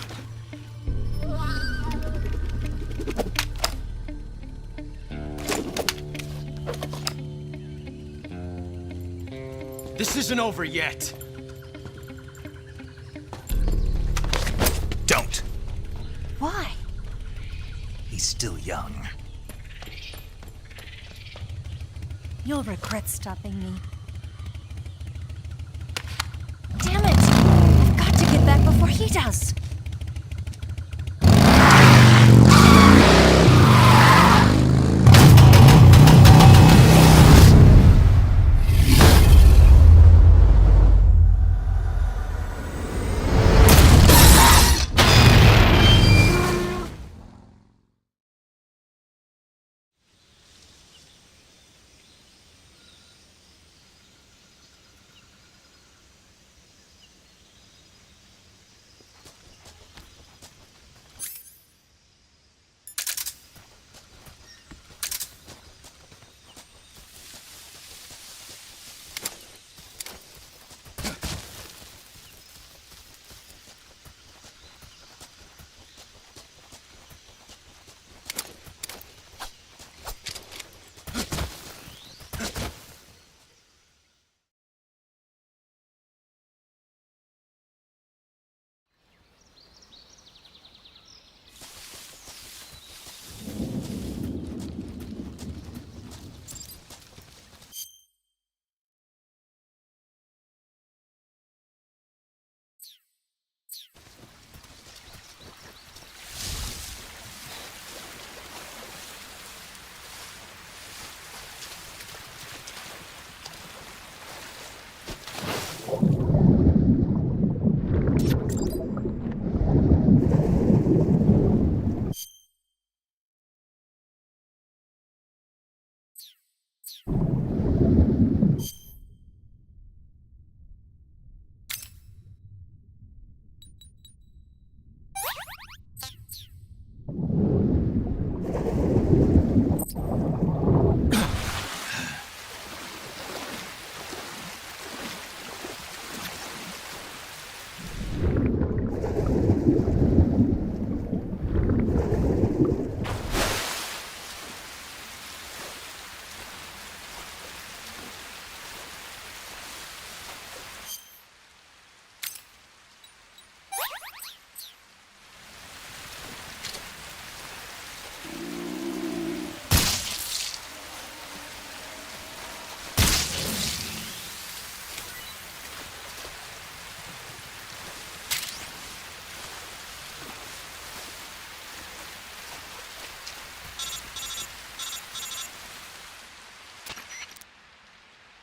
This isn't over yet. Don't. Why? He's still young. You'll regret stopping me. Damn it! I've got to get back before he does.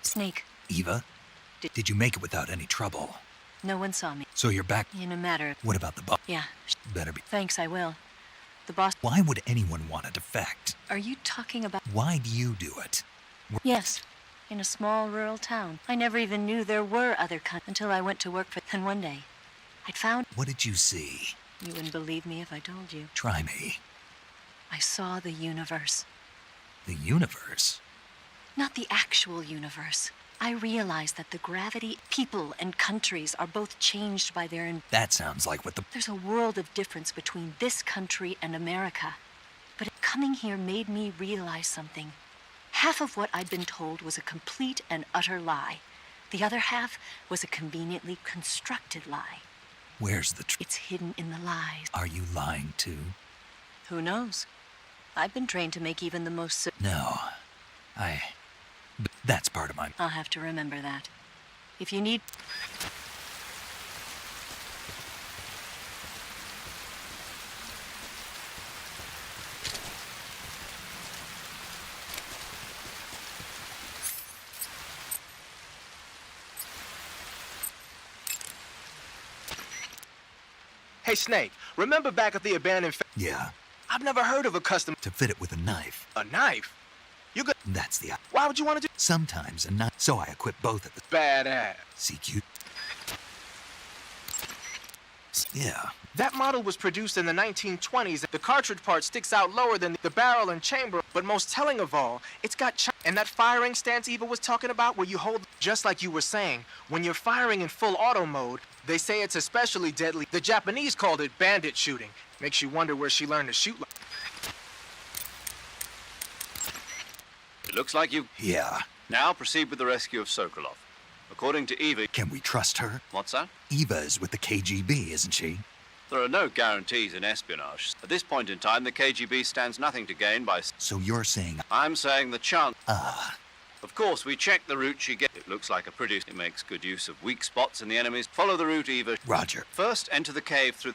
Snake, Eva? Did you make it without any trouble? no one saw me. So you're back? In a matter of... What about the boss? Yeah. Better be. Thanks, I will. The boss... Why would anyone want to defect? Are you talking about... Why do you do it? Yes. In a small rural town. I never even knew there were other until I went to work for... And one day, I'd found... What did you see? You wouldn't believe me if I told you. Try me. I saw the universe. The universe? Not the actual universe. I realized that the gravity, people, and countries are both changed by their... That sounds like what the... There's a world of difference between this country and America. But coming here made me realize something. Half of what I'd been told was a complete and utter lie. The other half was a conveniently constructed lie. Where's the truth? It's hidden in the lies. Are you lying too? Who knows? I've been trained to make even the most... No. That's part of my... I'll have to remember that. If you need... Hey, Snake, remember back at the abandoned... Yeah. I've never heard of a custom... To fit it with a knife. A knife? You got... That's the... Why would you want to do... Sometimes a knife. So I equip both at the... Badass. CQ. Yeah. That model was produced in the 1920s. The cartridge part sticks out lower than the barrel and chamber, but most telling of all, it's got and that firing stance Eva was talking about where you hold, just like you were saying, when you're firing in full auto mode, they say it's especially deadly. The Japanese called it bandit shooting. Makes you wonder where she learned to shoot like. It looks like you... Yeah. Now proceed with the rescue of Sokolov. According to Eva... Can we trust her? What's that? Eva is with the KGB, isn't she? There are no guarantees in espionage. At this point in time, the KGB stands nothing to gain by... So you're saying... I'm saying the chance... Ah. Of course, we check the route she gets. It looks like a pretty... It makes good use of weak spots in the enemies. Follow the route, Eva. Roger. First, enter the cave through...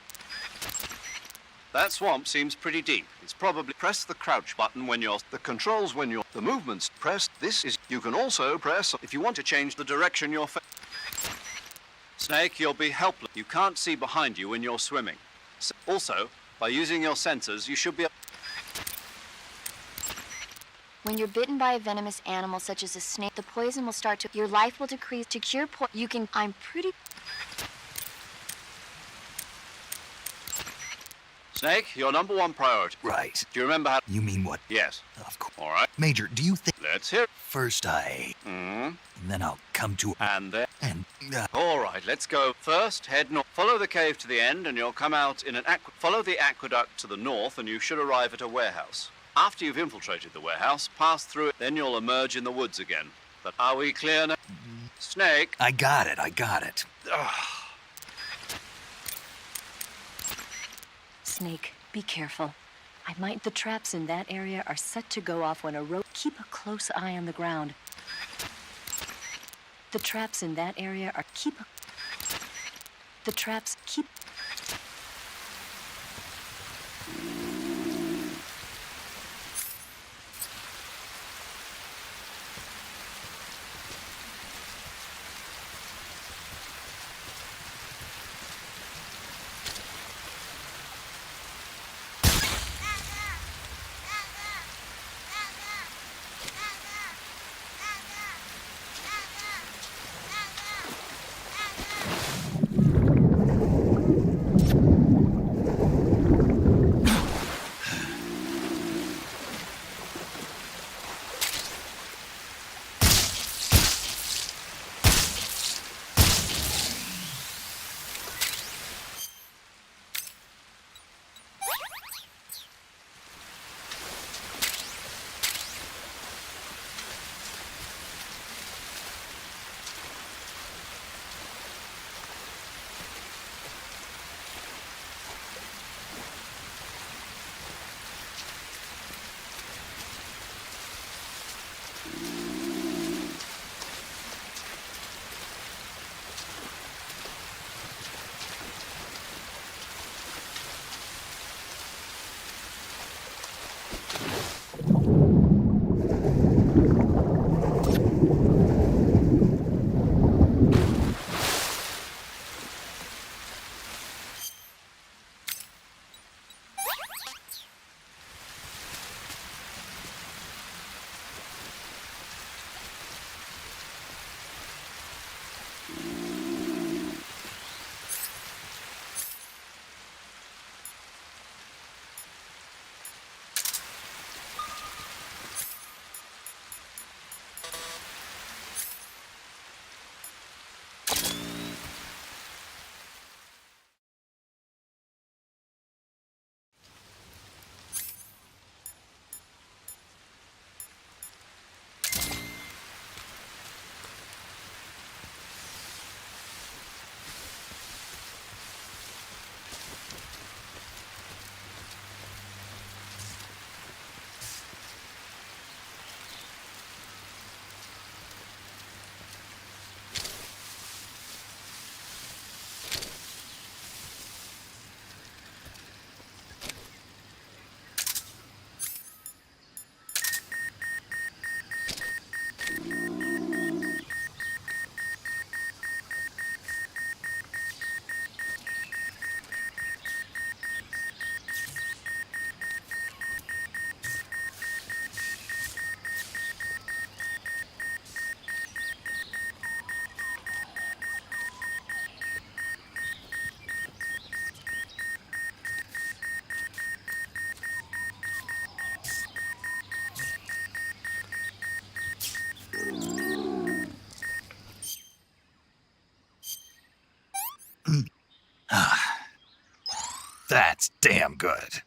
That swamp seems pretty deep. It's probably... Press the crouch button when you're... The controls when you're... The movement's pressed. This is... You can also press... If you want to change the direction you're... Snake, you'll be helpless. You can't see behind you when you're swimming. Also, by using your sensors, you should be... When you're bitten by a venomous animal such as a snake, the poison will start to... Your life will decrease. To cure you can... I'm pretty... Snake, your number one priority. Right. Do you remember how... You mean what? Yes. Of course. All right. Major, do you think... Let's hear it. First I... Mm-hmm. And then I'll come to... And then... And... All right, let's go. First, head north. Follow the cave to the end, and you'll come out in an Follow the aqueduct to the north, and you should arrive at a warehouse. After you've infiltrated the warehouse, pass through it, then you'll emerge in the woods again. But are we clear now? Snake? I got it. Snake, be careful. The traps in that area are set to go off when a rope... Keep a close eye on the ground. The traps in that area are... The traps... Keep... That's damn good.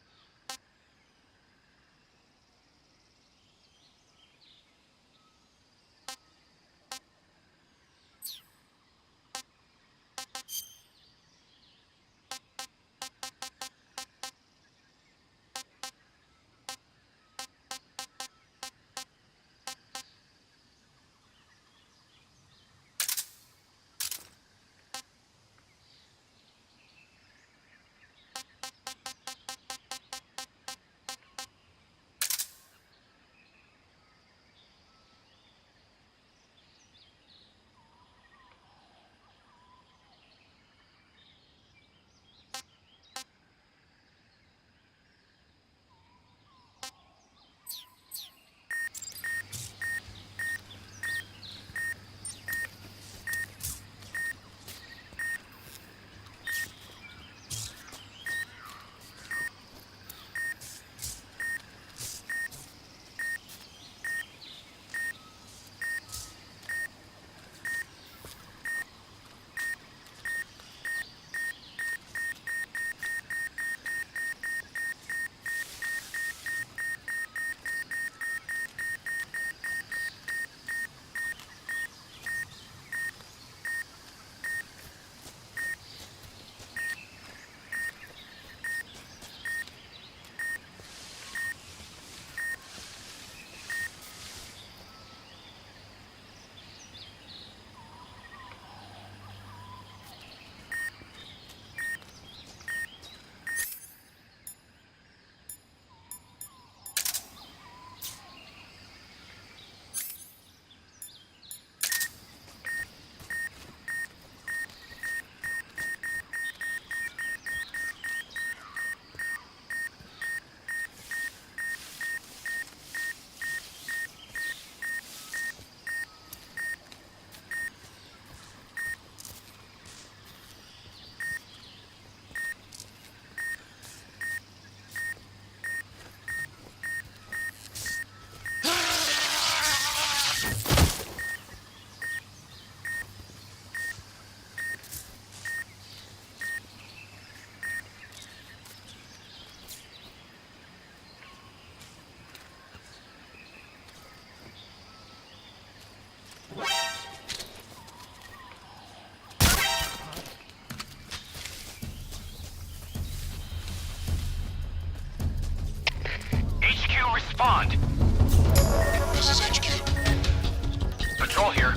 HQ, respond! This is HQ. Patrol here.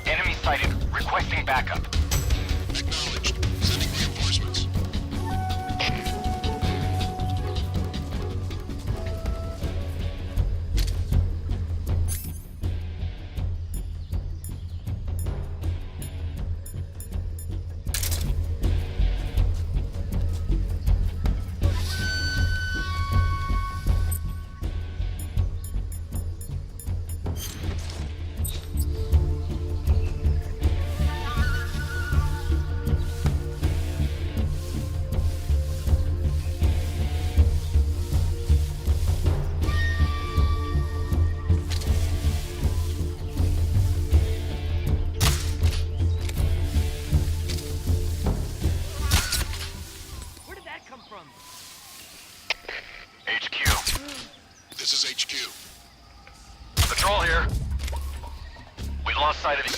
Enemy sighted. Requesting backup. Acknowledged. Sending reinforcements. This is HQ. Patrol here. We lost sight of it.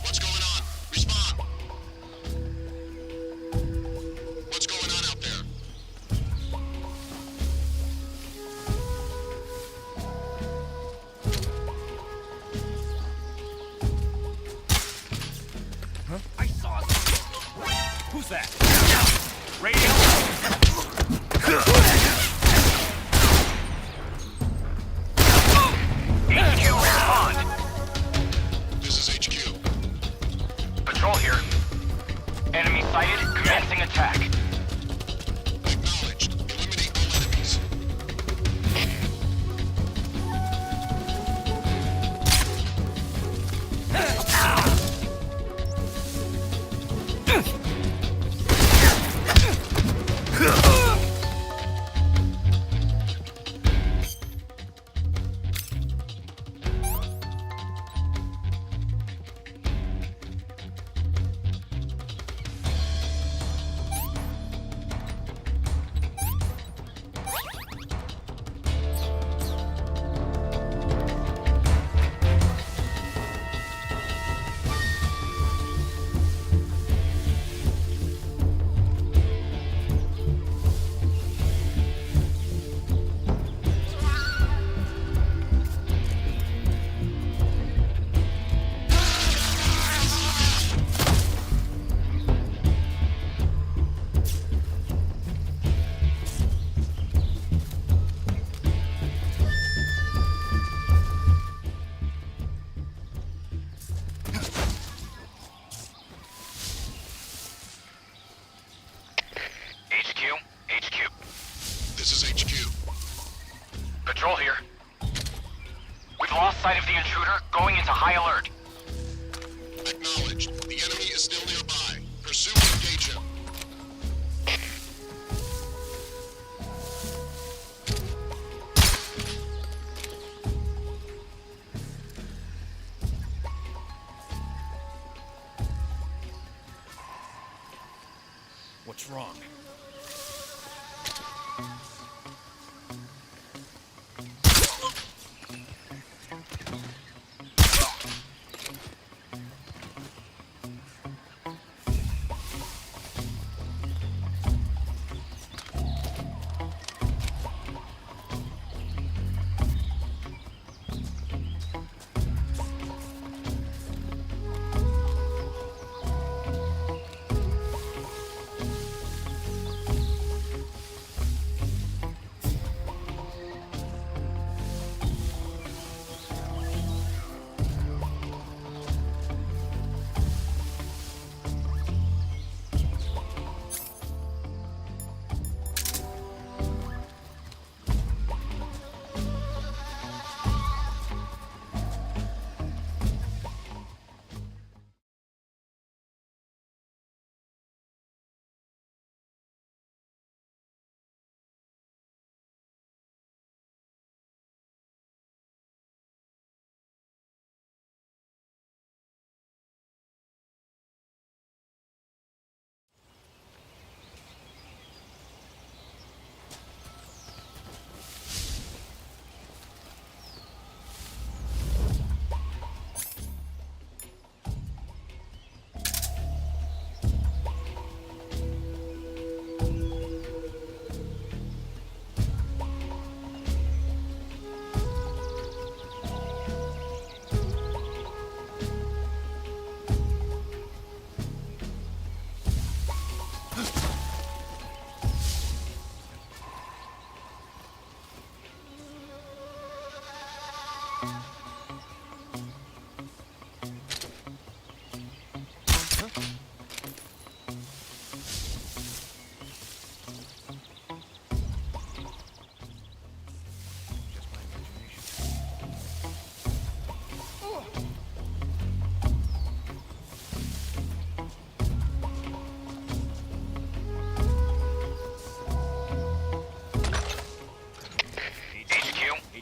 What's going on? Respond. What's going on out there? Huh? I saw something. Who's that? Radio? HQ, respond. This is HQ. Patrol here. Enemy sighted. Commencing attack. Acknowledged. Eliminate all enemies. sight of the intruder, going into high alert. Acknowledged. The enemy is still nearby. Pursue and engage him. What's wrong?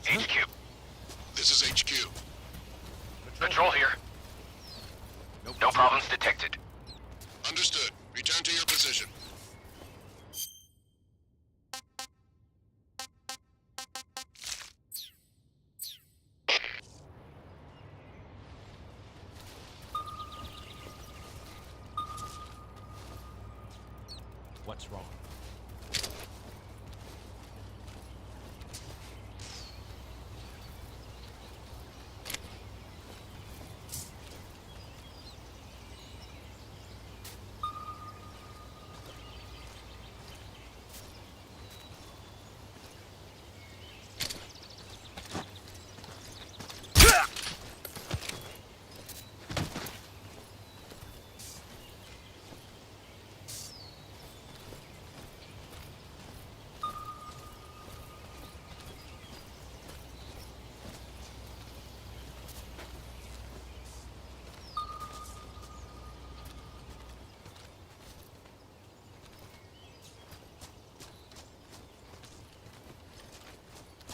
HQ. This is HQ. Patrol here. No problems detected. Understood. Return to your position. What's wrong?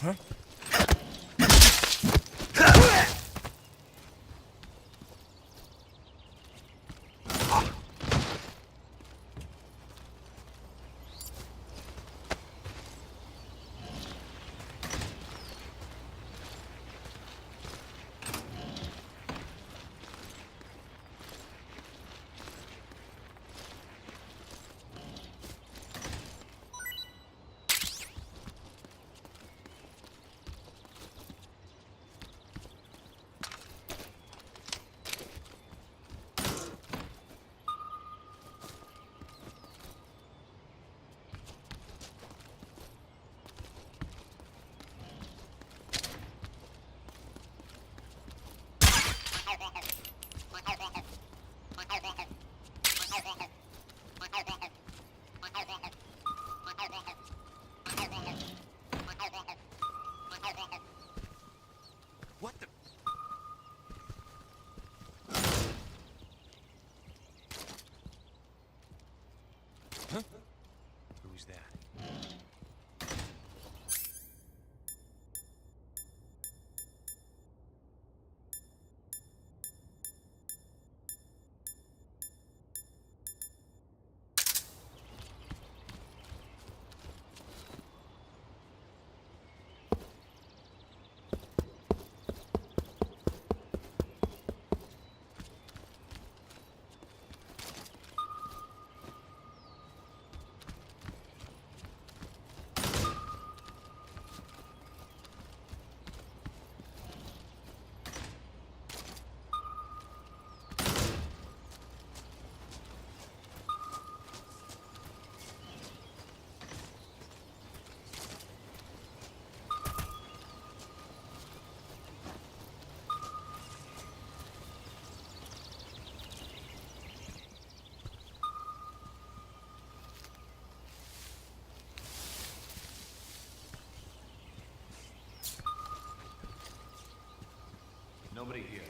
Huh? use that. Nobody here.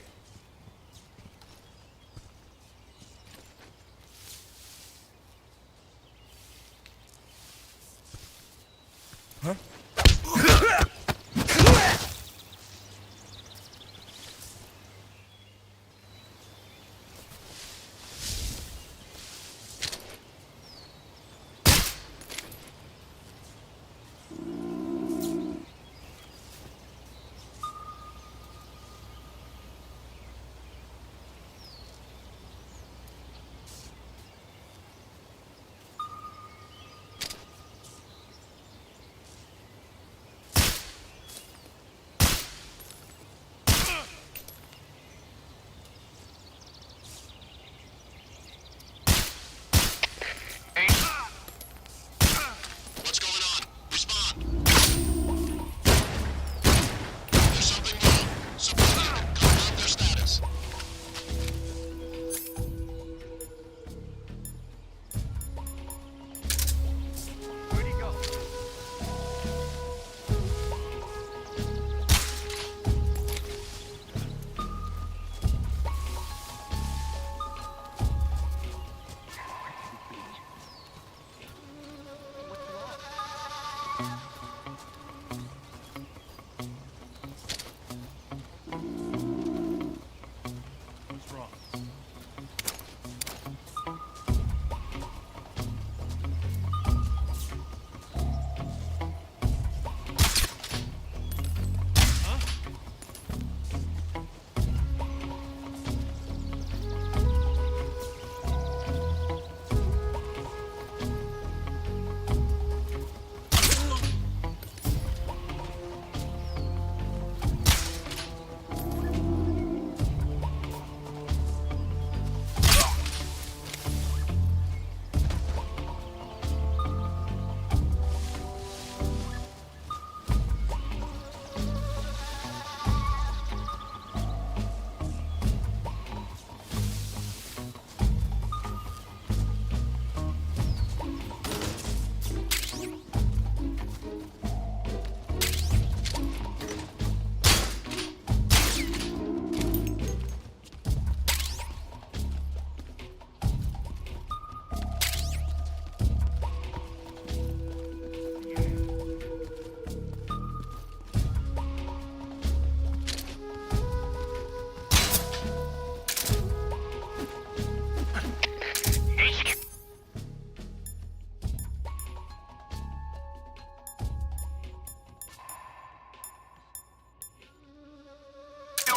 Huh?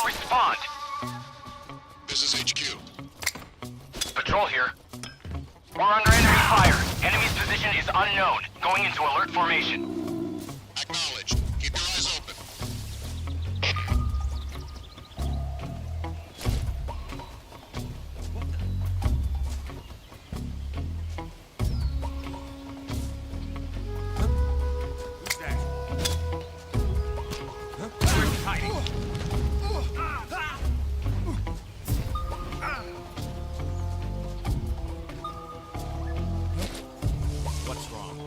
Respond. This is HQ. Patrol here. We're under enemy fire. Enemy's position is unknown. Going into alert formation. Acknowledged. Keep your eyes open. Who's that? Huh? Where's he hiding? What's wrong?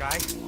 guy.